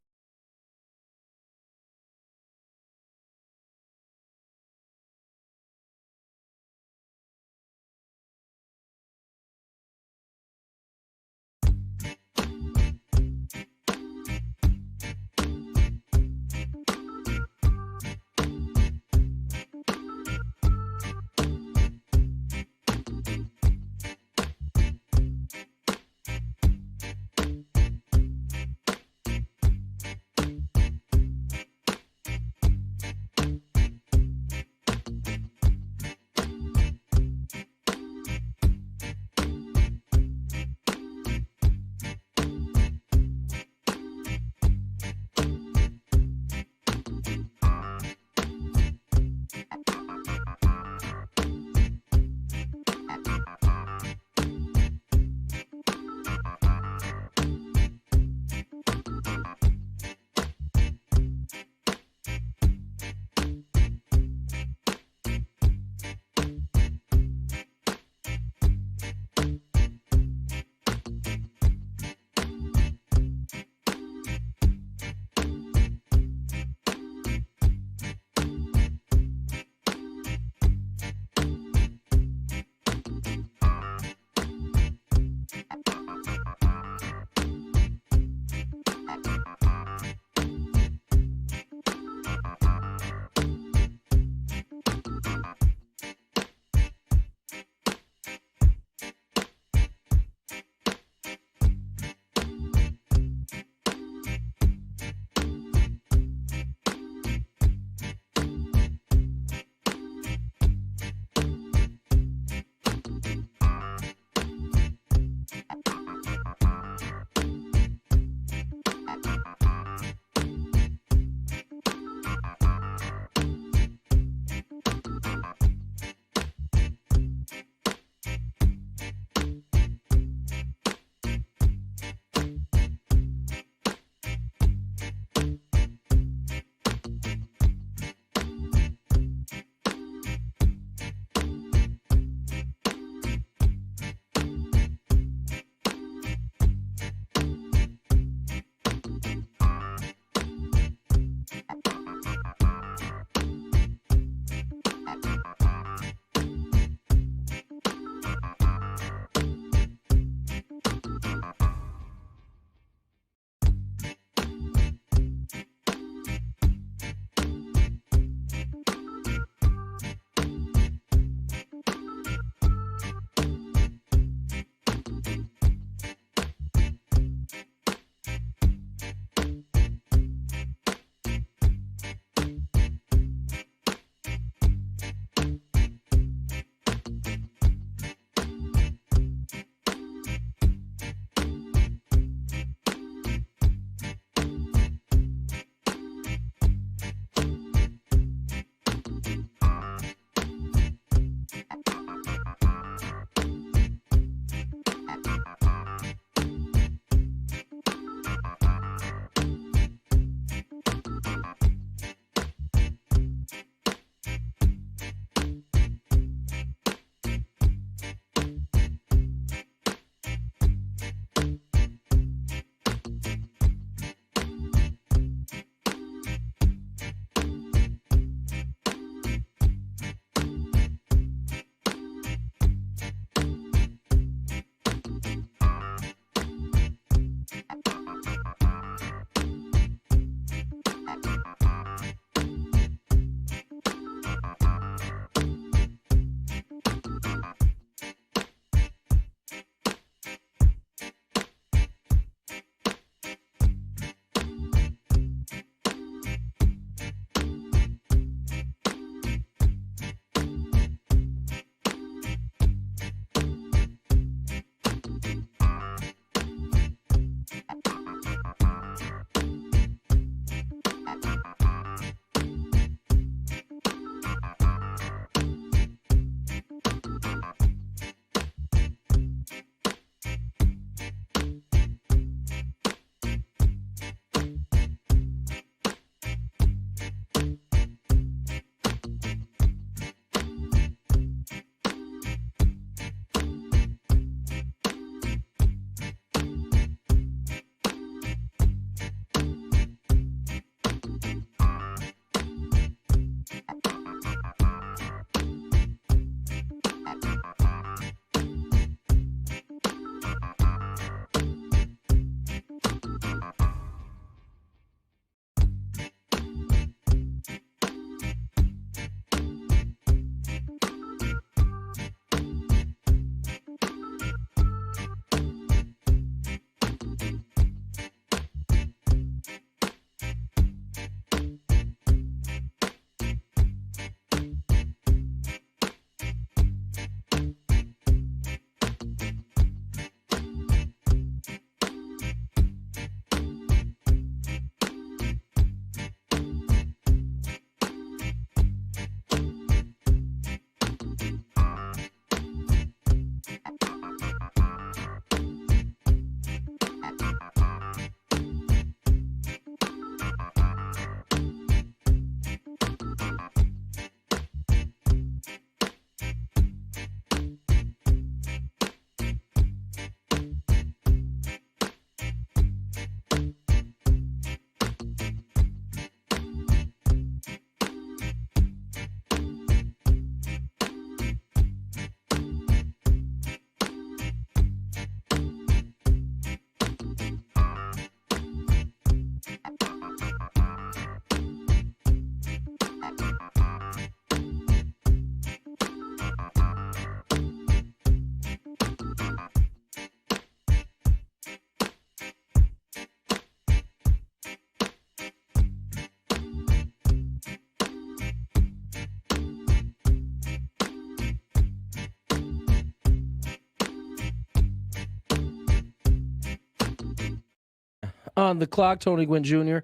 B: On the clock, Tony Gwynn Jr.,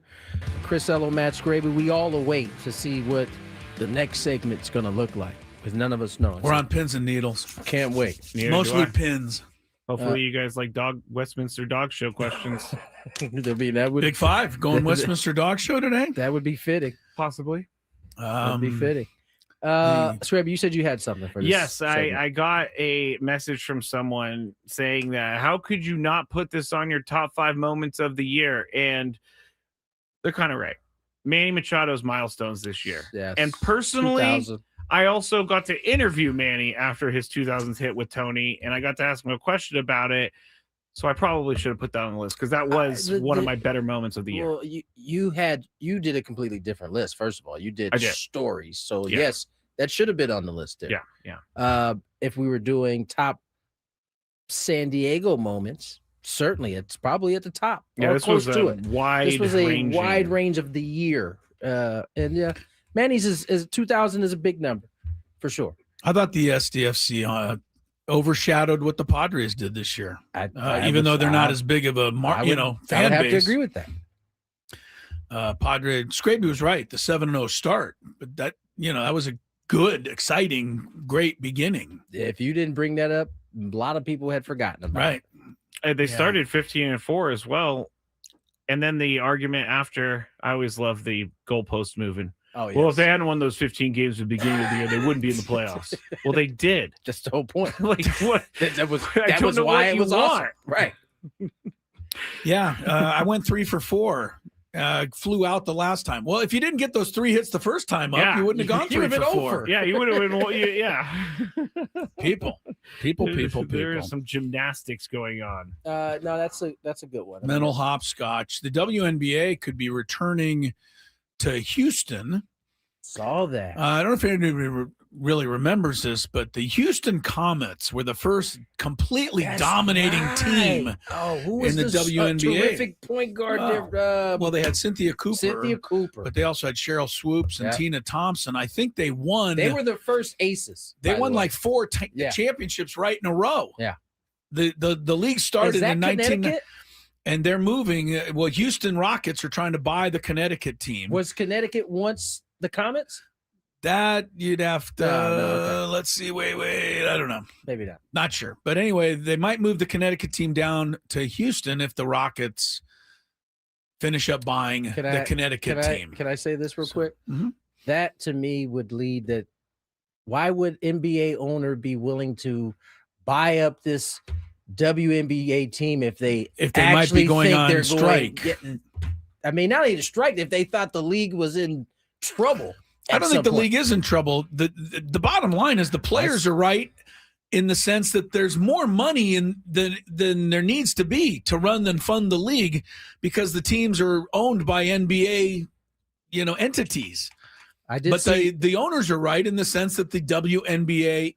B: Chris Ello, Matt Scraby. We all await to see what the next segment's going to look like because none of us know.
A: We're on pins and needles.
B: Can't wait.
A: Mostly pins.
C: Hopefully, you guys like Westminster Dog Show questions.
B: That would
A: Big Five going Westminster Dog Show today.
B: That would be fitting.
C: Possibly.
B: That'd be fitting. Scraby, you said you had something for this.
C: Yes, I got a message from someone saying that how could you not put this on your top 5 moments of the year? And they're kind of right. Manny Machado's milestones this year.
B: Yes.
C: And personally,
B: 2000.
C: I also got to interview Manny after his 2000s hit with Tony, and I got to ask him a question about it. So I probably should have put that on the list because that was one of my better moments of the year.
B: Well, you did a completely different list. First of all, you did stories. So yes, that should have been on the list there.
C: Yeah.
B: If we were doing top San Diego moments, certainly it's probably at the top.
C: Yeah, this was a wide
B: range of the year. And yeah, Manny's is 2000 is a big number for sure.
A: I thought the SDFC overshadowed what the Padres did this year, even though they're not as big of a fan base.
B: I would have to agree with that.
A: Padre Scraby was right. The 7-0 start, but that was a good, exciting, great beginning.
B: If you didn't bring that up, a lot of people had forgotten about it.
C: And they started 15-4 as well. And then the argument after, I always love the goalpost moving.
B: Oh,
C: well, if they hadn't won those 15 games at the beginning of the year, they wouldn't be in the playoffs. Well, they did.
B: That's the whole point.
C: Like what?
B: That was why it was awesome. Right.
A: Yeah, I went 3 for 4. Flew out the last time. Well, if you didn't get those 3 hits the first time up, you wouldn't have gone 3 for 4.
C: Yeah, you would have been. Yeah.
A: People.
C: There is some gymnastics going on.
B: No, that's a good one.
A: Mental hopscotch. The WNBA could be returning to Houston.
B: Saw that.
A: I don't know if anybody really remembers this, but the Houston Comets were the first completely dominating team
B: who was
A: in the WNBA.
B: Terrific point guard there.
A: Well, they had Cynthia Cooper. But they also had Cheryl Swoops and Tina Thompson. I think they won.
B: They were the first aces.
A: They won like 4 championships right in a row.
B: Yeah.
A: The league started in
B: 19.
A: And they're moving. Well, Houston Rockets are trying to buy the Connecticut team.
B: Was Connecticut once the Comets?
A: That you'd have to. Let's see. Wait. I don't know.
B: Maybe not.
A: Not sure. But anyway, they might move the Connecticut team down to Houston if the Rockets finish up buying the Connecticut team.
B: Can I say this real quick?
A: Mm-hmm.
B: That to me would lead that. Why would NBA owner be willing to buy up this WNBA team if they
A: might be going on strike?
B: I mean, not even strike. If they thought the league was in trouble,
A: I don't think the league is in trouble. The bottom line is the players are right in the sense that there's more money than there needs to be to run and fund the league because the teams are owned by NBA, entities. The owners are right in the sense that the WNBA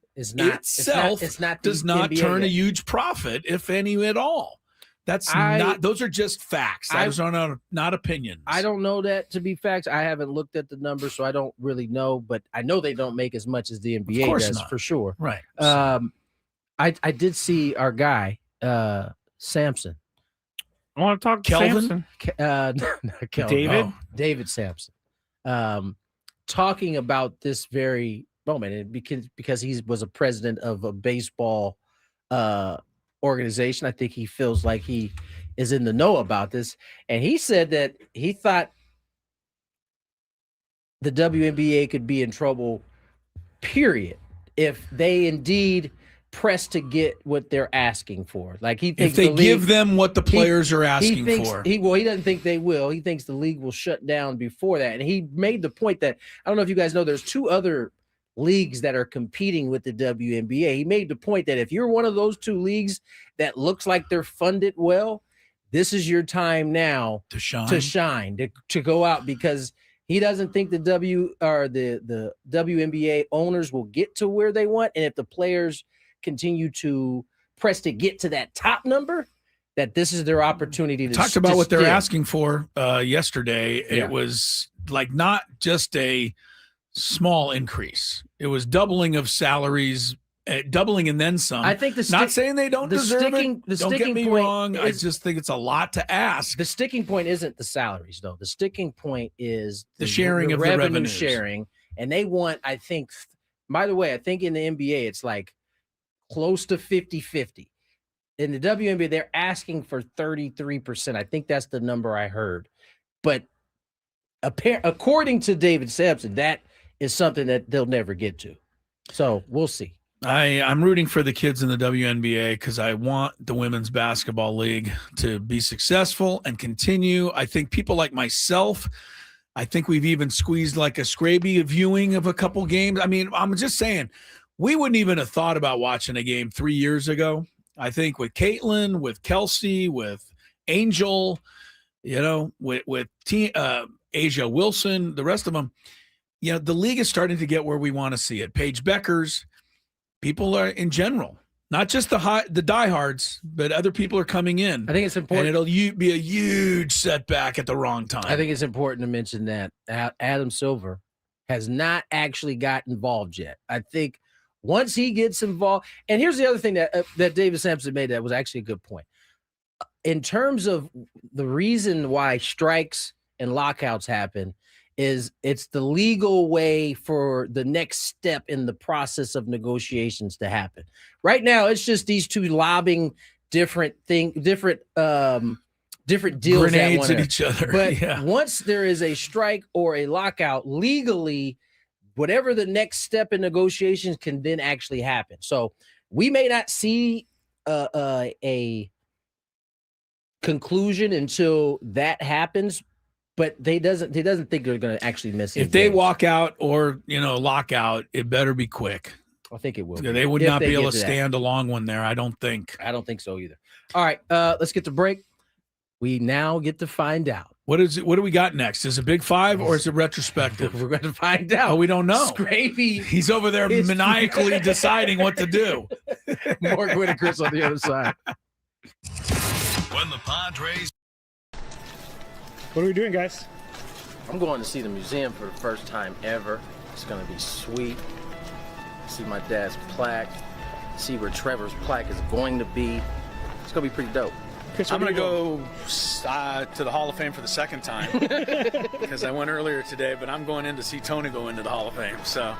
A: does not turn a huge profit, if any at all. Those are just facts. Those are not opinions.
B: I don't know that to be facts. I haven't looked at the numbers, so I don't really know, but I know they don't make as much as the NBA does for sure.
A: Right.
B: I did see our guy, Sampson.
C: I want to talk
A: Kelvin?
C: Sampson.
B: Kelvin. David Sampson. Talking about this very moment, and because he was a president of a baseball organization, I think he feels like he is in the know about this. And he said that he thought the WNBA could be in trouble, period, if they indeed press to get what they're asking for. Like he thinks
A: if they give them what the players are asking for.
B: He doesn't think they will. He thinks the league will shut down before that. And he made the point that, I don't know if you guys know, there's 2 other leagues that are competing with the WNBA. He made the point that if you're one of those 2 leagues that looks like they're funded well, this is your time now
A: to shine,
B: to go out, because he doesn't think the WNBA owners will get to where they want. And if the players continue to press to get to that top number, that this is their opportunity to
A: talk about what they're asking for yesterday. It was like not just a small increase. It was doubling of salaries doubling and then some.
B: I think
A: not saying they don't deserve it. Don't get me wrong. I just think it's a lot to ask.
B: The sticking point isn't the salaries, though. The sticking point is
A: the sharing of the
B: revenue
A: revenues.
B: sharing, and they want. I think. By the way, I think in the NBA it's like close to 50-50. In the WNBA, they're asking for 33%. I think that's the number I heard. But according to David Sampson, that is something that they'll never get to. So we'll see.
A: I'm rooting for the kids in the WNBA because I want the women's basketball league to be successful and continue. I think people like myself, I think we've even squeezed like a Scraby viewing of a couple games. I mean, I'm just saying, we wouldn't even have thought about watching a game 3 years ago. I think with Caitlin, with Kelsey, with Angel, with Asia Wilson, the rest of them, the league is starting to get where we want to see it. Paige Beckers, people are in general, not just the diehards, but other people are coming in.
B: I think it's important.
A: And it'll be a huge setback at the wrong time.
B: I think it's important to mention that Adam Silver has not actually got involved yet. I think once he gets involved, and here's the other thing that David Sampson made that was actually a good point. In terms of the reason why strikes and lockouts happen is it's the legal way for the next step in the process of negotiations to happen. Right now, it's just these two lobbing different deals
A: grenades at each other.
B: But once there is a strike or a lockout, legally, whatever the next step in negotiations can then actually happen. So we may not see a conclusion until that happens. But he doesn't think they're going to actually miss it.
A: If they walk out or lock out, it better be quick.
B: I think it will.
A: They would not be able to stand a long one there. I don't think.
B: I don't think so either. All right, let's get to break. We now get to find out.
A: What do we got next? Is it Big Five or is it retrospective?
B: We're going to find out.
A: Oh, we don't know.
B: Scrappy.
A: He's over there maniacally deciding what to do.
B: More Gwynn and Chris on the other side.
H: When the Padres.
O: What are we doing, guys?
B: I'm going to see the museum for the first time ever. It's going to be sweet. See my dad's plaque. See where Trevor's plaque is going to be. It's going to be pretty dope.
O: Chris,
P: I'm going to go to the Hall of Fame for the second time because I went earlier today, but I'm going in to see Tony go into the Hall of Fame. So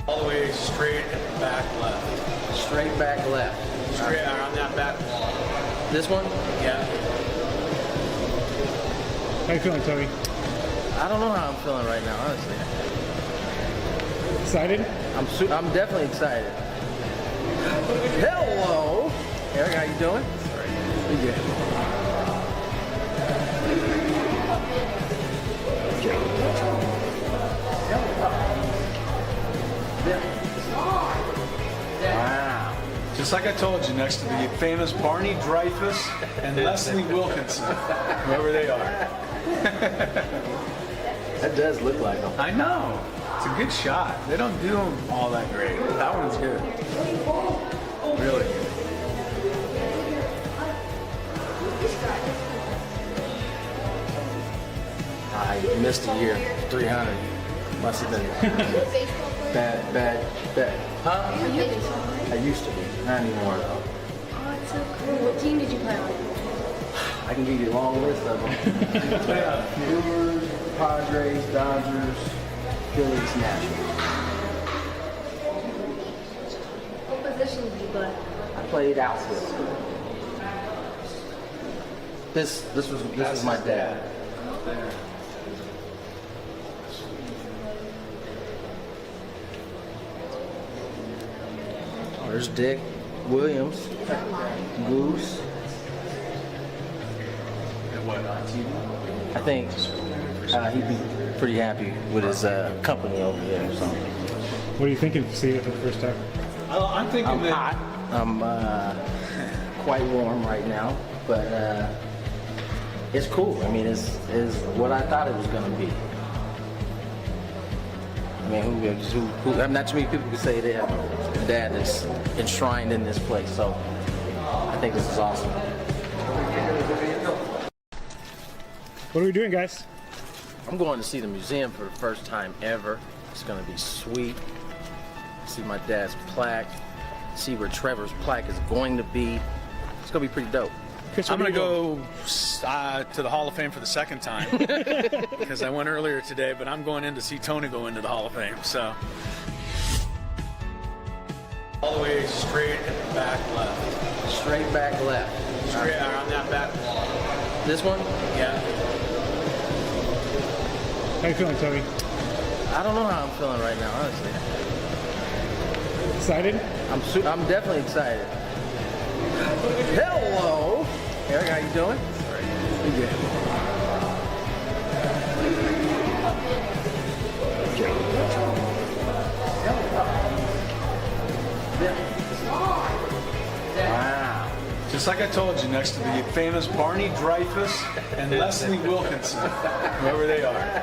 P: all the way straight and back left.
B: Straight back left.
P: Straight on that back wall.
B: This one?
P: Yeah.
O: How you feeling, Tony?
B: I don't know how I'm feeling right now, honestly.
O: Excited?
B: I'm definitely excited. Hello, Eric. How you doing? Pretty good.
P: Wow. Just like I told you, next to the famous Barney Dreyfuss and Leslie Wilkinson, whoever they are.
B: That does look like them.
P: I know. It's a good shot. They don't do them all that great. That one's good. Really good.
B: I missed a year. 300. Must have been bad. Huh? I used to be. Not anymore, though.
I: Oh, it's so cool. What team did you play on?
B: I can give you a long list of them. Brewers, Padres, Dodgers, Phillies, Nationals.
I: What position did you play?
B: I played outfield. This was my dad. Oh, there's Dick Williams, Goose. I think he'd be pretty happy with his company over here. So.
O: What are you thinking to see it for the first time?
P: I'm thinking
B: I'm hot. I'm quite warm right now, but it's cool. I mean, it's what I thought it was going to be. I mean, who not too many people can say they have a dad that's enshrined in this place. So I think this is awesome.
O: What are we doing, guys?
B: I'm going to see the museum for the first time ever. It's going to be sweet. see my dad's plaque, see where Trevor's plaque is going to be. It's going to be pretty dope.
O: Chris,
A: I'm going to go to the Hall of Fame for the second time because I went earlier today, but I'm going in to see Tony go into the Hall of Fame. So all the way straight and back left.
B: Straight back left.
A: Straight on that back wall.
B: This one?
A: Yeah.
O: How you feeling, Tony?
B: I don't know how I'm feeling right now, honestly.
O: Excited?
B: I'm definitely excited. Hello, Eric. How you doing? Pretty good.
P: Wow. Just like I told you, next to the famous Barney Dreyfuss and Leslie Wilkinson, whoever they are.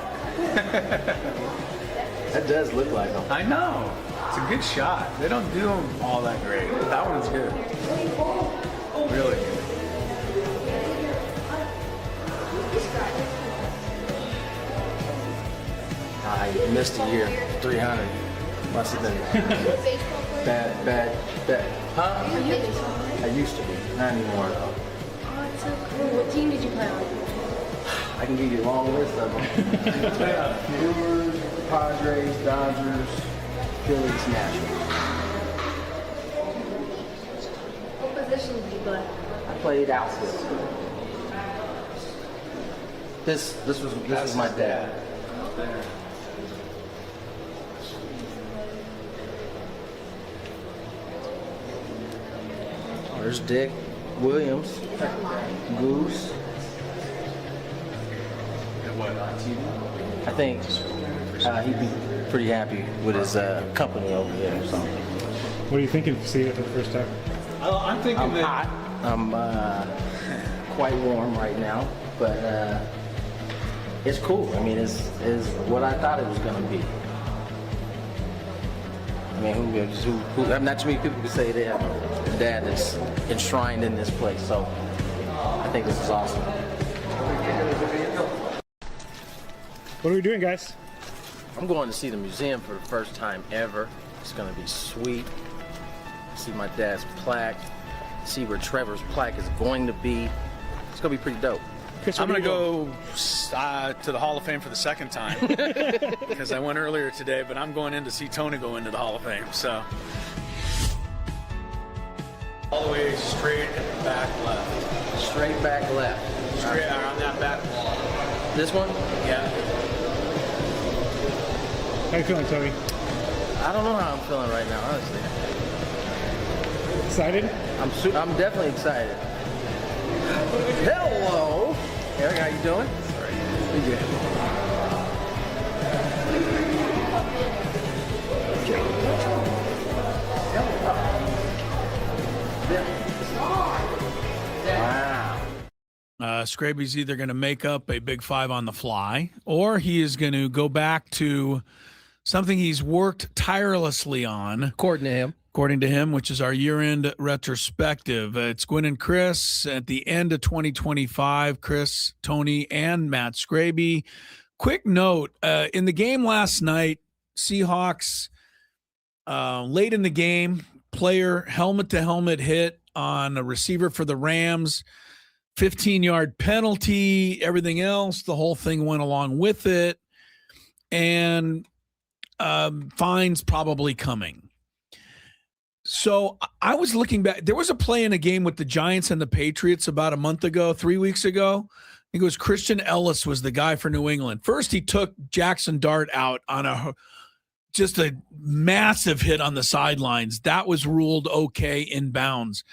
B: That does look like them.
P: I know. It's a good shot. They don't do them all that great. That one's good. Really good.
B: I missed a year. 300. Must have been bad. Huh? I used to be. Not anymore, though.
I: Oh, it's so cool. What team did you play on?
B: I can give you a long list of them. Brewers, Padres, Dodgers, Phillies, Nationals.
I: What position did you play?
B: I played outfield. This was my dad. Oh, there's Dick Williams, Goose. I think he'd be pretty happy with his company over there or something.
O: What are you thinking of seeing it for the first time?
P: I'm thinking
B: I'm hot. I'm quite warm right now, but it's cool. I mean, it's what I thought it was going to be. I mean, who not too many people can say they have a dad that's enshrined in this place, so I think this is awesome.
O: What are we doing, guys?
B: I'm going to see the museum for the first time ever. It's going to be sweet. See my dad's plaque. See where Trevor's plaque is going to be. It's going to be pretty dope.
O: Chris,
A: I'm going to go to the Hall of Fame for the second time because I went earlier today, but I'm going in to see Tony go into the Hall of Fame. So all the way straight and back left.
B: Straight back left.
A: Straight on that back wall.
B: This one?
A: Yeah.
O: How you feeling, Tony?
B: I don't know how I'm feeling right now, honestly.
O: Excited?
B: I'm definitely excited. Hello, Eric. How you doing? Pretty good. Wow.
A: Scraby's either going to make up a big five on the fly, or he is going to go back to something he's worked tirelessly on.
B: According to him,
A: which is our year-end retrospective. It's Gwynn and Chris at the end of 2025. Chris, Tony, and Matt Scraby. Quick note, in the game last night, Seahawks, late in the game, player helmet-to-helmet hit on a receiver for the Rams, 15-yard penalty, everything else. The whole thing went along with it. And fines probably coming. So I was looking back. There was a play in a game with the Giants and the Patriots about a month ago, 3 weeks ago. I think it was Christian Ellis was the guy for New England. First, he took Jackson Dart out on just a massive hit on the sidelines. That was ruled okay in bounds.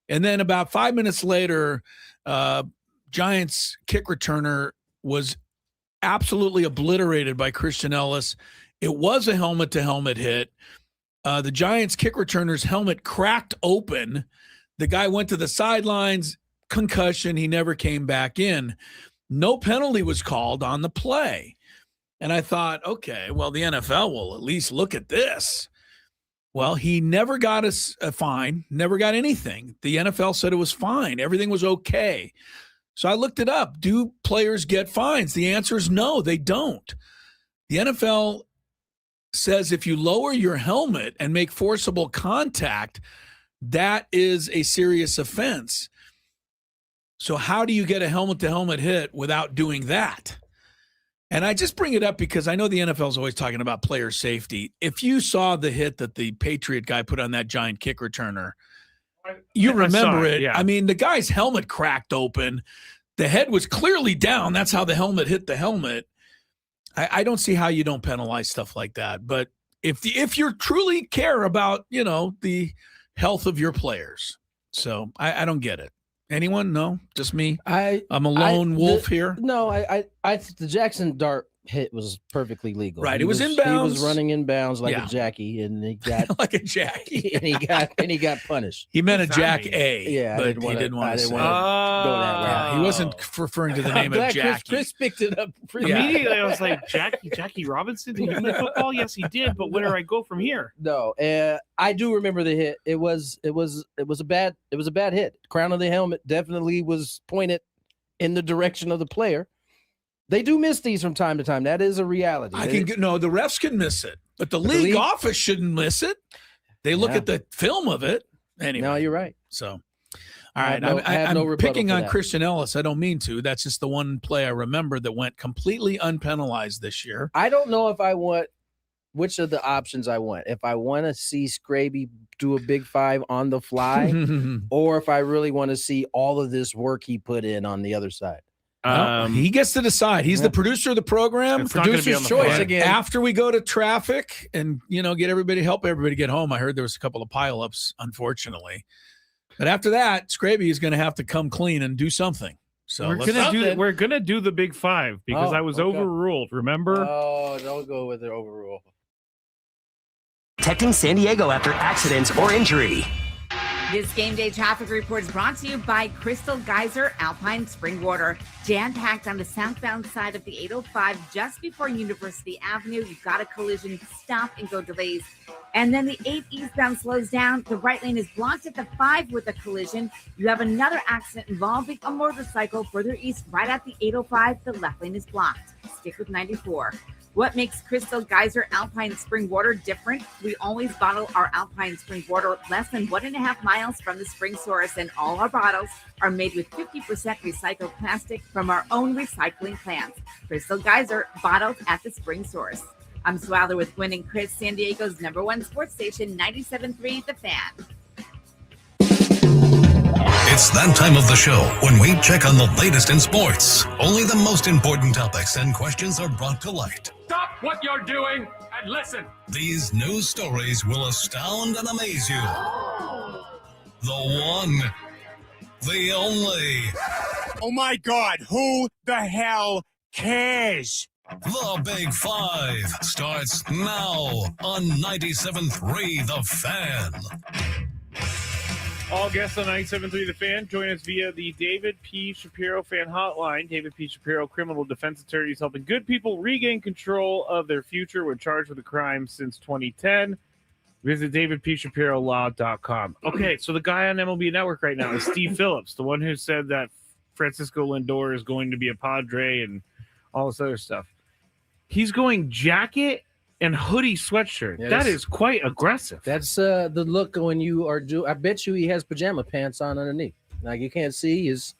A: And then about 5 minutes later, Giants kick returner was absolutely obliterated by Christian Ellis. It was a helmet-to-helmet hit. The Giants kick returner's helmet cracked open. The guy went to the sidelines, concussion. He never came back in. No penalty was called on the play. And I thought, okay, well, the NFL will at least look at this. Well, he never got a fine, never got anything. The NFL said it was fine. Everything was okay. So I looked it up. Do players get fines? The answer is no, they don't. The NFL says if you lower your helmet and make forcible contact, that is a serious offense. So how do you get a helmet-to-helmet hit without doing that? And I just bring it up because I know the NFL is always talking about player safety. If you saw the hit that the Patriot guy put on that giant kick returner, you remember it.
C: Yeah.
A: I mean, the guy's helmet cracked open. The head was clearly down. That's how the helmet hit the helmet. I don't see how you don't penalize stuff like that. But if you truly care about, the health of your players. So I don't get it. Anyone? No, just me. I'm a lone wolf here.
B: No, the Jackson Dart hit was perfectly legal.
A: Right,
B: He
A: it was in bounds.
B: He was running in bounds like
A: Yeah.
B: a Jackie, and he got
A: like a Jackie,
B: and he got punished.
A: He meant a
C: What's that
A: Jack
C: mean?
A: A,
B: Yeah,
A: but
B: I didn't
A: he didn't want to say.
B: go that route.
A: Yeah, he wasn't referring to the name of Jackie.
B: Chris picked it up.
C: Immediately, I was like, Jackie Robinson? Did he play football? Yes, he did. But where do I go from here?
B: No, I do remember the hit. It was a bad hit. Crown of the helmet definitely was pointed in the direction of the player. They do miss these from time to time. That is a reality.
A: The refs can miss it, but the league office shouldn't miss it. They look at the film of it anyway.
B: No, you're right.
A: So, all right,
B: I have no
A: I'm
B: rebuttal
A: picking
B: for
A: on
B: that.
A: Christian Ellis. I don't mean to. That's just the one play I remember that went completely unpenalized this year.
B: I don't know if I want which of the options I want. If I want to see Scraby do a big five on the fly, or if I really want to see all of this work he put in on the other side.
A: He gets to decide. He's the producer of the program.
C: It's not gonna be
A: Producer's
C: on the
A: choice
C: fly.
A: again. After we go to traffic and help everybody get home. I heard there was a couple of pileups, unfortunately. But after that, Scraby is going to have to come clean and do something. So
C: we're gonna do the big five because I was overruled. Remember?
B: Oh, don't go with the overrule.
K: Protecting San Diego after accidents or injury.
L: This game day traffic report is brought to you by Crystal Geyser Alpine Spring Water. Jam-packed on the southbound side of the 805 just before University Avenue. You've got a collision, stop and go delays. And then the 8 eastbound slows down. The right lane is blocked at the 5 with a collision. You have another accident involving a motorcycle further east right at the 805. The left lane is blocked. Stick with 94. What makes Crystal Geyser Alpine Spring Water different? We always bottle our Alpine Spring Water less than 1.5 miles from the spring source, and all our bottles are made with 50% recycled plastic from our own recycling plants. Crystal Geyser, bottled at the spring source. I'm Swallow with Gwynn and Chris, San Diego's #1 sports station, 97.3 The Fan.
H: It's that time of the show when we check on the latest in sports. Only the most important topics and questions are brought to light.
Q: Stop what you're doing and listen.
H: These news stories will astound and amaze you. The one, the only.
Q: Oh my God, who the hell cares?
H: The Big Five starts now on 97.3 The Fan.
C: All guests on 97.3 The Fan join us via the David P. Shapiro Fan Hotline. David P. Shapiro, criminal defense attorneys helping good people regain control of their future when charged with a crime since 2010. Visit davidpshapirolaw.com. Okay, so the guy on MLB Network right now is Steve Phillips, the one who said that Francisco Lindor is going to be a Padre and all this other stuff. He's going jacket and hoodie sweatshirt.
B: Yeah,
C: that is quite aggressive.
B: That's the look when you are I bet you he has pajama pants on underneath. Like you can't see. This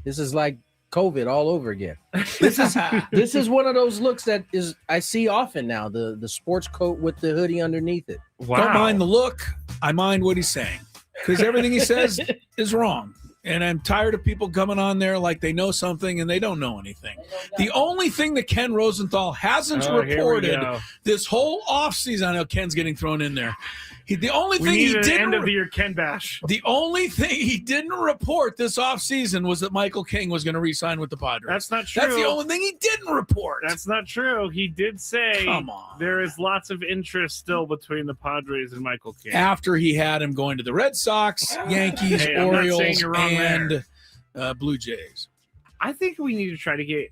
B: is like COVID all over again. This is one of those looks that is I see often now. The sports coat with the hoodie underneath it.
C: Wow.
A: Don't mind the look. I mind what he's saying because everything he says is wrong. And I'm tired of people coming on there like they know something and they don't know anything. The only thing that Ken Rosenthal hasn't reported this whole offseason, I know Ken's getting thrown in there. The only thing he didn't
C: end of the year Ken bash.
A: The only thing he didn't report this offseason was that Michael King was going to re-sign with the Padres.
C: That's not true.
A: That's the only thing he didn't report.
C: That's not true. He did say
A: Come on.
C: There is lots of interest still between the Padres and Michael King.
A: After he had him going to the Red Sox, Yankees,
C: Hey, I'm not saying
A: Orioles,
C: you're wrong
A: and
C: there.
A: Blue Jays.
C: I think we need to try to get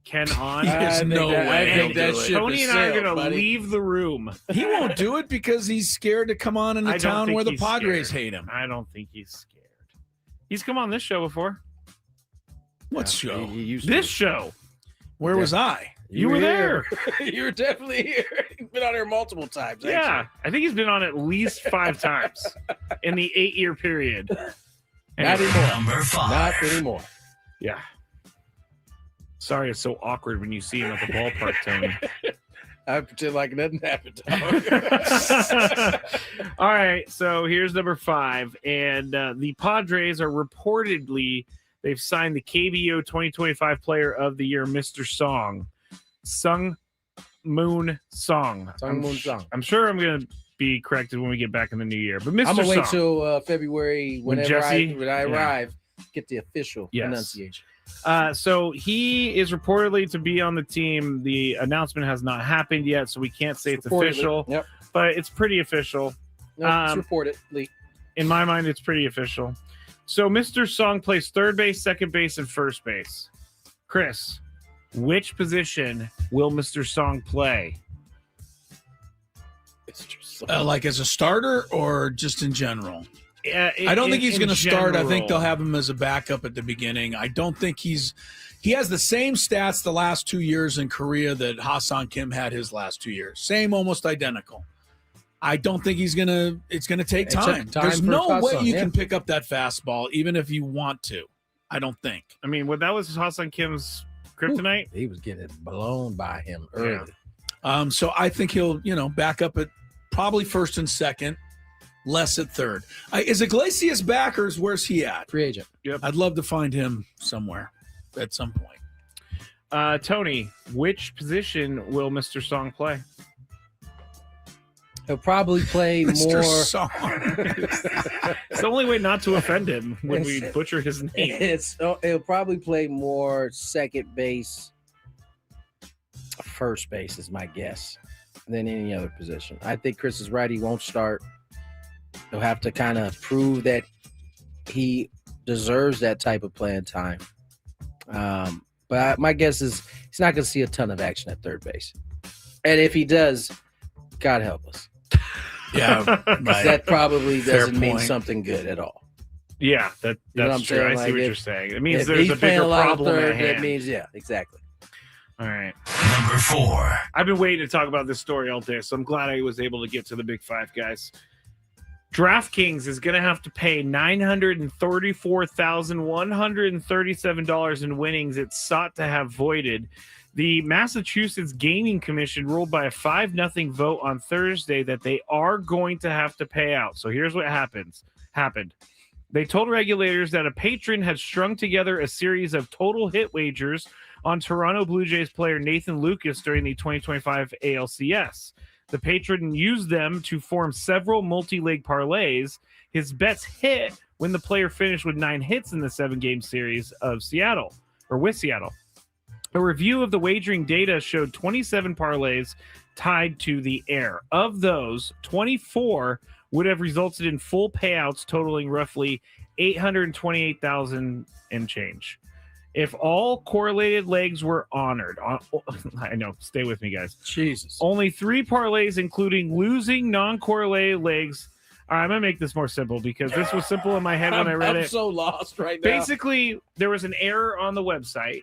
C: Ken on.
A: There's no way.
B: I think that ship
C: Tony
B: is
C: and I are
B: sailed,
C: going to
B: buddy.
C: leave the room.
A: He won't do it because he's scared to come on in
C: I
A: a
C: don't
A: town
C: think
A: where the
C: he's
A: Padres
C: scared.
A: hate him.
C: I don't think he's scared. He's come on this show before.
A: What show?
B: He used
C: This
B: to.
C: show.
A: Where was I?
C: You were there.
B: You were definitely here. You've been on here multiple times.
C: Yeah, I think he's been on at least 5 times in the 8-year period.
B: Not
C: Anyway,
B: anymore.
H: Number 5.
B: Not anymore.
C: Yeah. Sorry, it's so awkward when you see him at the ballpark, Tony.
B: I pretend like nothing happened.
C: All right, so here's number 5, and the Padres are reportedly they've signed the KBO 2025 Player of the Year, Mr. Sung Moon Song. I'm sure I'm going to be corrected when we get back in the new year, but Mr.
B: I'm gonna wait
C: Song.
B: till February
C: When
B: when I
C: yeah.
B: arrive, get the official
C: Yes.
B: pronunciation.
C: So he is reportedly to be on the team. The announcement has not happened yet, so we can't say it's
B: Reportedly.
C: official.
B: Yep.
C: But it's pretty official.
B: No, it's reportedly.
C: In my mind, it's pretty official. So Mr. Song plays third base, second base, and first base. Chris, which position will Mr. Song play?
A: Like as a starter or just in general? I don't think he's going to start. I think they'll have him as a backup at the beginning. I don't think he has the same stats the last 2 years in Korea that Ha-Seong Kim had his last 2 years. Same, almost identical. I don't think it's going to take time. There's no way you can pick up that fastball, even if you want to. I don't think.
C: I mean, that was Ha-Seong Kim's kryptonite.
B: He was getting blown by him early.
C: Yeah.
A: So I think he'll, back up at probably first and second, less at third. Is Iglesias back or where's he at?
B: Free agent.
C: Yep.
A: I'd love to find him somewhere at some point.
C: Tony, which position will Mr. Song play?
B: He'll probably play
A: Mr.
B: more.
A: Song.
C: It's the only way not to offend him when we butcher his name.
B: He'll probably play more second base, first base is my guess, than any other position. I think Chris is right. He won't start. He'll have to kind of prove that he deserves that type of playing time. But my guess is he's not going to see a ton of action at third base. And if he does, God help us.
A: Yeah, right.
B: That probably doesn't mean
A: point.
B: something good at all.
C: Yeah, that's
B: You know what I'm
C: true.
B: saying?
C: I see
B: Like,
C: what
B: if-
C: you're saying. It means
B: If
C: there's
B: he's
C: a
B: playing
C: bigger
B: lot of
C: problem
B: third,
C: at hand.
B: that means, yeah, exactly.
C: All right.
H: Number 4.
C: I've been waiting to talk about this story all day, so I'm glad I was able to get to the big 5, guys. DraftKings is going to have to pay $934,137 in winnings it sought to have voided. The Massachusetts Gaming Commission ruled by a 5-0 vote on Thursday that they are going to have to pay out. So here's what happened. They told regulators that a patron had strung together a series of total hit wagers on Toronto Blue Jays player Nathan Lucas during the 2025 ALCS. The patron used them to form several multi-leg parlays. His bets hit when the player finished with 9 hits in the 7-game series of Seattle. A review of the wagering data showed 27 parlays tied to the air. Of those, 24 would have resulted in full payouts totaling roughly $828,000 and change. If all correlated legs were honored, I know, stay with me, guys.
B: Jesus.
C: Only 3 parlays, including losing non-correlated legs. All right, I'm going to make this more simple because this was simple in my head when I read
B: I'm
C: it.
B: so lost right now.
C: Basically, there was an error on the website.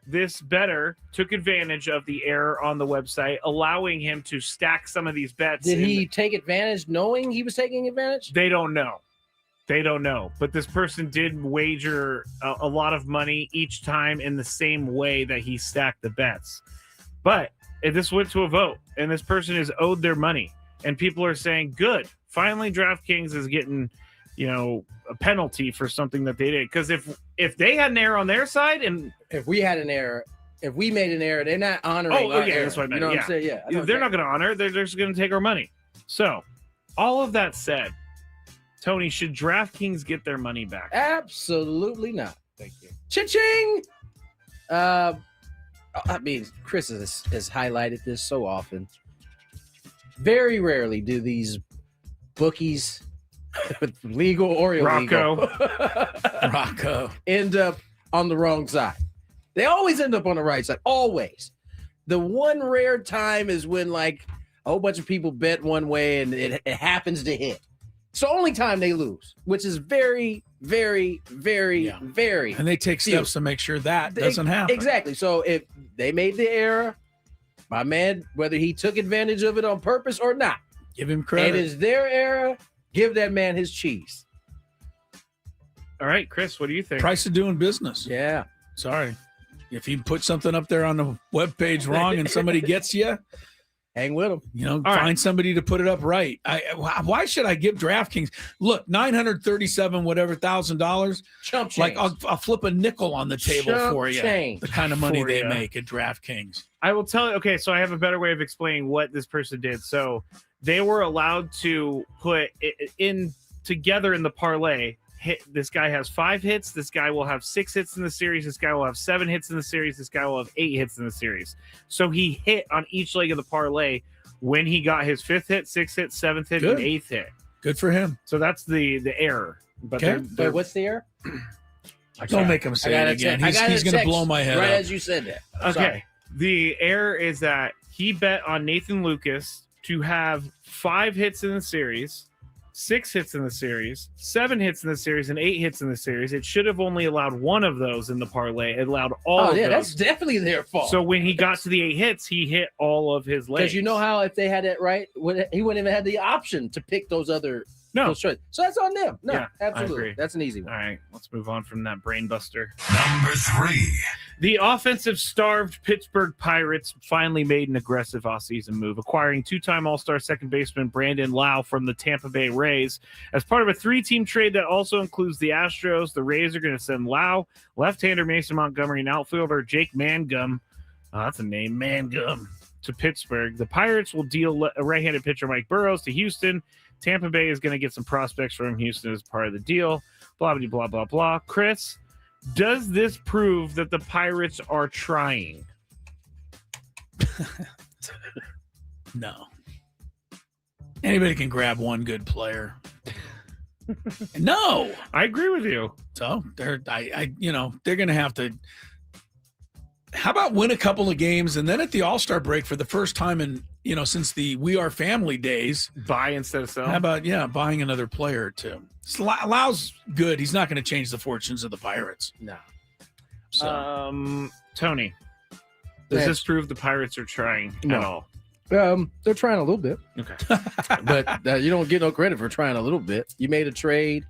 C: This bettor took advantage of the error on the website, allowing him to stack some of these bets.
B: Did he take advantage knowing he was taking advantage?
C: They don't know. But this person did wager a lot of money each time in the same way that he stacked the bets. But this went to a vote, and this person is owed their money. And people are saying, good, finally DraftKings is getting, a penalty for something that they did. Because if they had an error on their side, and
B: if we had an error, if we made an error, they're not honoring our error.
C: that's what I meant.
B: You know what I'm saying? Yeah. I know
C: They're
B: that.
C: not going to honor. They're just going to take our money. So, all of that said, Tony, should DraftKings get their money back?
B: Absolutely not.
C: Thank you.
B: Cha-ching! I mean, Chris has highlighted this so often. Very rarely do these bookies, legal or illegal,
A: Rocco,
B: end up on the wrong side. They always end up on the right side. Always. The one rare time is when like a whole bunch of people bet one way and it happens to hit. It's the only time they lose, which is very, very, very, very.
A: And they take
B: few.
A: steps to make sure that doesn't happen.
B: Exactly. So if they made the error, My man, whether he took advantage of it on purpose or not,
A: give him credit.
B: It is their era. Give that man his cheese.
C: All right, Chris, what do you think?
A: Price of doing business.
B: Yeah.
A: Sorry. If you put something up there on the webpage wrong and somebody gets you,
B: hang with them.
A: You know, find somebody to put it up right. Why should I give DraftKings? Look, $937
B: chump change.
A: Like I'll flip a nickel on the table
B: Chump
A: for you.
B: change
A: The kind of money
C: for
A: they
C: ya.
A: make at DraftKings.
C: I will tell you. Okay, so I have a better way of explaining what this person did. So they were allowed to put it in together in the parlay. This guy has 5 hits. This guy will have 6 hits in the series. This guy will have 7 hits in the series. This guy will have 8 hits in the series. So he hit on each leg of the parlay when he got his 5th hit, 6th hit, 7th hit,
A: Good.
C: and 8th hit.
A: Good for him.
C: So that's the error. But
A: Okay.
B: Wait, what's the error?
A: Don't make him say it again. He's going to blow my head
B: right
A: up.
B: as you said that.
C: Okay.
B: Sorry.
C: The error is that he bet on Nathan Lucas to have 5 hits in the series, 6 hits in the series, 7 hits in the series, and 8 hits in the series. It should have only allowed one of those in the parlay. It allowed all of those.
B: That's definitely their fault.
C: So when he got to the 8 hits, he hit all of his legs.
B: Because you know how if they had it right, he wouldn't even have the option to pick those other.
C: No.
B: those choices. So that's on them. No,
C: Yeah, I
B: absolutely.
C: agree.
B: That's an easy one.
C: All right, let's move on from that brain buster.
H: Number 3.
C: The offensive-starved Pittsburgh Pirates finally made an aggressive offseason move, acquiring 2-time All-Star second baseman Brandon Lau from the Tampa Bay Rays. As part of a 3-team trade that also includes the Astros, the Rays are going to send Lau, left-hander Mason Montgomery, and outfielder Jake Mangum. Oh, that's a name, Mangum, to Pittsburgh. The Pirates will deal a right-handed pitcher Mike Burrows to Houston. Tampa Bay is going to get some prospects from Houston as part of the deal. Blah, blah, blah, blah, blah. Chris, does this prove that the Pirates are trying?
A: No. Anybody can grab one good player. No.
C: I agree with you.
A: So they're they're going to have to. How about win a couple of games and then at the All-Star break for the first time in, since the We Are Family days,
C: buy instead of sell?
A: How about, buying another player or two? Lau's good. He's not going to change the fortunes of the Pirates.
B: No.
C: So, Tony, does this prove the Pirates are trying at all?
B: They're trying a little bit.
C: Okay.
B: But you don't get no credit for trying a little bit. You made a trade.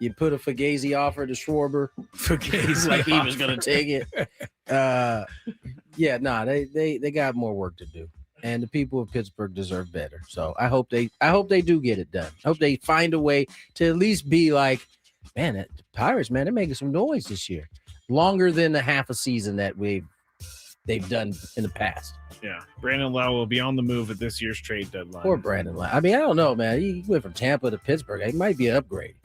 B: You put a Fugazi offer to Schwarber.
A: Fugazi
B: like he was going to take it. They got more work to do. And the people of Pittsburgh deserve better. So I hope they do get it done. I hope they find a way to at least be like, man, the Pirates, man, they're making some noise this year. Longer than the half a season that they've done in the past.
C: Yeah. Brandon Lau will be on the move at this year's trade deadline.
B: Poor Brandon Lau. I mean, I don't know, man. He went from Tampa to Pittsburgh. It might be an upgrade.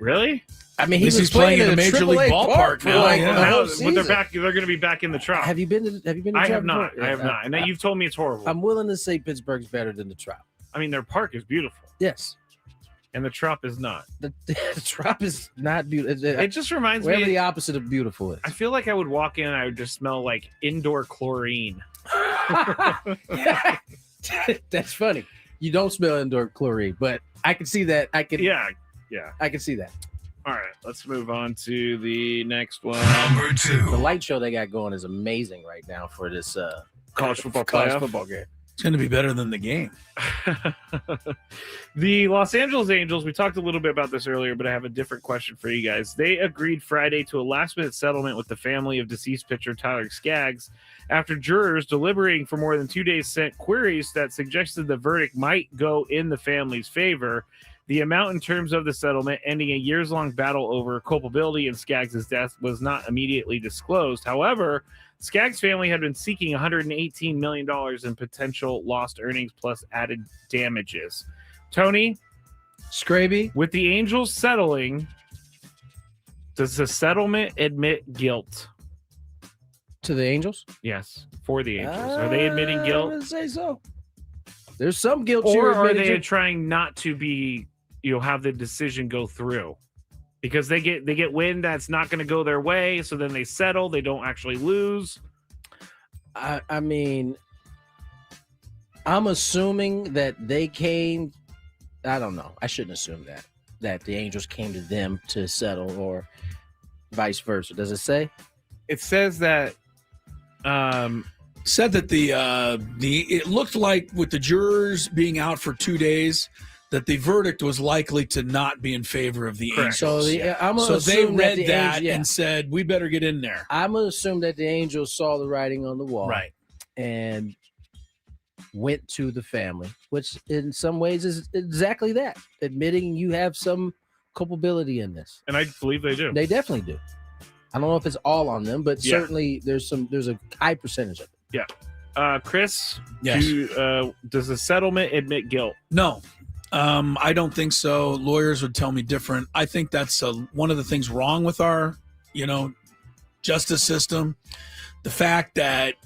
C: Really?
B: I mean,
A: he's playing in a major league ballpark now.
C: But they're back. They're going to be back in the Trop.
B: Have you been to?
C: I have not.
B: before?
C: I have not. And you've told me it's horrible.
B: I'm willing to say Pittsburgh's better than the Trop.
C: I mean, their park is beautiful.
B: Yes.
C: And the Trop is not.
B: The Trop is not beautiful.
C: It just reminds
B: whatever
C: me.
B: the opposite of beautiful is.
C: I feel like I would walk in and I would just smell like indoor chlorine.
B: That's funny. You don't smell indoor chlorine, but I can see that.
C: Yeah.
B: I can see that.
C: All right, let's move on to the next one.
H: Number 2.
B: The light show they got going is amazing right now for this
C: college football
B: game.
A: It's going to be better than the game.
C: The Los Angeles Angels, we talked a little bit about this earlier, but I have a different question for you guys. They agreed Friday to a last-minute settlement with the family of deceased pitcher Tyler Skaggs after jurors deliberating for more than 2 days sent queries that suggested the verdict might go in the family's favor. The amount in terms of the settlement, ending a years-long battle over culpability in Skaggs' death, was not immediately disclosed. However, Skaggs' family had been seeking $118 million in potential lost earnings plus added damages. Tony?
B: Scraby?
C: With the Angels settling, does the settlement admit guilt?
B: To the Angels?
C: Yes, for the Angels. Are they admitting guilt?
B: I would say so. There's some guilt.
C: Or are they trying not to be, have the decision go through? Because they get wind that's not going to go their way, so then they settle. They don't actually lose.
B: I mean, I'm assuming that they came. I don't know. I shouldn't assume that the Angels came to them to settle, or vice versa. Does it say?
C: It says that
A: said that it looked like with the jurors being out for 2 days, that the verdict was likely to not be in favor of the Angels.
B: So,
A: they read that and said, we better get in there.
B: I'm going to assume that the Angels saw the writing on the wall.
A: Right.
B: And went to the family, which in some ways is exactly that, admitting you have some culpability in this.
C: And I believe they do.
B: They definitely do. I don't know if it's all on them, but certainly there's a high percentage of it.
C: Yeah. Chris,
A: yes.
C: Does the settlement admit guilt?
A: No. I don't think so. Lawyers would tell me different. I think that's one of the things wrong with our, justice system. The fact that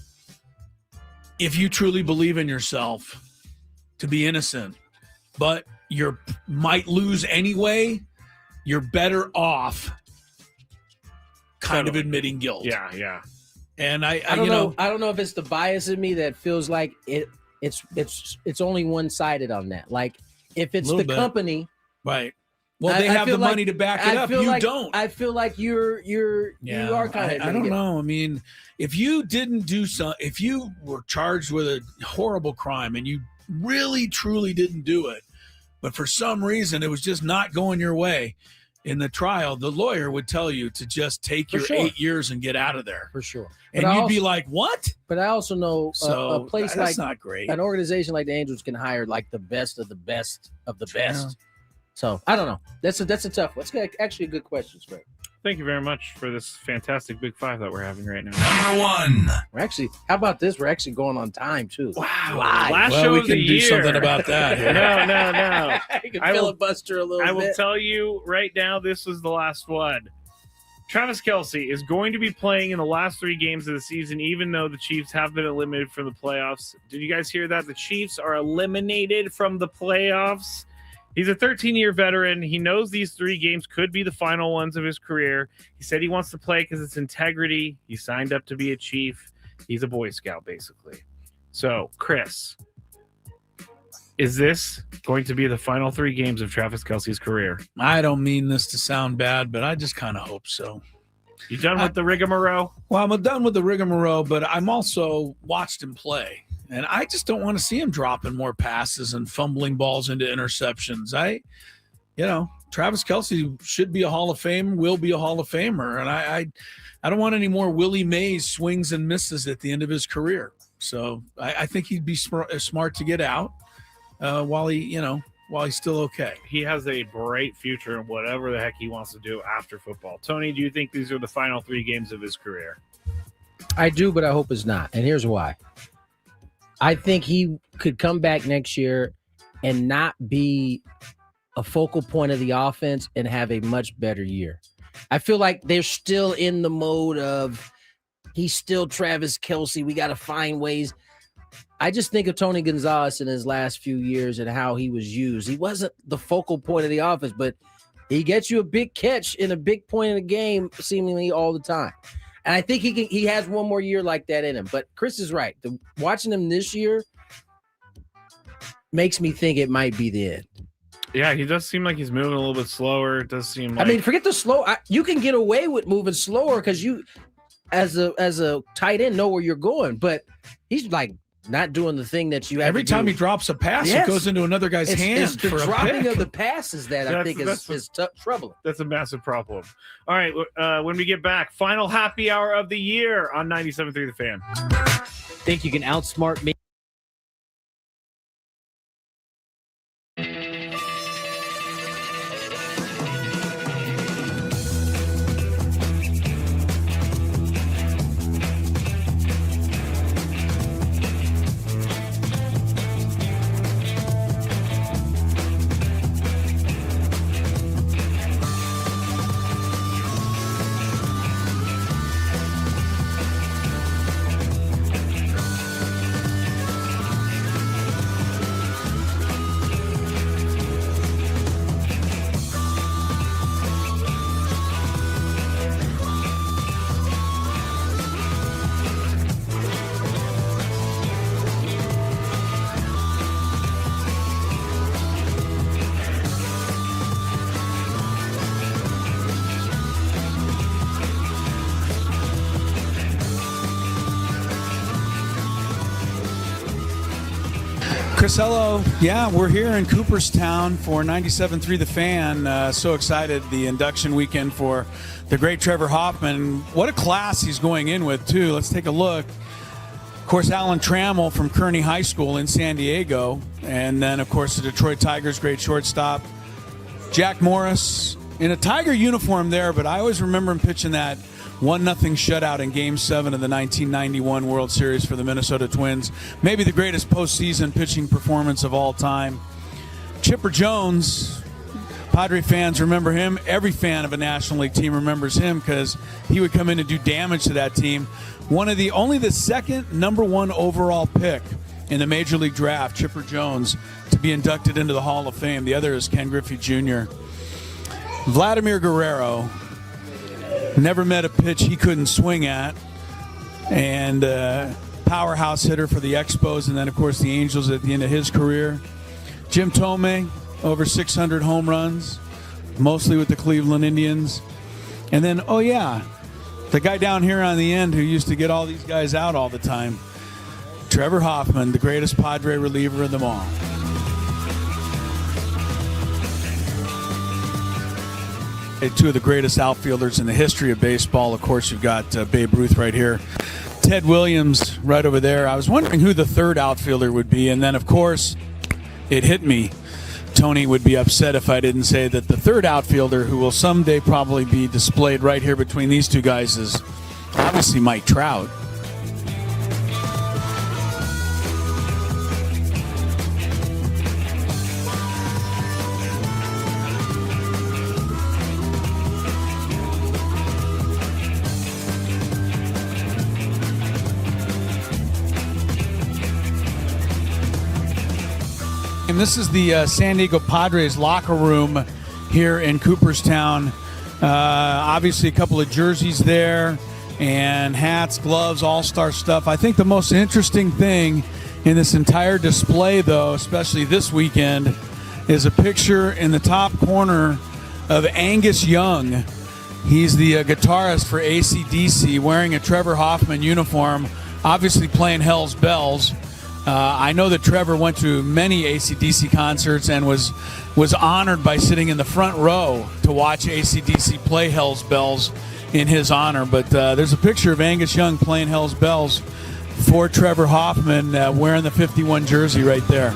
A: if you truly believe in yourself to be innocent, but you might lose anyway, you're better off kind of admitting guilt.
C: Yeah.
A: And I
B: don't know. I don't know if it's the bias in me that feels like it's only one-sided on that. Like if it's the company,
A: right? Well, they have the money to back it up. You don't.
B: I feel like you are kind of.
A: I don't know. I mean, if you didn't do if you were charged with a horrible crime and you really truly didn't do it, but for some reason it was just not going your way in the trial, the lawyer would tell you to just take your 8 years and get out of there.
B: For sure.
A: And you'd be like, what?
B: But I also know a place
A: that's
B: like
A: not great.
B: An organization like the Angels can hire like the best of the best of the best. So I don't know. That's a tough one. It's actually a good question, Greg.
C: Thank you very much for this fantastic Big Five that we're having right now.
H: Number one.
B: We're actually. How about this? We're actually going on time too.
C: Wow.
B: Live.
C: Last
A: well,
C: show
A: we
C: of
A: can
C: the
A: do
C: year.
A: something about that. Here.
C: No.
B: You can filibuster a little bit.
C: I will tell you right now, this was the last one. Travis Kelce is going to be playing in the last 3 games of the season, even though the Chiefs have been eliminated from the playoffs. Did you guys hear that? The Chiefs are eliminated from the playoffs. He's a 13-year veteran. He knows these 3 games could be the final ones of his career. He said he wants to play because it's integrity. He signed up to be a Chief. He's a Boy Scout, basically. So, Chris, is this going to be the final 3 games of Travis Kelce's career?
A: I don't mean this to sound bad, but I just kind of hope so.
C: You done with the rigmarole?
A: Well, I'm done with the rigmarole, but I'm also watched him play. And I just don't want to see him dropping more passes and fumbling balls into interceptions. Travis Kelce should be a Hall of Fame, will be a Hall of Famer. And I don't want any more Willie Mays swings and misses at the end of his career. So I think he'd be smart to get out while he's still okay.
C: He has a bright future in whatever the heck he wants to do after football. Tony, do you think these are the final 3 games of his career?
B: I do, but I hope it's not. And here's why. I think he could come back next year and not be a focal point of the offense and have a much better year. I feel like they're still in the mode of he's still Travis Kelce. We got to find ways. I just think of Tony Gonzalez in his last few years and how he was used. He wasn't the focal point of the offense, but he gets you a big catch in a big point in the game seemingly all the time. And I think he has one more year like that in him. But Chris is right. Watching him this year makes me think it might be the end.
C: Yeah, he does seem like he's moving a little bit slower. It does seem like...
B: I mean, forget the slow. You can get away with moving slower because you, as a tight end, know where you're going. But he's like not doing the thing that you have
A: every
B: to
A: time
B: do.
A: he drops a pass, it goes into another guy's hand.
B: It's the
A: for a
B: dropping
A: pick.
B: of the passes that I think is troubling.
C: That's a massive problem. All right, when we get back, final happy hour of the year on 97.3 The Fan.
R: Think you can outsmart me?
A: Chris, hello. Yeah, we're here in Cooperstown for 97.3 The Fan. So excited, the induction weekend for the great Trevor Hoffman. What a class he's going in with, too. Let's take a look. Of course, Alan Trammell from Kearney High School in San Diego. And then, of course, the Detroit Tigers' great shortstop, Jack Morris, in a Tiger uniform there, but I always remember him pitching that 1-0 shutout in Game 7 of the 1991 World Series for the Minnesota Twins. Maybe the greatest postseason pitching performance of all time. Chipper Jones, Padre fans remember him. Every fan of a National League team remembers him because he would come in and do damage to that team. Only the second #1 overall pick in the Major League Draft, Chipper Jones, to be inducted into the Hall of Fame. The other is Ken Griffey Jr. Vladimir Guerrero, never met a pitch he couldn't swing at, and powerhouse hitter for the Expos, and then, of course, the Angels at the end of his career. Jim Thome, over 600 home runs, mostly with the Cleveland Indians. And then, oh yeah, the guy down here on the end who used to get all these guys out all the time, Trevor Hoffman, the greatest Padre reliever of them all. Two of the greatest outfielders in the history of baseball. Of course, you've got Babe Ruth right here. Ted Williams right over there. I was wondering who the third outfielder would be. And then, of course, it hit me. Tony would be upset if I didn't say that the third outfielder, who will someday probably be displayed right here between these two guys, is obviously Mike Trout. And this is the San Diego Padres locker room here in Cooperstown. Obviously, a couple of jerseys there and hats, gloves, all-star stuff. I think the most interesting thing in this entire display, though, especially this weekend, is a picture in the top corner of Angus Young. He's the guitarist for AC/DC, wearing a Trevor Hoffman uniform, obviously playing Hell's Bells. I know that Trevor went to many AC/DC concerts and was honored by sitting in the front row to watch AC/DC play Hell's Bells in his honor. But there's a picture of Angus Young playing Hell's Bells for Trevor Hoffman, wearing the 51 jersey right there.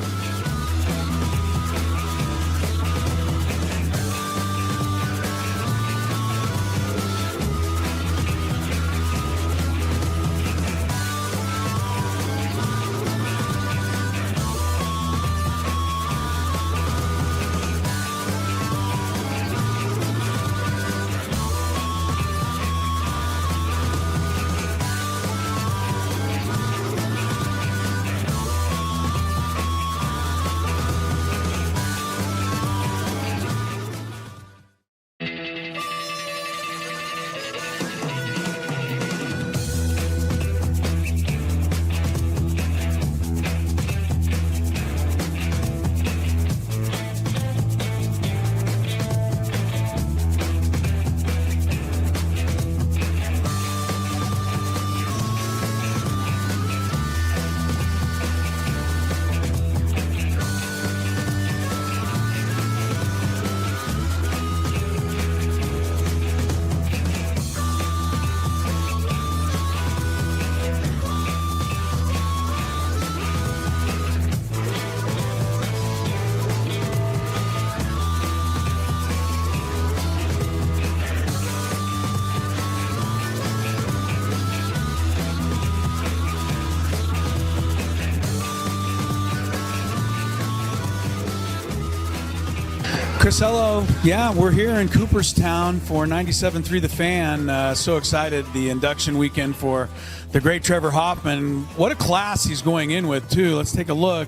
A: Chris, hello. Yeah, we're here in Cooperstown for 97.3 The Fan. So excited, the induction weekend for the great Trevor Hoffman. What a class he's going in with, too. Let's take a look.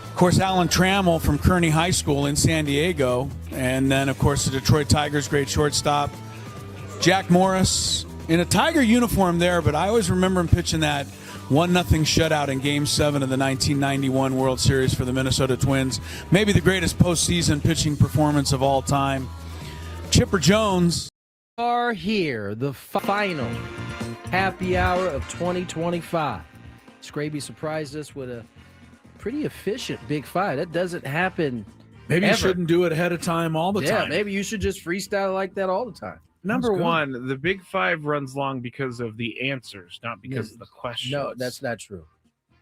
A: Of course, Alan Trammell from Kearney High School in San Diego. And then, of course, the Detroit Tigers' great shortstop, Jack Morris, in a Tiger uniform there, but I always remember him pitching that 1-0 shutout in Game 7 of the 1991 World Series for the Minnesota Twins. Maybe the greatest postseason pitching performance of all time. Chipper Jones.
B: Are here, the final happy hour of 2025. Scraby surprised us with a pretty efficient Big Five. That doesn't happen.
A: Maybe
B: ever.
A: you shouldn't do it ahead of time all the
B: Yeah,
A: time.
B: maybe you should just freestyle like that all the time.
C: Number
A: good.
C: one, the Big Five runs long because of the answers, not because of the questions.
B: No, that's not true.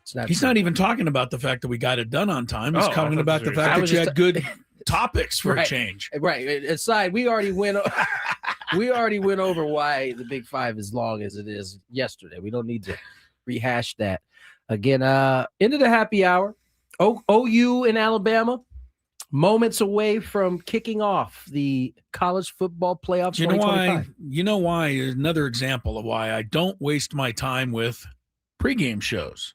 B: It's not.
A: He's
B: true.
A: not even talking about the fact that we got it done on time. He's
C: Oh, I
A: talking
C: thought
A: about the
C: that's what
A: fact
B: he
A: that
B: said.
A: you
B: I was
A: had good topics for a
B: Right.
A: change.
B: Right. Aside, we already went. We already went over why the Big Five is long as it is yesterday. We don't need to rehash that again. Into the happy hour. OU in Alabama, moments away from kicking off the college football playoffs.
A: You know why?
B: 2025.
A: You know why? Another example of why I don't waste my time with pregame shows.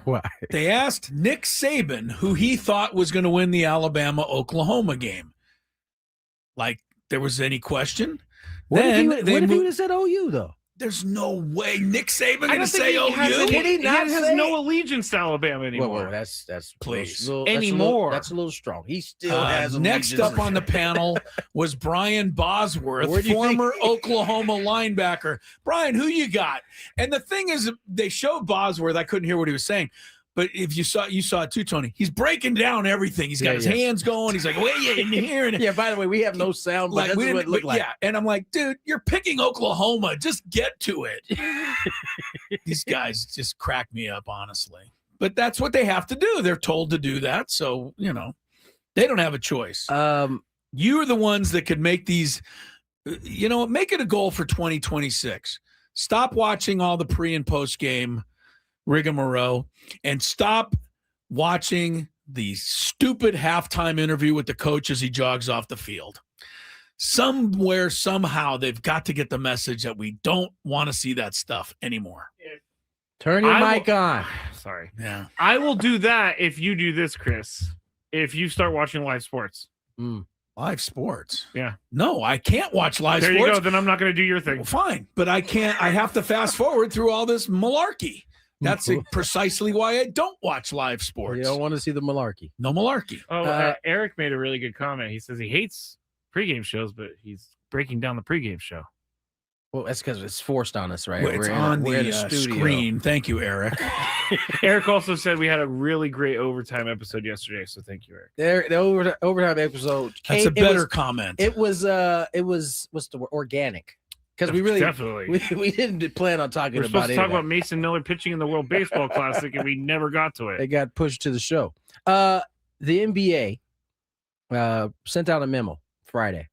B: Why?
A: They asked Nick Saban who he thought was going to win the Alabama-Oklahoma game. Like there was any question.
B: What if he
A: Then
B: would have said OU though?
A: There's no way Nick Saban
C: I
A: going to
C: don't think
A: say
C: he has,
A: OU.
C: he has no allegiance to Alabama anymore.
B: Whoa, that's
A: Please.
C: Anymore.
B: That's a little strong. He still has
A: Next
B: allegiance.
A: up on the panel was Brian Bosworth,
B: Where do you
A: former
B: think-
A: Oklahoma linebacker. Brian, who you got? And the thing is, they showed Bosworth. I couldn't hear what he was saying, but if you saw it too, Tony. He's breaking down everything. He's got his hands going. He's like, "Wait, yeah, in here." And
B: Yeah. By the way, we have no sound, but
A: like
B: that's
A: we
B: what
A: didn't,
B: it looked
A: but
B: like.
A: yeah. And I'm like, dude, you're picking Oklahoma. Just get to it. These guys just crack me up, honestly. But that's what they have to do. They're told to do that. So, they don't have a choice. You're the ones that could make these, make it a goal for 2026. Stop watching all the pre and post game rigmarole and stop watching the stupid halftime interview with the coach as he jogs off the field. Somewhere, somehow, they've got to get the message that we don't want to see that stuff anymore.
B: Turn your
C: I
B: mic
C: will-
B: on.
C: Sorry.
A: Yeah.
C: I will do that if you do this, Chris. If you start watching live sports.
A: Live sports?
C: Yeah.
A: No, I can't watch live
C: There
A: sports.
C: you go. Then I'm not going to do your thing.
A: Well, fine, but I can't. I have to fast forward through all this malarkey. That's precisely why I don't watch live sports.
B: You don't want to see the malarkey.
A: No malarkey.
C: Oh, Eric made a really good comment. He says he hates pregame shows, but he's breaking down the pregame show.
B: Well, that's because it's forced on us, right?
A: Well, it's
B: We're in a studio.
A: screen. Thank you, Eric.
C: Eric also said we had a really great overtime episode yesterday, so thank you, Eric.
B: The overtime episode.
A: That's a better comment.
B: It was what's the word? Organic. Because we really
C: Definitely.
B: we didn't plan on talking
C: We're
B: about
C: supposed to
B: it.
C: talk about Mason Miller pitching in the World Baseball Classic, and we never got to it.
B: They got pushed to the show. The NBA sent out a memo Friday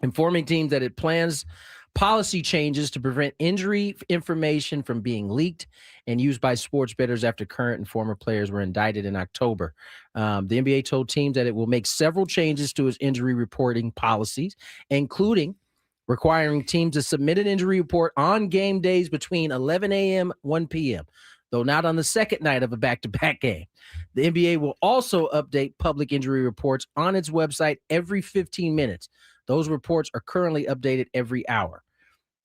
B: informing teams that it plans policy changes to prevent injury information from being leaked and used by sports bettors after current and former players were indicted in October. The NBA told teams that it will make several changes to its injury reporting policies, including requiring teams to submit an injury report on game days between 11 a.m. 1 p.m., though not on the second night of a back-to-back game. The NBA will also update public injury reports on its website every 15 minutes. Those reports are currently updated every hour.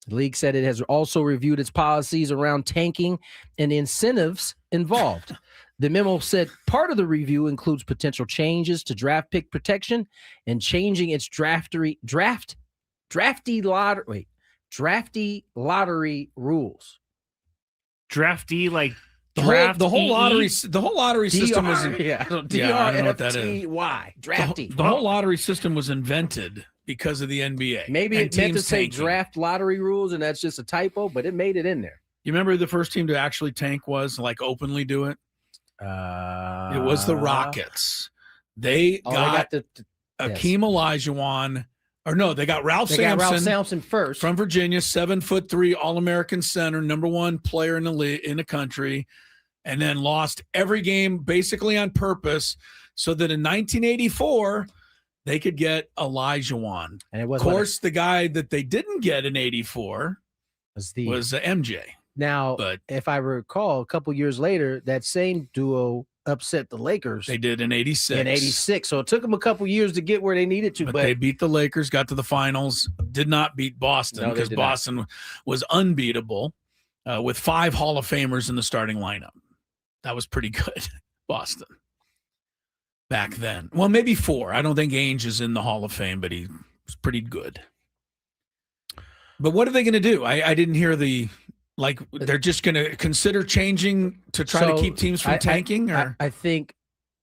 B: The league said it has also reviewed its policies around tanking and the incentives involved. The memo said part of the review includes potential changes to draft pick protection and changing its drafty lottery rules.
C: Drafty, like
A: The
C: draft
A: whole lottery system was
B: I don't know what that is. Drafty.
A: The whole lottery system was invented because of the NBA.
B: Maybe
A: and
B: it meant to
A: teams
B: say
A: tanking.
B: draft lottery rules, and that's just a typo, but it made it in there.
A: You remember the first team to actually tank was like openly do it? It was the Rockets. They got Akeem Olajuwon. Or no, they got Ralph
B: They
A: Sampson.
B: got Ralph Sampson first.
A: From Virginia, 7'3", All-American center, number one player in the country, and then lost every game basically on purpose, so that in 1984 they could get Olajuwon.
B: And it was,
A: of course, the guy that they didn't get in '84 was MJ.
B: Now,
A: But
B: if I recall, a couple years later, that same duo upset the Lakers.
A: they did in '86.
B: In '86, so it took them a couple years to get where they needed to.
A: But
B: But
A: they beat the Lakers, got to the finals, did not beat Boston
B: No, they
A: because
B: did not.
A: Boston was unbeatable with 5 Hall of Famers in the starting lineup. That was pretty good, Boston, back then. Well, maybe 4. I don't think Ainge is in the Hall of Fame, but he was pretty good. But what are they going to do? I didn't hear the Like they're just going to consider changing to try to keep teams from tanking?
B: I think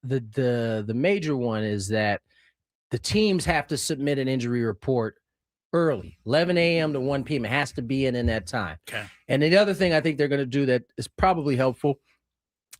B: the major one is that the teams have to submit an injury report early, 11 a.m. to 1 p.m. It has to be in that time.
A: Okay.
B: And the other thing I think they're going to do that is probably helpful.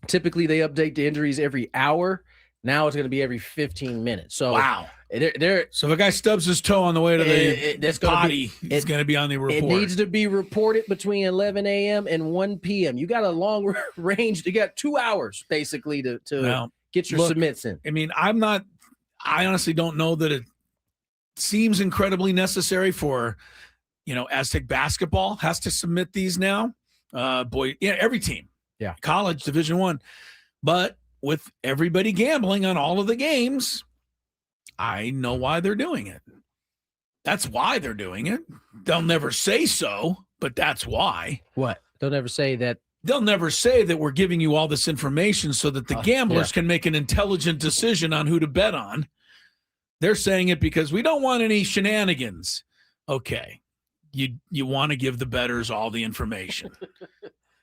B: Typically, they update the injuries every hour. Now it's going to be every 15 minutes. So
A: wow.
B: So
A: if a guy stubs his toe on the way to the body, it's going to be on the report.
B: It needs to be reported between 11 a.m. and 1 p.m. You got a long range. You got 2 hours basically to get your submits in.
A: I mean, I honestly don't know that it seems incredibly necessary for, Aztec basketball has to submit these now. Every team.
B: Yeah.
A: College, Division I. But with everybody gambling on all of the games, I know why they're doing it. That's why they're doing it. They'll never say so, but that's why.
B: What? They'll never say that.
A: They'll never say that we're giving you all this information so that the gamblers can make an intelligent decision on who to bet on. They're saying it because we don't want any shenanigans. Okay. You want to give the bettors all the information.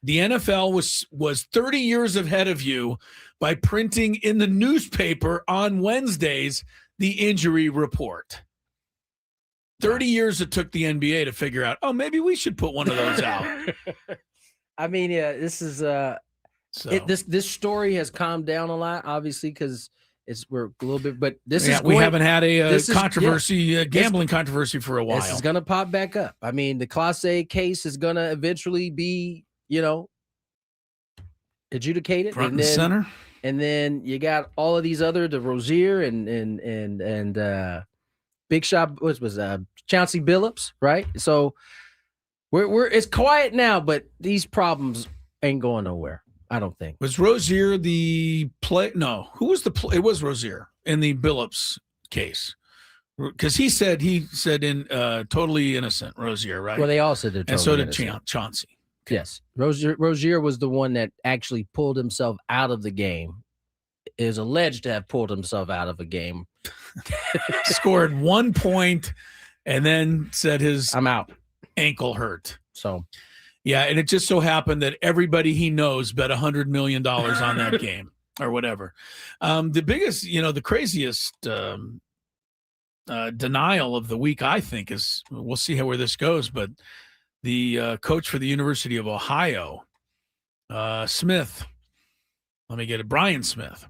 A: The NFL was 30 years ahead of you by printing in the newspaper on Wednesdays the injury report. 30 years it took the NBA to figure out, maybe we should put one of those out.
B: I mean, yeah, this is this story has calmed down a lot, obviously, because we're a little bit, but we haven't had a controversy, gambling controversy for a while. This is gonna pop back up. I mean, the Class A case is gonna eventually be, adjudicated
A: front and center.
B: And then you got all of these other, the Rozier and Big Shot, what was Chauncey Billups, right? So we're it's quiet now, but these problems ain't going nowhere. I don't think.
A: Was Rozier the play? No, who was the play? It was Rozier in the Billups case, because he said in totally innocent, Rozier, right?
B: Well, they all said they're totally
A: and so did
B: innocent.
A: Chauncey.
B: Yes, Rozier was the one that actually pulled himself out of the game. Is alleged to have pulled himself out of a game.
A: Scored 1 point, and then said I'm
B: out.
A: Ankle hurt.
B: So.
A: Yeah, and it just so happened that everybody he knows bet $100 million on that game or whatever. The biggest, the craziest denial of the week, I think, is, we'll see where this goes, but the coach for the University of Ohio, Smith, let me get it, Brian Smith.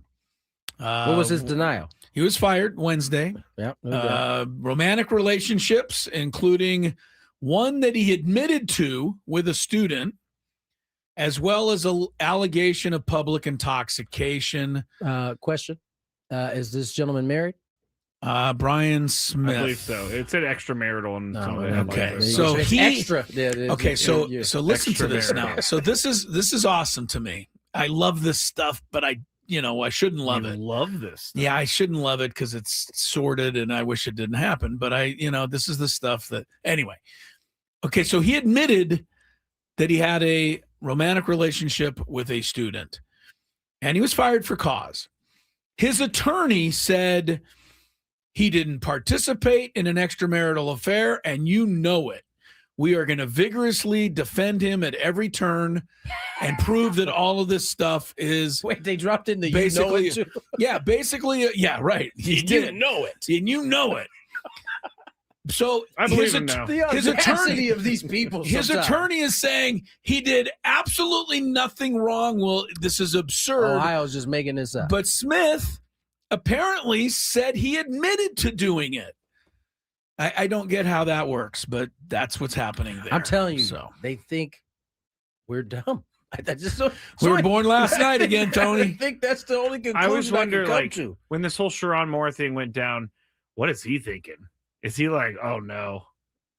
B: What was his denial?
A: He was fired Wednesday.
B: Yeah.
A: Romantic relationships, including one that he admitted to with a student, as well as an allegation of public intoxication.
B: Question. Is this gentleman married?
A: Brian Smith.
C: I believe so. It said extramarital and some of it.
A: Okay. So
B: extra.
A: Okay. So listen to this now. So this is awesome to me. I love this stuff, but I shouldn't love it.
C: Love this stuff.
A: Yeah, I shouldn't love it because it's sordid and I wish it didn't happen. But this is the stuff that, anyway. Okay, so he admitted that he had a romantic relationship with a student, and he was fired for cause. His attorney said he didn't participate in an extramarital affair, and you know it. We are going to vigorously defend him at every turn and prove that all of this stuff is.
B: Wait, they dropped in the
A: basically,
B: you know it too?
A: Yeah, basically, yeah, right. He didn't
B: know it,
A: and you know it. So
C: I believe him now.
A: His attorney
B: of these people.
A: His attorney is saying he did absolutely nothing wrong. Well, this is absurd.
B: Ohio's just making this up.
A: But Smith apparently said he admitted to doing it. I don't get how that works, but that's what's happening there.
B: I'm telling you, they think we're dumb.
A: We were born last night again, Tony.
B: I think that's the only conclusion
C: I always wonder,
B: to.
C: When this whole Sharon Moore thing went down, what is he thinking? Is he like, oh no,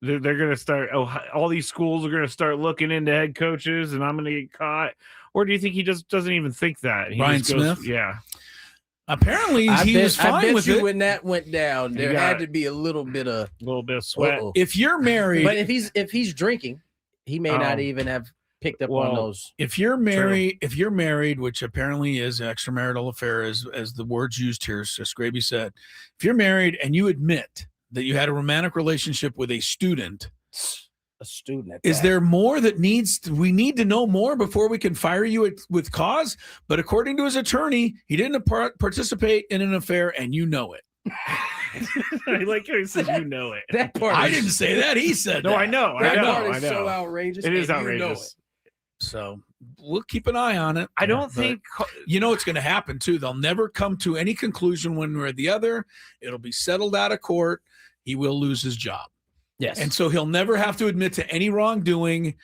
C: they're going to start, all these schools are going to start looking into head coaches and I'm going to get caught? Or do you think he just doesn't even think that? He
A: Brian
C: just goes,
A: Smith?
C: Yeah.
A: Apparently he was fine with it.
B: When that went down, there had to be a little bit of
C: sweat.
A: If you're married,
B: but if he's drinking, he may not even have picked up on those.
A: If you're married, which apparently is an extramarital affair, as the words used here, as Scraby said, if you're married and you admit that you had a romantic relationship with a student,
B: a student. At
A: Is
B: that.
A: there more that we need to know more before we can fire you with cause? But according to his attorney, he didn't participate in an affair, and you know it.
C: I like how he says you know it.
B: That part
A: I didn't say that. He said
C: No,
A: that.
C: I know.
B: That
C: I know.
B: part
C: I
B: is
C: know.
B: so outrageous.
C: It is
B: and you know
C: outrageous.
B: it.
A: So we'll keep an eye on it.
C: I don't
A: But
C: think
A: you know what's going to happen too. They'll never come to any conclusion one way or the other. It'll be settled out of court. He will lose his job.
B: Yes.
A: And so he'll never have to admit to any wrongdoing.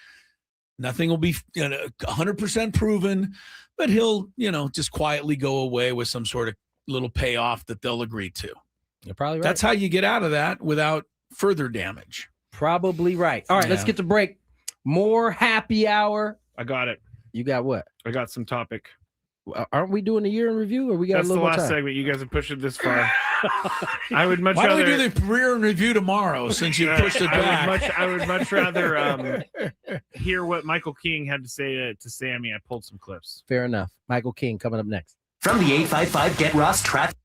A: Nothing will be 100% proven, but he'll, just quietly go away with some sort of little payoff that they'll agree to.
B: You're probably right.
A: That's how you get out of that without further damage.
B: Probably right. All right, let's get to break. More happy hour.
C: I got it.
B: You got what?
C: I got some topic.
B: Aren't we doing a year in review, or we got
C: That's
B: a little
C: the
B: more
C: last
B: time?
C: segment. You guys have pushed it this far. I would much
A: Why
C: rather.
A: don't we do the career in review tomorrow since you pushed it back?
C: I would much rather hear what Michael King had to say to Sammy. I pulled some clips.
B: Fair enough. Michael King coming up next.
K: From the 855 Get Ross Traffic.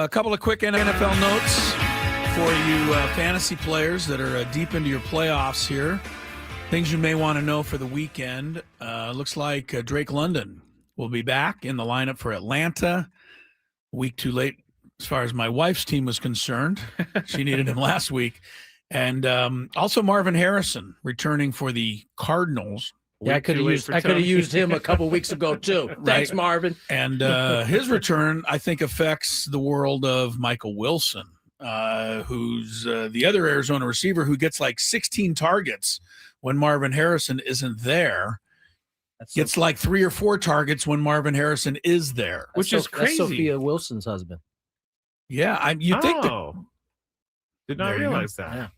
A: A couple of quick NFL notes for you fantasy players that are deep into your playoffs here. Things you may want to know for the weekend. Looks like Drake London will be back in the lineup for Atlanta. A week too late as far as my wife's team was concerned. She needed him last week. And also Marvin Harrison returning for the Cardinals.
B: Yeah, I could have used him a couple weeks ago too. Thanks, Marvin.
A: And his return, I think, affects the world of Michael Wilson, who's the other Arizona receiver who gets like 16 targets when Marvin Harrison isn't there. Gets like 3 or 4 targets when Marvin Harrison is there,
C: which is crazy.
B: That's Sophia Wilson's husband.
A: Yeah, you think that.
C: Did not realize that.
B: Yeah.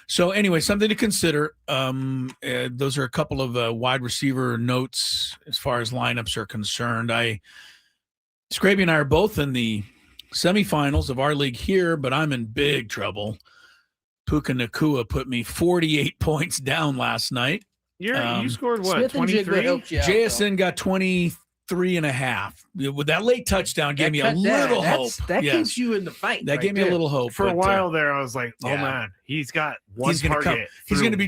A: So anyway, something to consider. Those are a couple of wide receiver notes as far as lineups are concerned. Scraby and I are both in the semifinals of our league here, but I'm in big trouble. Puka Nacua put me 48 points down last night.
C: You scored what, 23?
A: JSN got 23.5. With that late touchdown gave me a little hope.
B: That keeps you in the fight.
A: That gave me a little hope.
C: For a while there, I was like, oh man, he's got one target.
A: He's going to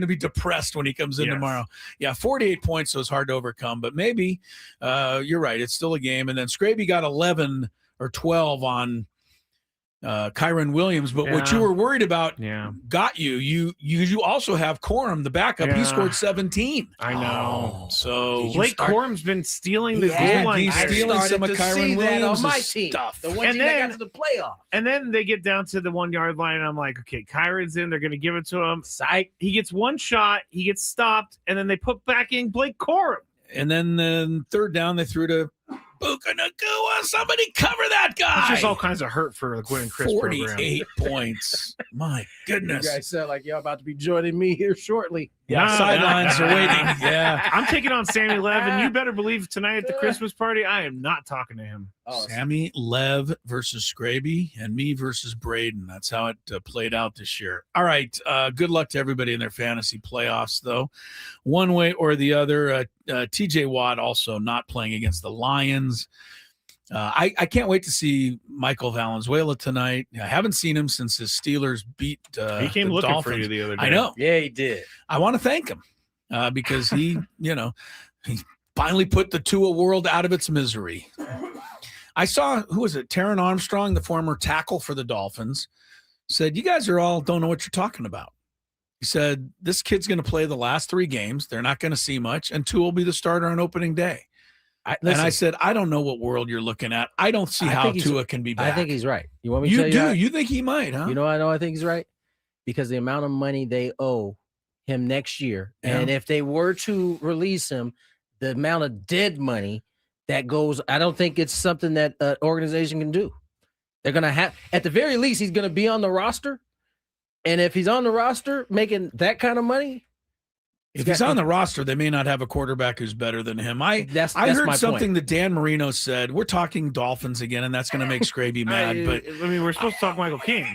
A: be depressed when he comes in tomorrow. Yeah, 48 points, so it's hard to overcome. But maybe you're right. It's still a game. And then Scraby got 11 or 12 on Kyron Williams, but what you were worried about got you. You also have Corum, the backup. He scored 17.
C: I know.
A: So
C: Blake Corum's been stealing the goal line.
A: He's stealing some of Kyron Williams'
B: on my team.
A: stuff.
B: The ones that got to the playoff.
C: And then they get down to the 1 yard line, and I'm like, okay, Kyron's in. They're going to give it to him. He gets one shot. He gets stopped, and then they put back in Blake Corum.
A: And then third down, they threw to Puka Nacua. Somebody cover that guy.
C: It's just all kinds of hurt for the Gwynn and Chris
A: 48 points. My goodness.
B: You guys sound like y'all about to be joining me here shortly.
A: Yeah, sidelines are waiting. Yeah.
C: I'm taking on Sammy Lev, and you better believe tonight at the Christmas party, I am not talking to him.
A: Sammy Lev versus Scraby and me versus Braden. That's how it played out this year. All right. Good luck to everybody in their fantasy playoffs, though. One way or the other, TJ Watt also not playing against the Lions. I can't wait to see Michael Valenzuela tonight. I haven't seen him since his Steelers beat
C: he came
A: the
C: looking
A: Dolphins.
C: for you the other day.
A: I know.
B: Yeah, he did.
A: I want to thank him because he finally put the Tua world out of its misery. I saw, who was it? Taron Armstrong, the former tackle for the Dolphins, said, you guys don't know what you're talking about. He said, this kid's going to play the last 3 games. They're not going to see much, and Tua will be the starter on opening day. And I said, I don't know what world you're looking at. I don't see how Tua can be back.
B: I think he's right. You want me to tell you
A: do?
B: that?
A: You think he might, huh?
B: You know, I think he's right. Because the amount of money they owe him next year, and if they were to release him, the amount of dead money that goes, I don't think it's something that an organization can do. They're going to have, at the very least, he's going to be on the roster. And if he's on the roster making that kind of money,
A: if he's on the roster, they may not have a quarterback who's better than him. I heard something that Dan Marino said. We're talking Dolphins again, and that's going to make Scraby mad. But
C: I mean, we're supposed to talk Michael King.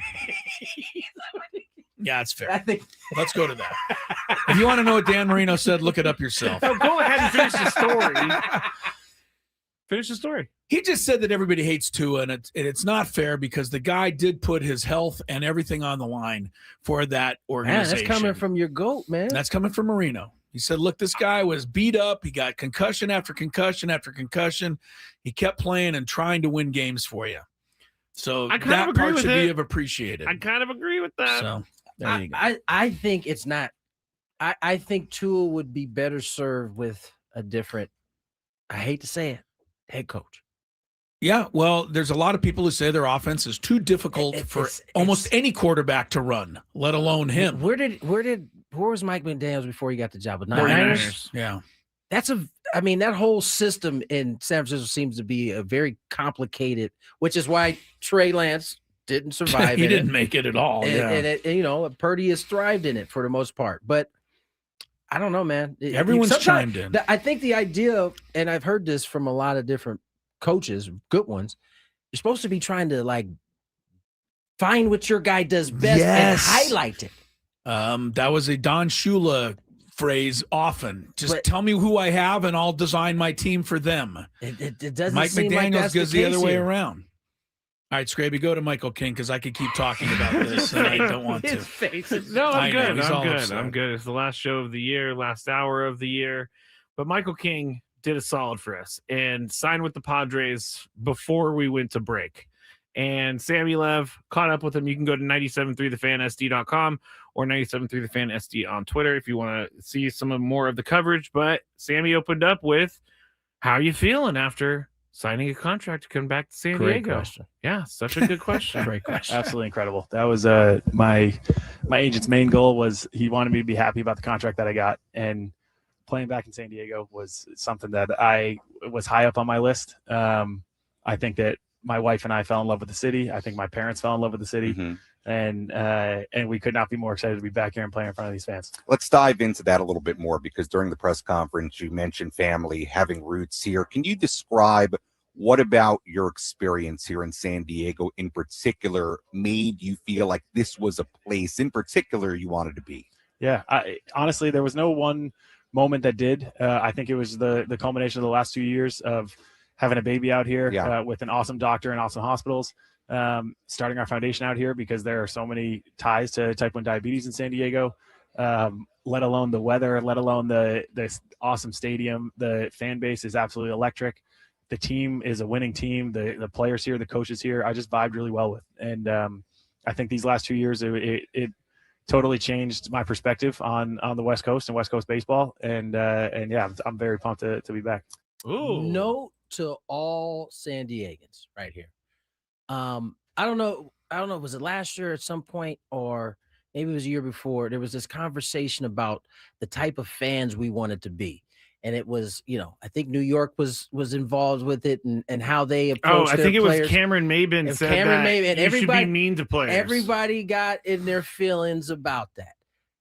A: Yeah, it's fair. Let's go to that. If you want to know what Dan Marino said, look it up yourself.
C: No, go ahead and finish the story. Finish the story.
A: He just said that everybody hates Tua, and it's not fair because the guy did put his health and everything on the line for that organization.
B: Man, that's coming from your GOAT, man.
A: That's coming from Marino. He said, look, this guy was beat up. He got concussion after concussion after concussion. He kept playing and trying to win games for you. So that part should be appreciated.
C: I kind of agree with that.
A: So there you go.
B: I think it's not. I think Tua would be better served with a different, I hate to say it, head coach.
A: Yeah, well, there's a lot of people who say their offense is too difficult for almost any quarterback to run, let alone him.
B: Where was Mike McDaniels before he got the job with Niners?
A: Yeah.
B: That whole system in San Francisco seems to be a very complicated, which is why Trey Lance didn't survive.
A: He didn't make it at all.
B: And Purdy has thrived in it for the most part. But I don't know, man.
A: Everyone's chimed in.
B: I think the idea, and I've heard this from a lot of different coaches, good ones, you're supposed to be trying to find what your guy does best and highlight it.
A: That was a Don Shula phrase often. Just tell me who I have and I'll design my team for them.
B: It doesn't
A: Mike
B: seem
A: McDaniels
B: like that's
A: goes the other way
B: here.
A: around. All right, Scraby, go to Michael King because I could keep talking about this, and I don't want to.
B: His face is
C: No, I'm good.
A: He's all
C: I'm good.
A: upset.
C: I'm good. It's the last show of the year, last hour of the year. But Michael King did a solid for us and signed with the Padres before we went to break. And Sammy Lev caught up with him. You can go to 973thefansd.com or 973thefansd on Twitter if you want to see more of the coverage. But Sammy opened up with, how you feeling after signing a contract to come back to San
B: Great
C: Diego?
B: question.
C: Yeah, such a good question.
B: Great question.
F: Absolutely incredible. That was my agent's main goal was he wanted me to be happy about the contract that I got, and playing back in San Diego was something that I was high up on my list. I think that my wife and I fell in love with the city. I think my parents fell in love with the city, and we could not be more excited to be back here and playing in front of these fans.
E: Let's dive into that a little bit more, because during the press conference, you mentioned family, having roots here. Can you describe what about your experience here in San Diego in particular made you feel like this was a place in particular you wanted to be?
F: Yeah, honestly, there was no one moment that did. I think it was the culmination of the last 2 years of having a baby out here with an awesome doctor and awesome hospitals, starting our foundation out here because there are so many ties to type 1 diabetes in San Diego, let alone the weather, let alone the awesome stadium. The fan base is absolutely electric. The team is a winning team. The players here, the coaches here, I just vibed really well with. And I think these last 2 years, it totally changed my perspective on the West Coast and West Coast baseball. And yeah, I'm very pumped to be back.
C: Ooh.
B: Note to all San Diegans right here. I don't know. Was it last year at some point, or maybe it was a year before? There was this conversation about the type of fans we wanted to be. And it was, I think New York was involved with it, and how they approached.
C: I think it
B: players.
C: was Cameron Maben said
B: Cameron
C: that
B: Maben,
C: you should be mean to players.
B: Everybody got in their feelings about that.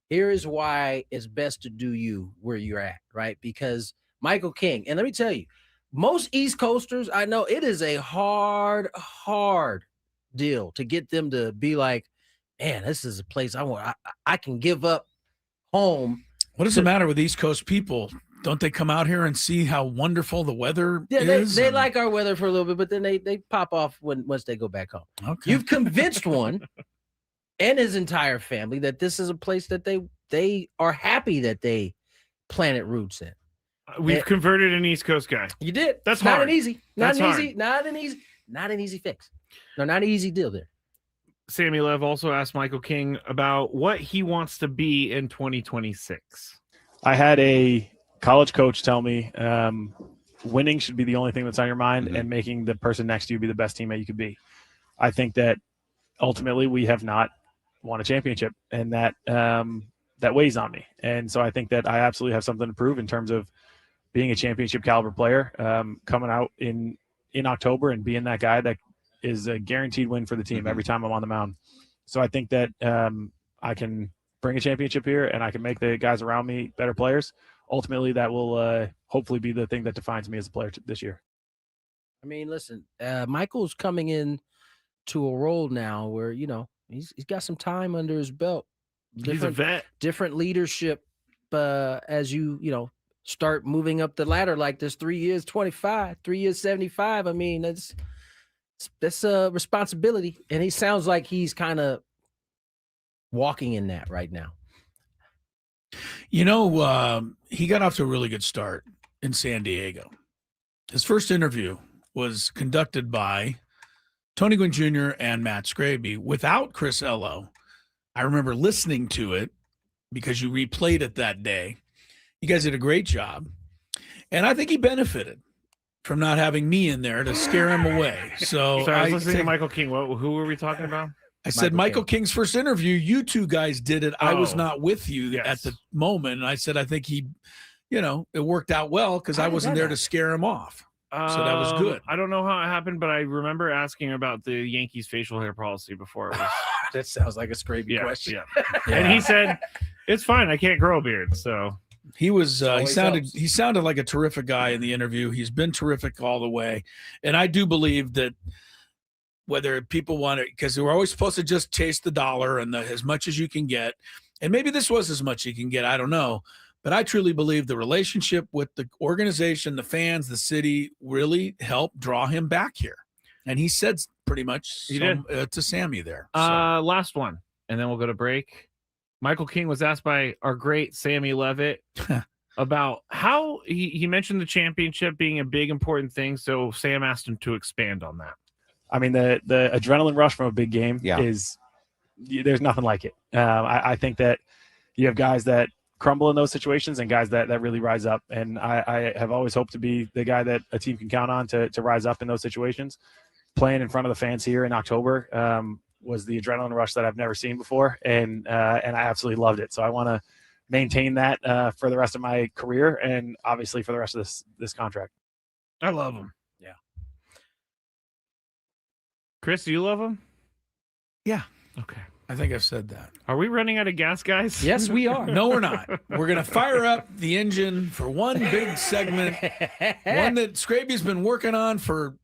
B: Here is why it's best to do you where you're at, right? Because Michael King, and let me tell you, most East Coasters, I know it is a hard deal to get them to be like, man, this is a place I want. I can give up home.
A: What does it matter with East Coast people? Don't they come out here and see how wonderful the weather is?
B: They like our weather for a little bit, but then they pop off once they go back home.
A: Okay.
B: You've convinced one and his entire family that this is a place that they are happy that they planted roots in.
C: We've converted an East Coast guy.
B: You did.
C: That's
B: not
C: hard.
B: Not an easy fix. No, not an easy deal there.
C: Sammy Lev also asked Michael King about what he wants to be in 2026.
F: I had a college coach tell me winning should be the only thing that's on your mind, and making the person next to you be the best teammate you could be. I think that ultimately we have not won a championship, and that weighs on me. And so I think that I absolutely have something to prove in terms of being a championship caliber player, coming out in October and being that guy that is a guaranteed win for the team every time I'm on the mound. So I think that I can bring a championship here, and I can make the guys around me better players. Ultimately, that will hopefully be the thing that defines me as a player this year.
B: I mean, listen, Michael's coming in to a role now where, he's got some time under his belt.
C: He's a vet. Different
B: leadership as you start moving up the ladder like this. 3 years, 25, 3 years, 75. I mean, that's a responsibility. And he sounds like he's kind of walking in that right now.
A: He got off to a really good start in San Diego. His first interview was conducted by Tony Gwynn Jr. and Matt Scraby without Chris Ello. I remember listening to it because you replayed it that day. You guys did a great job. And I think he benefited from not having me in there to scare him away. So
C: I was listening to Michael King. Who were we talking about?
A: I said Michael King's first interview. You two guys did it. I was not with you at the moment. And I said, I think he, it worked out well because I wasn't there to scare him off. So that was good.
C: I don't know how it happened, but I remember asking about the Yankees facial hair policy before. It was...
B: That sounds like a Scraby question.
C: Yeah. And he said, it's fine. I can't grow a beard. So
A: he was, he sounded like a terrific guy in the interview. He's been terrific all the way. And I do believe that whether people want it, because we're always supposed to just chase the dollar and as much as you can get. And maybe this was as much you can get. I don't know. But I truly believe the relationship with the organization, the fans, the city really helped draw him back here. And he said pretty much to Sammy there. So.
C: Last one, and then we'll go to break. Michael King was asked by our great Sammy Levitt about how he mentioned the championship being a big, important thing. So Sam asked him to expand on that.
F: I mean, the adrenaline rush from a big game is there's nothing like it. I think that you have guys that crumble in those situations and guys that really rise up. And I have always hoped to be the guy that a team can count on to rise up in those situations. Playing in front of the fans here in October was the adrenaline rush that I've never seen before. And I absolutely loved it. So I want to maintain that for the rest of my career and obviously for the rest of this contract.
C: I love him.
A: Yeah.
C: Chris, do you love him?
A: Yeah.
C: Okay.
A: I think I've said that.
C: Are we running out of gas, guys?
R: Yes, we are.
A: No, we're not. We're going to fire up the engine for one big segment, one that Scraby's been working on for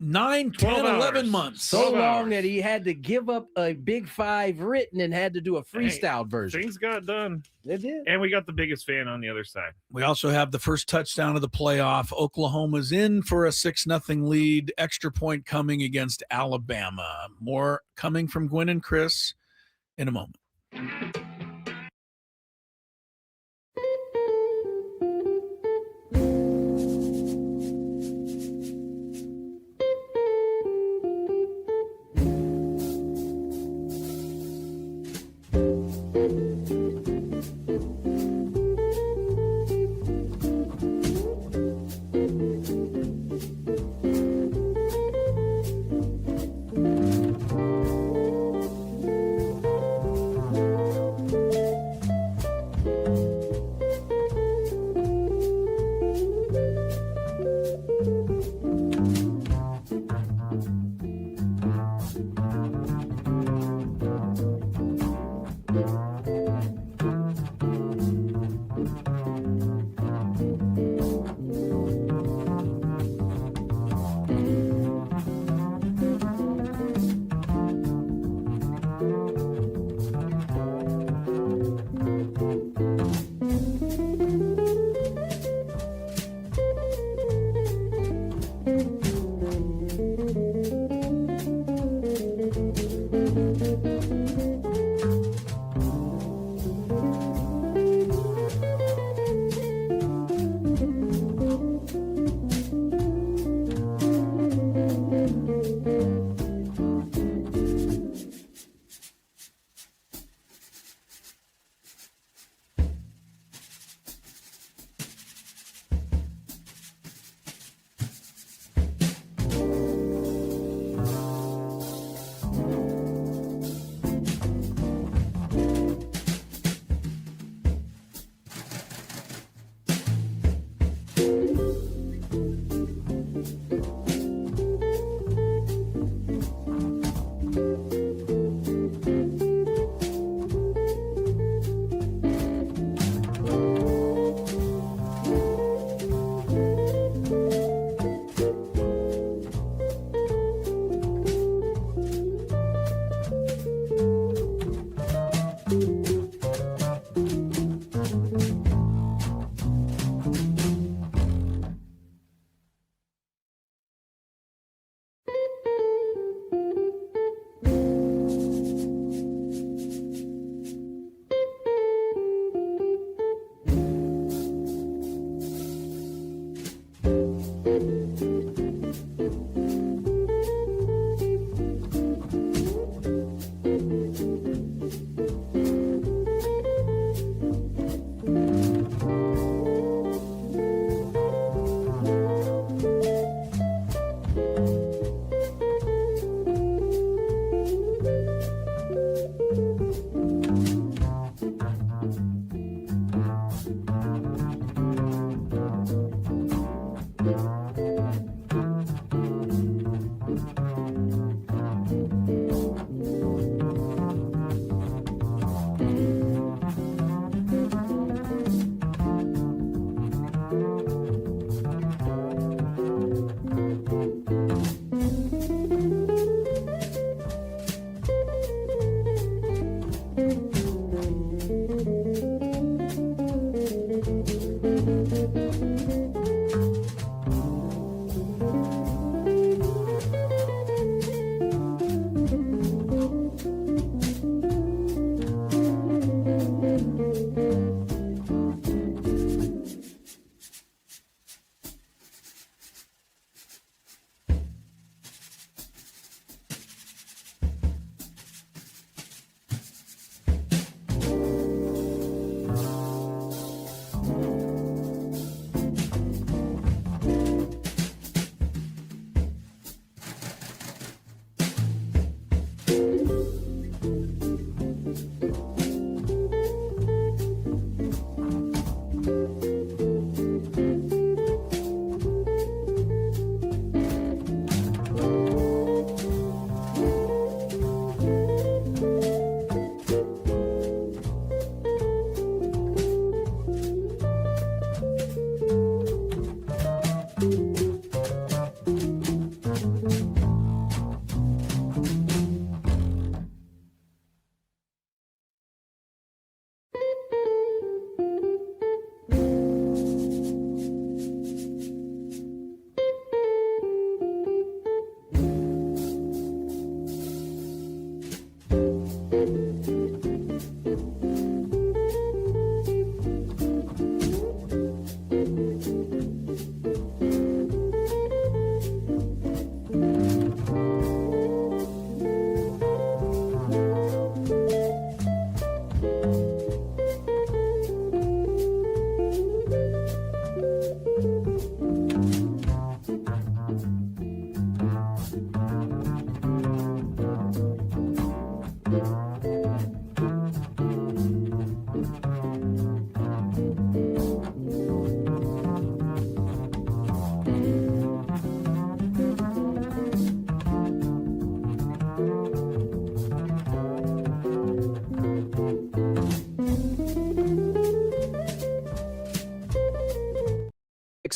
A: 9, 10, 11 months.
B: So long that he had to give up a Big Five written and had to do a freestyle version.
C: Things got done.
B: They did.
C: And we got the biggest fan on the other side.
A: We also have the first touchdown of the playoff. Oklahoma's in for a 6-0 lead. Extra point coming against Alabama. More coming from Gwynn and Chris in a moment.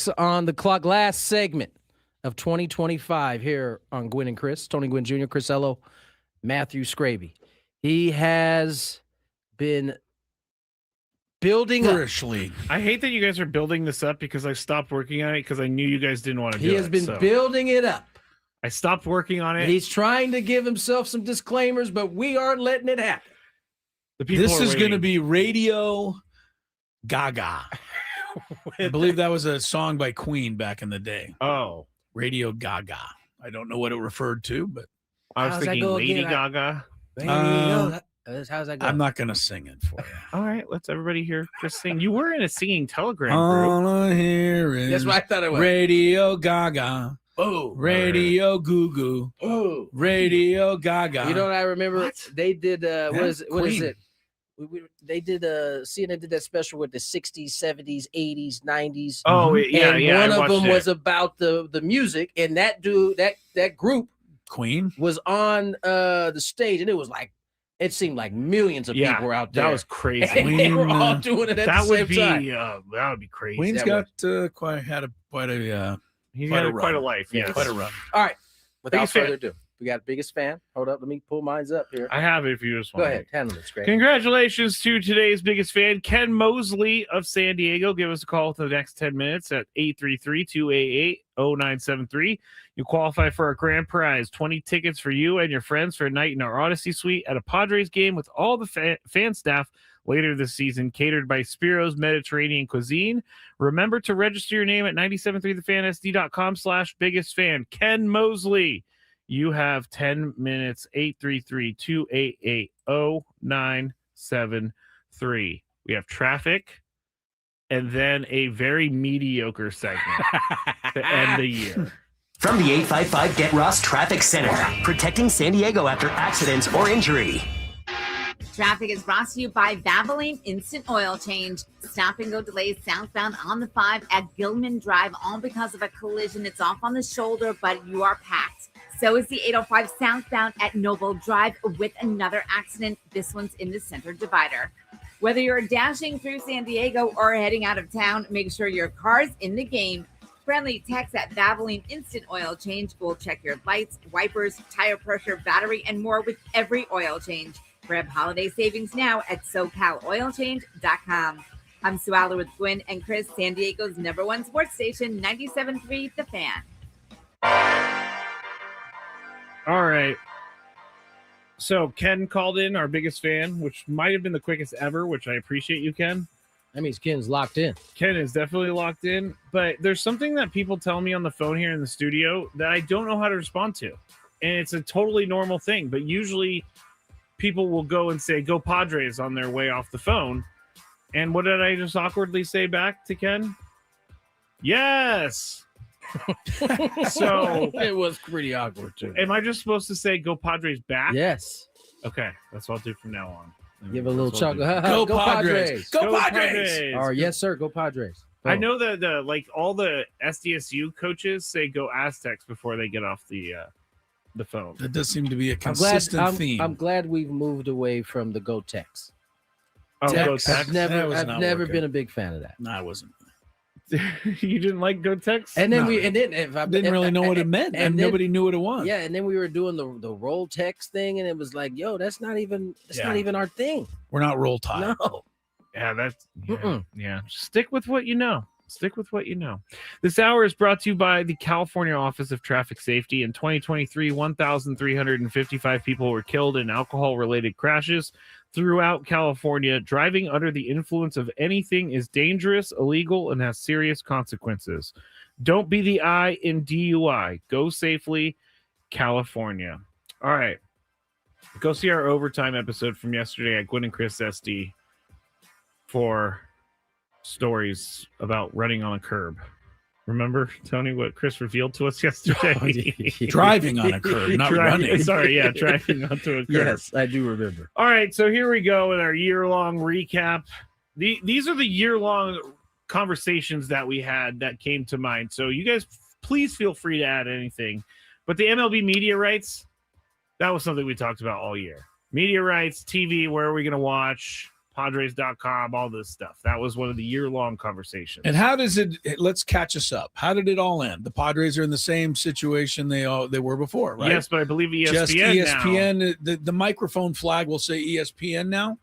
B: minutes on the clock. Last segment of 2025 here on Gwynn and Chris. Tony Gwynn Jr., Chris Ello, Matthew Scraby. He has been building up.
C: I hate that you guys are building this up because I stopped working on it because I knew you guys didn't want to do it.
B: He has been building it up.
C: I stopped working on it.
B: He's trying to give himself some disclaimers, but we aren't letting it happen.
A: This is going to be Radio Gaga. I believe that was a song by Queen back in the day.
C: Oh.
A: Radio Gaga. I don't know what it referred to, but
C: I was thinking Lady Gaga.
B: How's that go?
A: I'm not going to sing it for you.
C: All right, let's everybody hear Chris sing. You were in a singing Telegram
A: All
C: group.
A: I hear is
B: That's what I thought it was.
A: Radio Gaga.
B: Oh,
A: Radio Goo Goo.
B: Oh,
A: Radio Gaga.
B: You know what I remember? They did. What is
A: Queen.
B: it? They did. CNN did that special with the 60s, 70s, 80s, 90s.
C: Oh, yeah,
B: and
C: yeah.
B: one
C: I
B: of
C: watched
B: them
C: it.
B: was about the music, and that dude, that group,
A: Queen,
B: was on the stage, and it was like. It seemed like millions of people were out there.
C: That was crazy.
B: And they were all doing it at the same time.
C: That would be crazy.
A: Queen's
C: That
A: got quite a
C: He's
A: quite
C: got
A: a
C: quite a
A: run.
C: life.
A: Yeah,
C: Yes.
A: quite a run.
B: All right. Without
C: Biggest fan.
B: further ado, we got biggest fan. Hold up. Let me pull mine up here.
C: I have it if you just
B: Go
C: want.
B: ahead. Handle it, Scrape.
C: Congratulations to today's biggest fan, Ken Mosley of San Diego. Give us a call for the next 10 minutes at 833-288-0973. You qualify for our grand prize, 20 tickets for you and your friends for a night in our Odyssey Suite at a Padres game with all the fan staff later this season, catered by Spiro's Mediterranean Cuisine. Remember to register your name at 973thefansd.com/biggest-fan. Ken Mosley. You have 10 minutes, 833-288-0973. We have traffic and then a very mediocre segment to end the year.
K: From the 855 Get Ross Traffic Center, protecting San Diego after accidents or injury.
L: Traffic is brought to you by Valvoline Instant Oil Change. Stop and go delays southbound on the 5 at Gilman Drive, all because of a collision. It's off on the shoulder, but you are packed. So is the 805 southbound at Noble Drive with another accident. This one's in the center divider. Whether you're dashing through San Diego or heading out of town, make sure your car's in the game. Friendly text at Valvoline Instant Oil Change will check your lights, wipers, tire pressure, battery, and more with every oil change. Grab holiday savings now at SoCalOilChange.com. I'm Sue Aller with Gwynn and Chris, San Diego's #1 sports station, 97.3 The Fan.
C: All right. So Ken called in, our biggest fan, which might have been the quickest ever, which I appreciate you, Ken.
B: That means Ken's locked in.
C: Ken is definitely locked in, but there's something that people tell me on the phone here in the studio that I don't know how to respond to. And it's a totally normal thing, but usually people will go and say, "Go Padres" on their way off the phone. And what did I just awkwardly say back to Ken? Yes. So
B: it was pretty awkward too.
C: Am I just supposed to say "Go Padres" back?
B: Yes.
C: Okay, that's what I'll do from now on.
B: Give a little
C: That's what I'll
B: chuckle.
C: do.
B: Go Padres.
C: Go Padres.
B: Or yes, sir. Go Padres.
C: I know that like all the SDSU coaches say "Go Aztecs" before they get off the phone.
A: That does seem to be a consistent theme.
B: I'm glad we've moved away from the Go Tex.
C: Oh,
A: Tex.
C: Go Tex.
B: I've never been a big fan of that.
A: No, I wasn't.
C: You didn't like Go Tex?
B: And then
A: No. Didn't really know what it meant, and nobody knew what it was.
B: Yeah, and then we were doing the roll text thing, and it was like, yo, that's not even our thing.
A: We're not Roll Tide.
B: No.
C: Yeah, that's yeah. Stick with what you know. Stick with what you know. This hour is brought to you by the California Office of Traffic Safety. In 2023, 1,355 people were killed in alcohol-related crashes throughout California. Driving under the influence of anything is dangerous, illegal, and has serious consequences. Don't be the I in DUI. Go safely, California. All right. Go see our overtime episode from yesterday at Gwynn and Chris SD for stories about running on a curb. Remember, Tony, what Chris revealed to us yesterday?
A: Driving on a curb, not running.
C: Sorry, yeah, driving onto a curb.
B: Yes, I do remember.
C: All right, so here we go with our year-long recap. These are the year-long conversations that we had that came to mind. So you guys, please feel free to add anything. But the MLB media rights, that was something we talked about all year. Media rights, TV, where are we going to watch? Padres.com, all this stuff. That was one of the year-long conversations.
A: And how does it? Let's catch us up. How did it all end? The Padres are in the same situation they were before, right?
C: Yes, but I believe ESPN
A: Just ESPN. The microphone flag will say ESPN now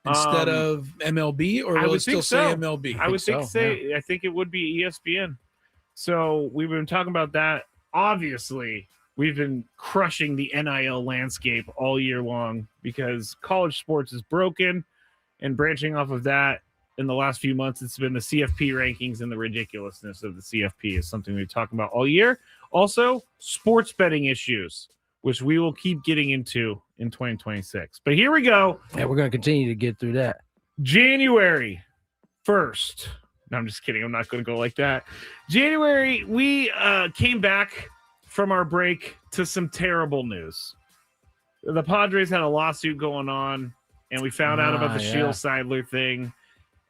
A: instead of MLB, or will it still say MLB?
C: I would think I think it would be ESPN. So we've been talking about that. Obviously, we've been crushing the NIL landscape all year long because college sports is broken. And branching off of that, in the last few months, it's been the CFP rankings, and the ridiculousness of the CFP is something we've talked about all year. Also, sports betting issues, which we will keep getting into in 2026. But here we go.
B: Yeah, we're going to continue to get through that.
C: January 1st. No, I'm just kidding. I'm not going to go like that. January, we came back from our break to some terrible news. The Padres had a lawsuit going on, and we found out about the Shield Seidler thing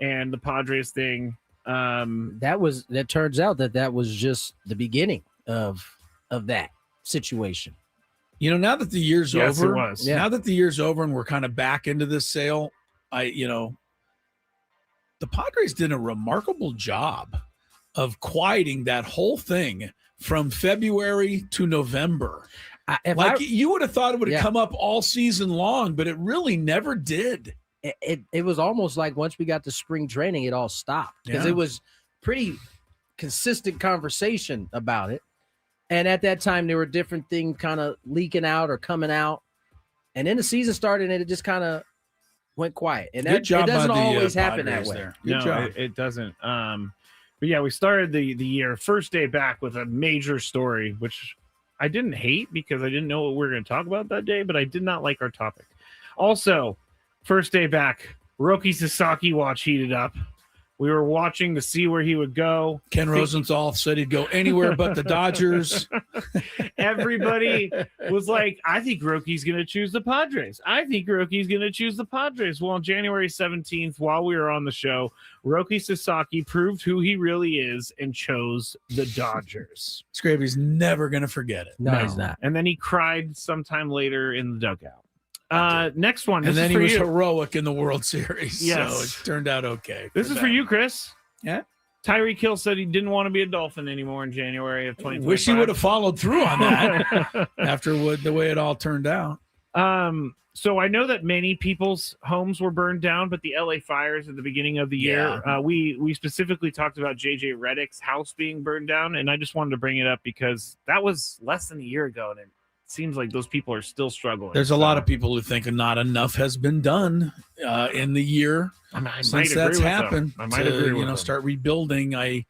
C: and the Padres thing.
B: That turns out that was just the beginning of that situation.
A: You know, now that the year's
C: Yes,
A: over,
C: it was.
A: Now that the year's over and we're kind of back into this sale, the Padres did a remarkable job of quieting that whole thing from February to November. You would have thought it would have come up all season long, but it really never did.
B: It was almost like once we got to spring training, it all stopped because it was pretty consistent conversation about it. And at that time, there were different things kind of leaking out or coming out. And then the season started and it just kind of went quiet. And it doesn't always happen that way.
A: Good job.
C: It doesn't. But yeah, we started the year first day back with a major story, which I didn't hate because I didn't know what we were going to talk about that day, but I did not like our topic. Also, first day back, Roki Sasaki watch heated up. We were watching to see where he would go.
A: Ken Rosenthal said he'd go anywhere but the Dodgers.
C: Everybody was like, I think Roki's going to choose the Padres. I think Roki's going to choose the Padres. Well, on January 17th, while we were on the show, Roki Sasaki proved who he really is and chose the Dodgers.
A: Scraby's never going to forget it.
B: No, he's not.
C: And then he cried sometime later in the dugout. Next one.
A: And then he was heroic in the World Series.
C: Yes.
A: So it turned out okay.
C: This is for you, Chris.
A: Yeah.
C: Tyreek Hill said he didn't want to be a Dolphin anymore in January of 2025.
A: Wish he would have followed through on that after the way it all turned out.
C: So I know that many people's homes were burned down, but the LA fires at the beginning of the year, we specifically talked about JJ Redick's house being burned down, and I just wanted to bring it up because that was less than a year ago, and it seems like those people are still struggling.
A: There's a lot of people who think not enough has been done in the year since that's happened.
C: I might agree with them.
A: Start rebuilding. I'm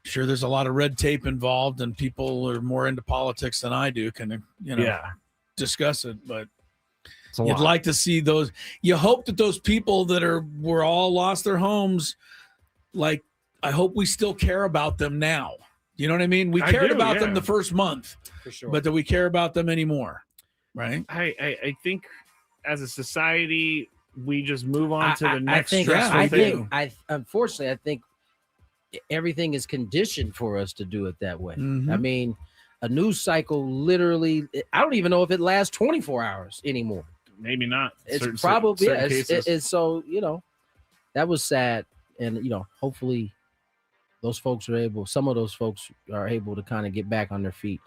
A: sure there's a lot of red tape involved, and people are more into politics than I do. Discuss it, but you'd like to see those. You hope that those people that were all lost their homes, I hope we still care about them now. You know what I mean? We cared about them the first month,
B: for sure,
A: but do we care about them anymore? Right?
C: I think as a society, we just move on to the next
B: stressful
C: thing.
B: Unfortunately, I think everything is conditioned for us to do it that way.
A: Mm-hmm.
B: I mean, a news cycle literally, I don't even know if it lasts 24 hours anymore.
C: Maybe not.
B: It's probably, it's so, that was sad. And, hopefully some of those folks are able to kind of get back on their feet.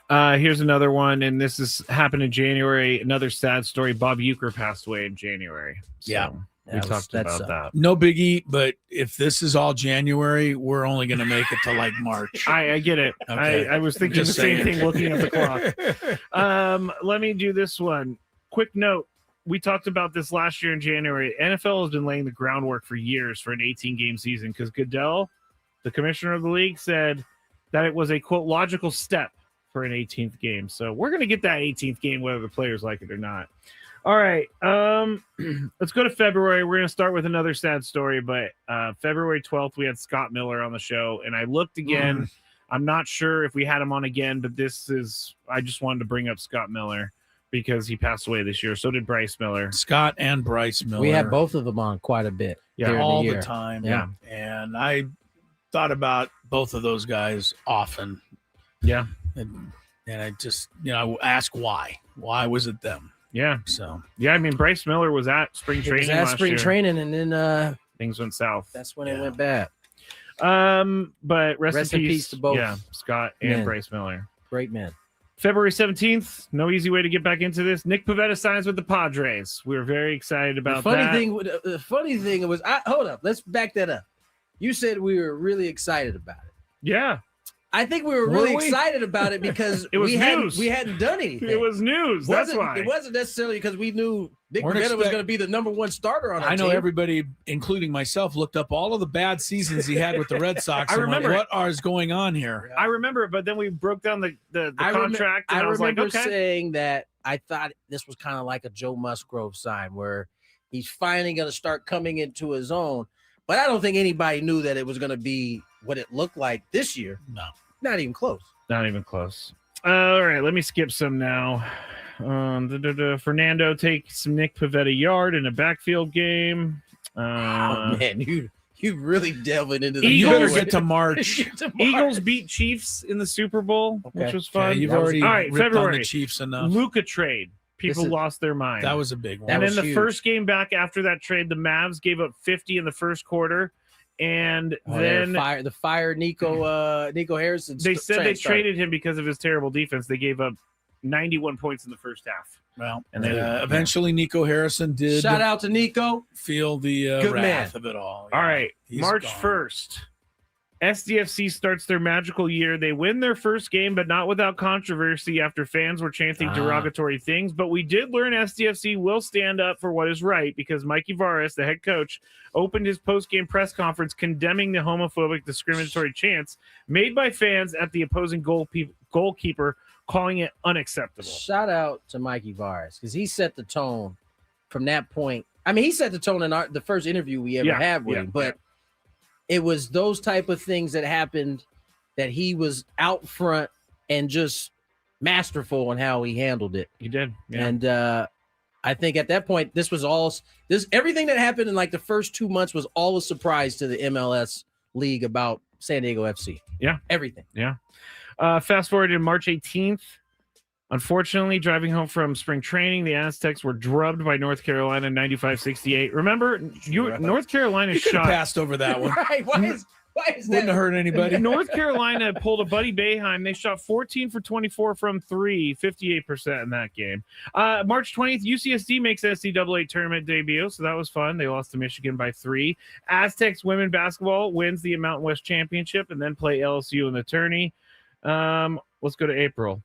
C: Here's another one, and this has happened in January. Another sad story. Bob Uecker passed away in January. So we talked about that.
A: No biggie, but if this is all January, we're only going to make it to March.
C: I get it. Okay. I was thinking the same thing looking at the clock. Let me do this one. Quick note. We talked about this last year in January. NFL has been laying the groundwork for years for an 18-game season because Goodell, the commissioner of the league, said that it was a, quote, logical step for an 18th game. So we're going to get that 18th game whether the players like it or not. All right. Let's go to February. We're going to start with another sad story, but February 12th, we had Scott Miller on the show, and I looked again. I'm not sure if we had him on again, but I just wanted to bring up Scott Miller because he passed away this year. So did Bryce Miller.
A: Scott and Bryce Miller.
B: We had both of them on quite a bit.
A: Yeah, all the time. Yeah. And I thought about both of those guys often.
C: Yeah.
A: And I just, I ask why. Why was it them?
C: Yeah.
A: So
C: I mean, Bryce Miller was at spring
B: He
C: training.
B: was at
C: last
B: spring
C: year.
B: training, and then
C: Things went south.
B: that's when it went bad.
C: But rest in peace
B: to both.
C: Yeah, Scott and
B: men.
C: Bryce Miller.
B: Great man.
C: February 17th, no easy way to get back into this. Nick Pivetta signs with the Padres. We were very excited about that.
B: The funny thing was, hold up, let's back that up. You said we were really excited about it.
C: Yeah.
B: I think we were really excited about it because
C: It was news.
B: we hadn't done anything.
C: It was news. That's why.
B: It wasn't necessarily because we knew Nick
A: Weren't
B: Pivetta was
A: expect-
B: going to be the number one starter on our
A: I know
B: team.
A: everybody, including myself, looked up all of the bad seasons he had with the Red Sox.
C: I
A: and went,
C: remember
A: what is going on here.
C: I remember it, but then we broke down the contract, and I was like,
B: remember
C: okay.
B: saying that I thought this was kind of like a Joe Musgrove sign where he's finally going to start coming into his own. But I don't think anybody knew that it was going to be what it looked like this year.
A: No.
B: Not even close.
C: Not even close. All right, let me skip some now. Fernando takes some Nick Pivetta yard in a backfield game.
B: Oh man, you really delving into the
A: You better get to March.
C: Eagles beat Chiefs in the Super Bowl, which was fun.
A: Yeah, you've already
C: all right,
A: ripped on
C: February.
A: the Chiefs enough.
C: Luka trade. People lost their mind.
A: That was a big one.
C: And then the
B: huge.
C: first game back after that trade, the Mavs gave up 50 in the first quarter. And then
B: the fire Nico Harrison.
C: they said they traded him because of his terrible defense. They gave up 91 points in the first half.
A: Well,
C: and then
A: eventually Nico Harrison did.
B: Shout out to Nico.
A: Feel the
B: Good
A: wrath
B: man.
A: of it all.
C: All right,
A: He's
C: March
A: gone.
C: 1st, SDFC starts their magical year. They win their first game, but not without controversy after fans were chanting derogatory things. But we did learn SDFC will stand up for what is right because Mikey Varas, the head coach, opened his post-game press conference condemning the homophobic discriminatory chants made by fans at the opposing goalkeeper, calling it unacceptable.
B: Shout out to Mikey Varas because he set the tone from that point. I mean, he set the tone in the first interview we ever had with him, but it was those type of things that happened that he was out front and just masterful in how he handled it.
C: He did. Yeah.
B: And I think at that point, everything that happened in like the first 2 months was all a surprise to the MLS league about San Diego FC.
C: Yeah.
B: Everything.
C: Yeah. Fast forward to March 18th. Unfortunately, driving home from spring training, the Aztecs were drubbed by North Carolina 95-68. Remember, North Carolina
A: You could have
C: shot.
A: passed over that one.
B: Right? Why is
A: Wouldn't have hurt anybody.
C: North Carolina pulled a Buddy Boeheim. They shot 14 for 24 from 3, 58% in that game. March 20th, UCSD makes NCAA tournament debut, so that was fun. They lost to Michigan by 3. Aztecs women basketball wins the Mountain West Championship and then play LSU in the tourney. Let's go to April.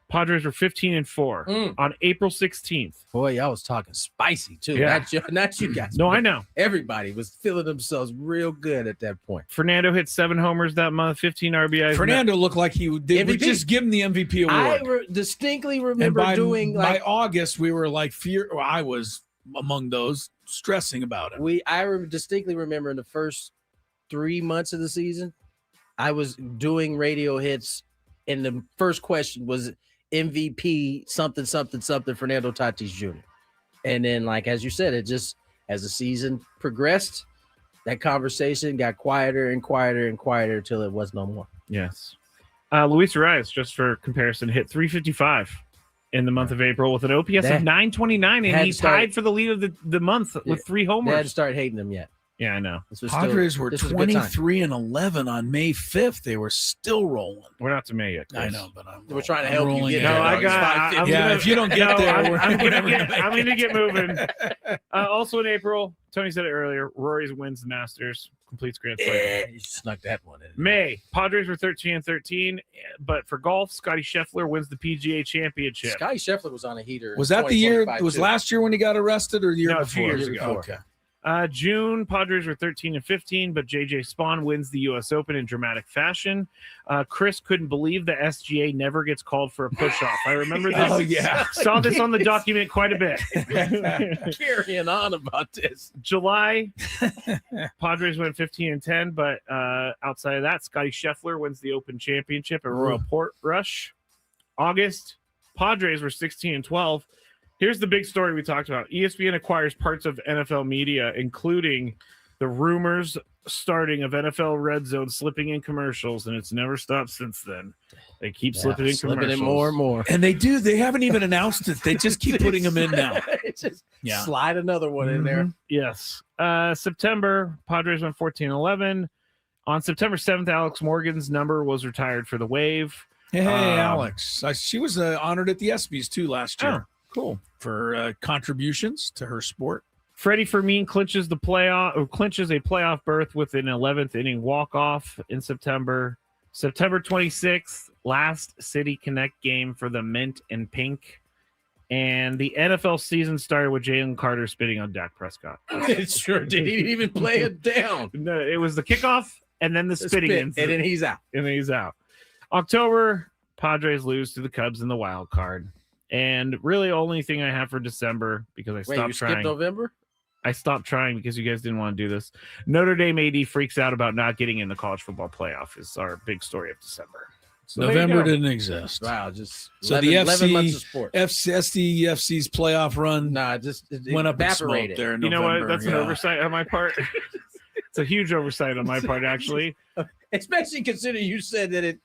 C: Padres were 15-4 on April 16th.
B: Boy, I was talking spicy too.
C: Yeah.
B: Not you guys.
C: No, I know.
B: Everybody was feeling themselves real good at that point.
C: Fernando hit 7 homers that month, 15 RBIs.
A: Fernando looked like he did. We
B: MVP.
A: just give him the MVP award.
B: Distinctly
A: And
B: remember
A: by
B: doing
A: August, we were like I was among those stressing about it.
B: Distinctly remember in the first 3 months of the season, I was doing radio hits, and the first question was MVP something Fernando Tatis Jr. And then, like as you said, it just as the season progressed, that conversation got quieter and quieter and quieter till it was no more.
C: Yes. Luis Arias, just for comparison, hit 355 in the month of April with an OPS of 929, and he tied for the lead of the month with 3 homers.
B: They hadn't started hating him yet.
C: Yeah, I know.
A: Padres were 23-11 on May 5th. They were still rolling.
C: We're not to May yet, Chris.
A: I know, but
B: we're trying to help you get
C: there. No,
A: if you don't get there,
C: I'm going to get moving. Also in April, Tony said it earlier, Rory's wins the Masters, completes Grand Slam.
B: You snuck that one in.
C: May, Padres were 13-13, but for golf, Scotty Scheffler wins the PGA Championship.
B: Scotty Scheffler was on a heater.
A: Was that the year? Was last year when he got arrested, or the year
C: No,
A: before?
C: 2 years ago.
A: Okay.
C: June, Padres were 13-15, but JJ Spawn wins the U.S. Open in dramatic fashion. Chris couldn't believe the SGA never gets called for a push-off. I remember this.
A: Oh, yeah.
C: Saw this on the document quite a bit.
B: Carrying on about this.
C: July, Padres went 15-10, but outside of that, Scotty Scheffler wins the Open Championship at Royal Portrush. August, Padres were 16-12. Here's the big story we talked about. ESPN acquires parts of NFL media, including the rumors starting of NFL Red Zone slipping in commercials, and it's never stopped since then. They keep slipping in commercials.
B: more and more.
A: And they haven't even announced it. They just keep putting them in now.
B: Just slide another one in there.
C: Yes. September, Padres went 14-11. On September 7th, Alex Morgan's number was retired for the Wave.
A: Hey, Alex. She was honored at the ESPYs too last year.
C: Cool.
A: For contributions to her sport.
C: Freddie Fermin clinches a playoff berth with an 11th inning walk-off in September. September 26th, last City Connect game for the Mint and Pink. And the NFL season started with Jalen Carter spitting on Dak Prescott.
B: It sure did. He didn't even play it down.
C: No, it was the kickoff and then the spitting
B: and then he's out.
C: October, Padres lose to the Cubs in the wild card. And really only thing I have for December, because I stopped trying.
B: Skipped November?
C: I stopped trying because you guys didn't want to do this. Notre Dame AD freaks out about not getting in the college football playoff is our big story of December. So
A: November didn't exist.
B: Wow, just
A: so
B: 11 months of sports.
A: SDFC's playoff run went up and smoked there in
C: You know
A: November.
C: what? That's an oversight on my part. It's a huge oversight on my part, actually.
B: Especially considering you said that it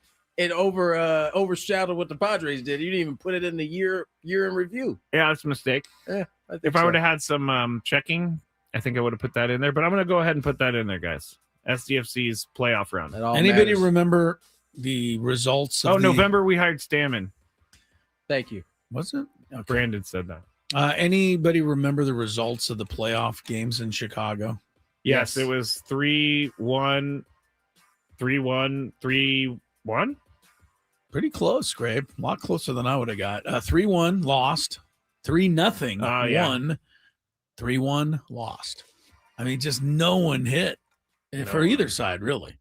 B: overshadowed what the Padres did. You didn't even put it in the year in review.
C: Yeah, it's a mistake.
B: Yeah,
C: if I would have had some checking, I think I would have put that in there. But I'm going to go ahead and put that in there, guys. SDFC's playoff round.
A: Anybody remember the results of
C: November we hired Stammen.
B: Thank you.
A: Was it? Okay.
C: Brandon said that.
A: Anybody remember the results of the playoff games in Chicago?
C: Yes. It was 3-1, 3-1, 3-1.
A: Pretty close, Grabe. A lot closer than I would have got. 3-1, lost. 3-0, won. 3-1, lost. I mean, just no one hit for either side, really,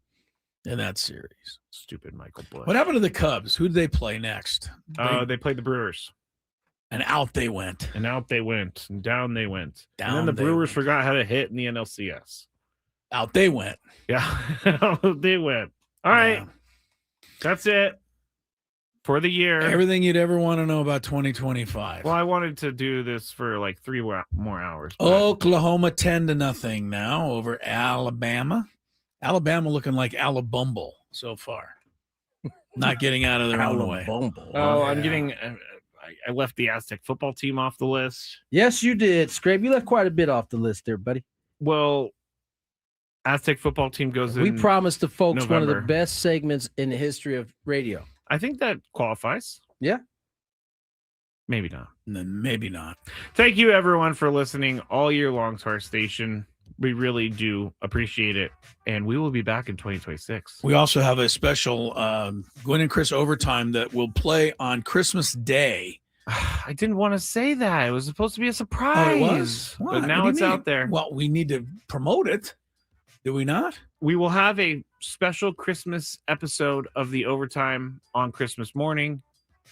A: in that series.
C: Stupid Michael Bush.
A: What happened to the Cubs? Who did they play next?
C: They played the Brewers.
A: And out they went.
C: And out they went. And down they went. And then the Brewers forgot how to hit in the NLCS.
A: Out they went.
C: Yeah. Out they went. All right. That's it for the year.
A: Everything you'd ever want to know about 2025.
C: Well, I wanted to do this for like 3 more hours.
A: Oklahoma 10-0 now over Alabama. Alabama looking like Alabumble so far. Not getting out of their own way.
C: Oh, I'm getting... I left the Aztec football team off the list.
B: Yes, you did, Scrape. You left quite a bit off the list there, buddy.
C: Well, Aztec football team goes in.
B: We promised the folks
C: November.
B: one of the best segments in the history of radio.
C: I think that qualifies.
B: Yeah.
C: Maybe not.
A: Maybe not.
C: Thank you, everyone, for listening all year long to our station. We really do appreciate it. And we will be back in 2026.
A: We also have a special Gwynn and Chris overtime that will play on Christmas Day.
C: I didn't want to say that. It was supposed to be a surprise.
A: Oh, it was?
C: But now it's out there.
A: Well, we need to promote it. Do we not?
C: We will have a special Christmas episode of the overtime on Christmas morning.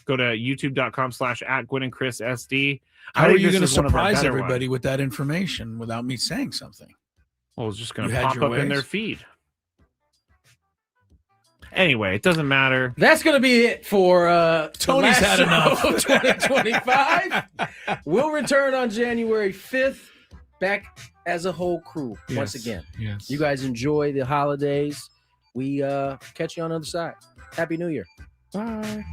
C: Go to youtube.com/@GwynnandChrisSD.
A: How are you going to surprise everybody with that information without me saying something?
C: Well, it's just going to pop up in their feed. Anyway, it doesn't matter.
B: That's going to be it for
A: Tony's had enough.
B: 2025. We'll return on January 5th, back as a whole crew once again.
C: Yes.
B: You guys enjoy the holidays. We catch you on the other side. Happy New Year.
C: Bye.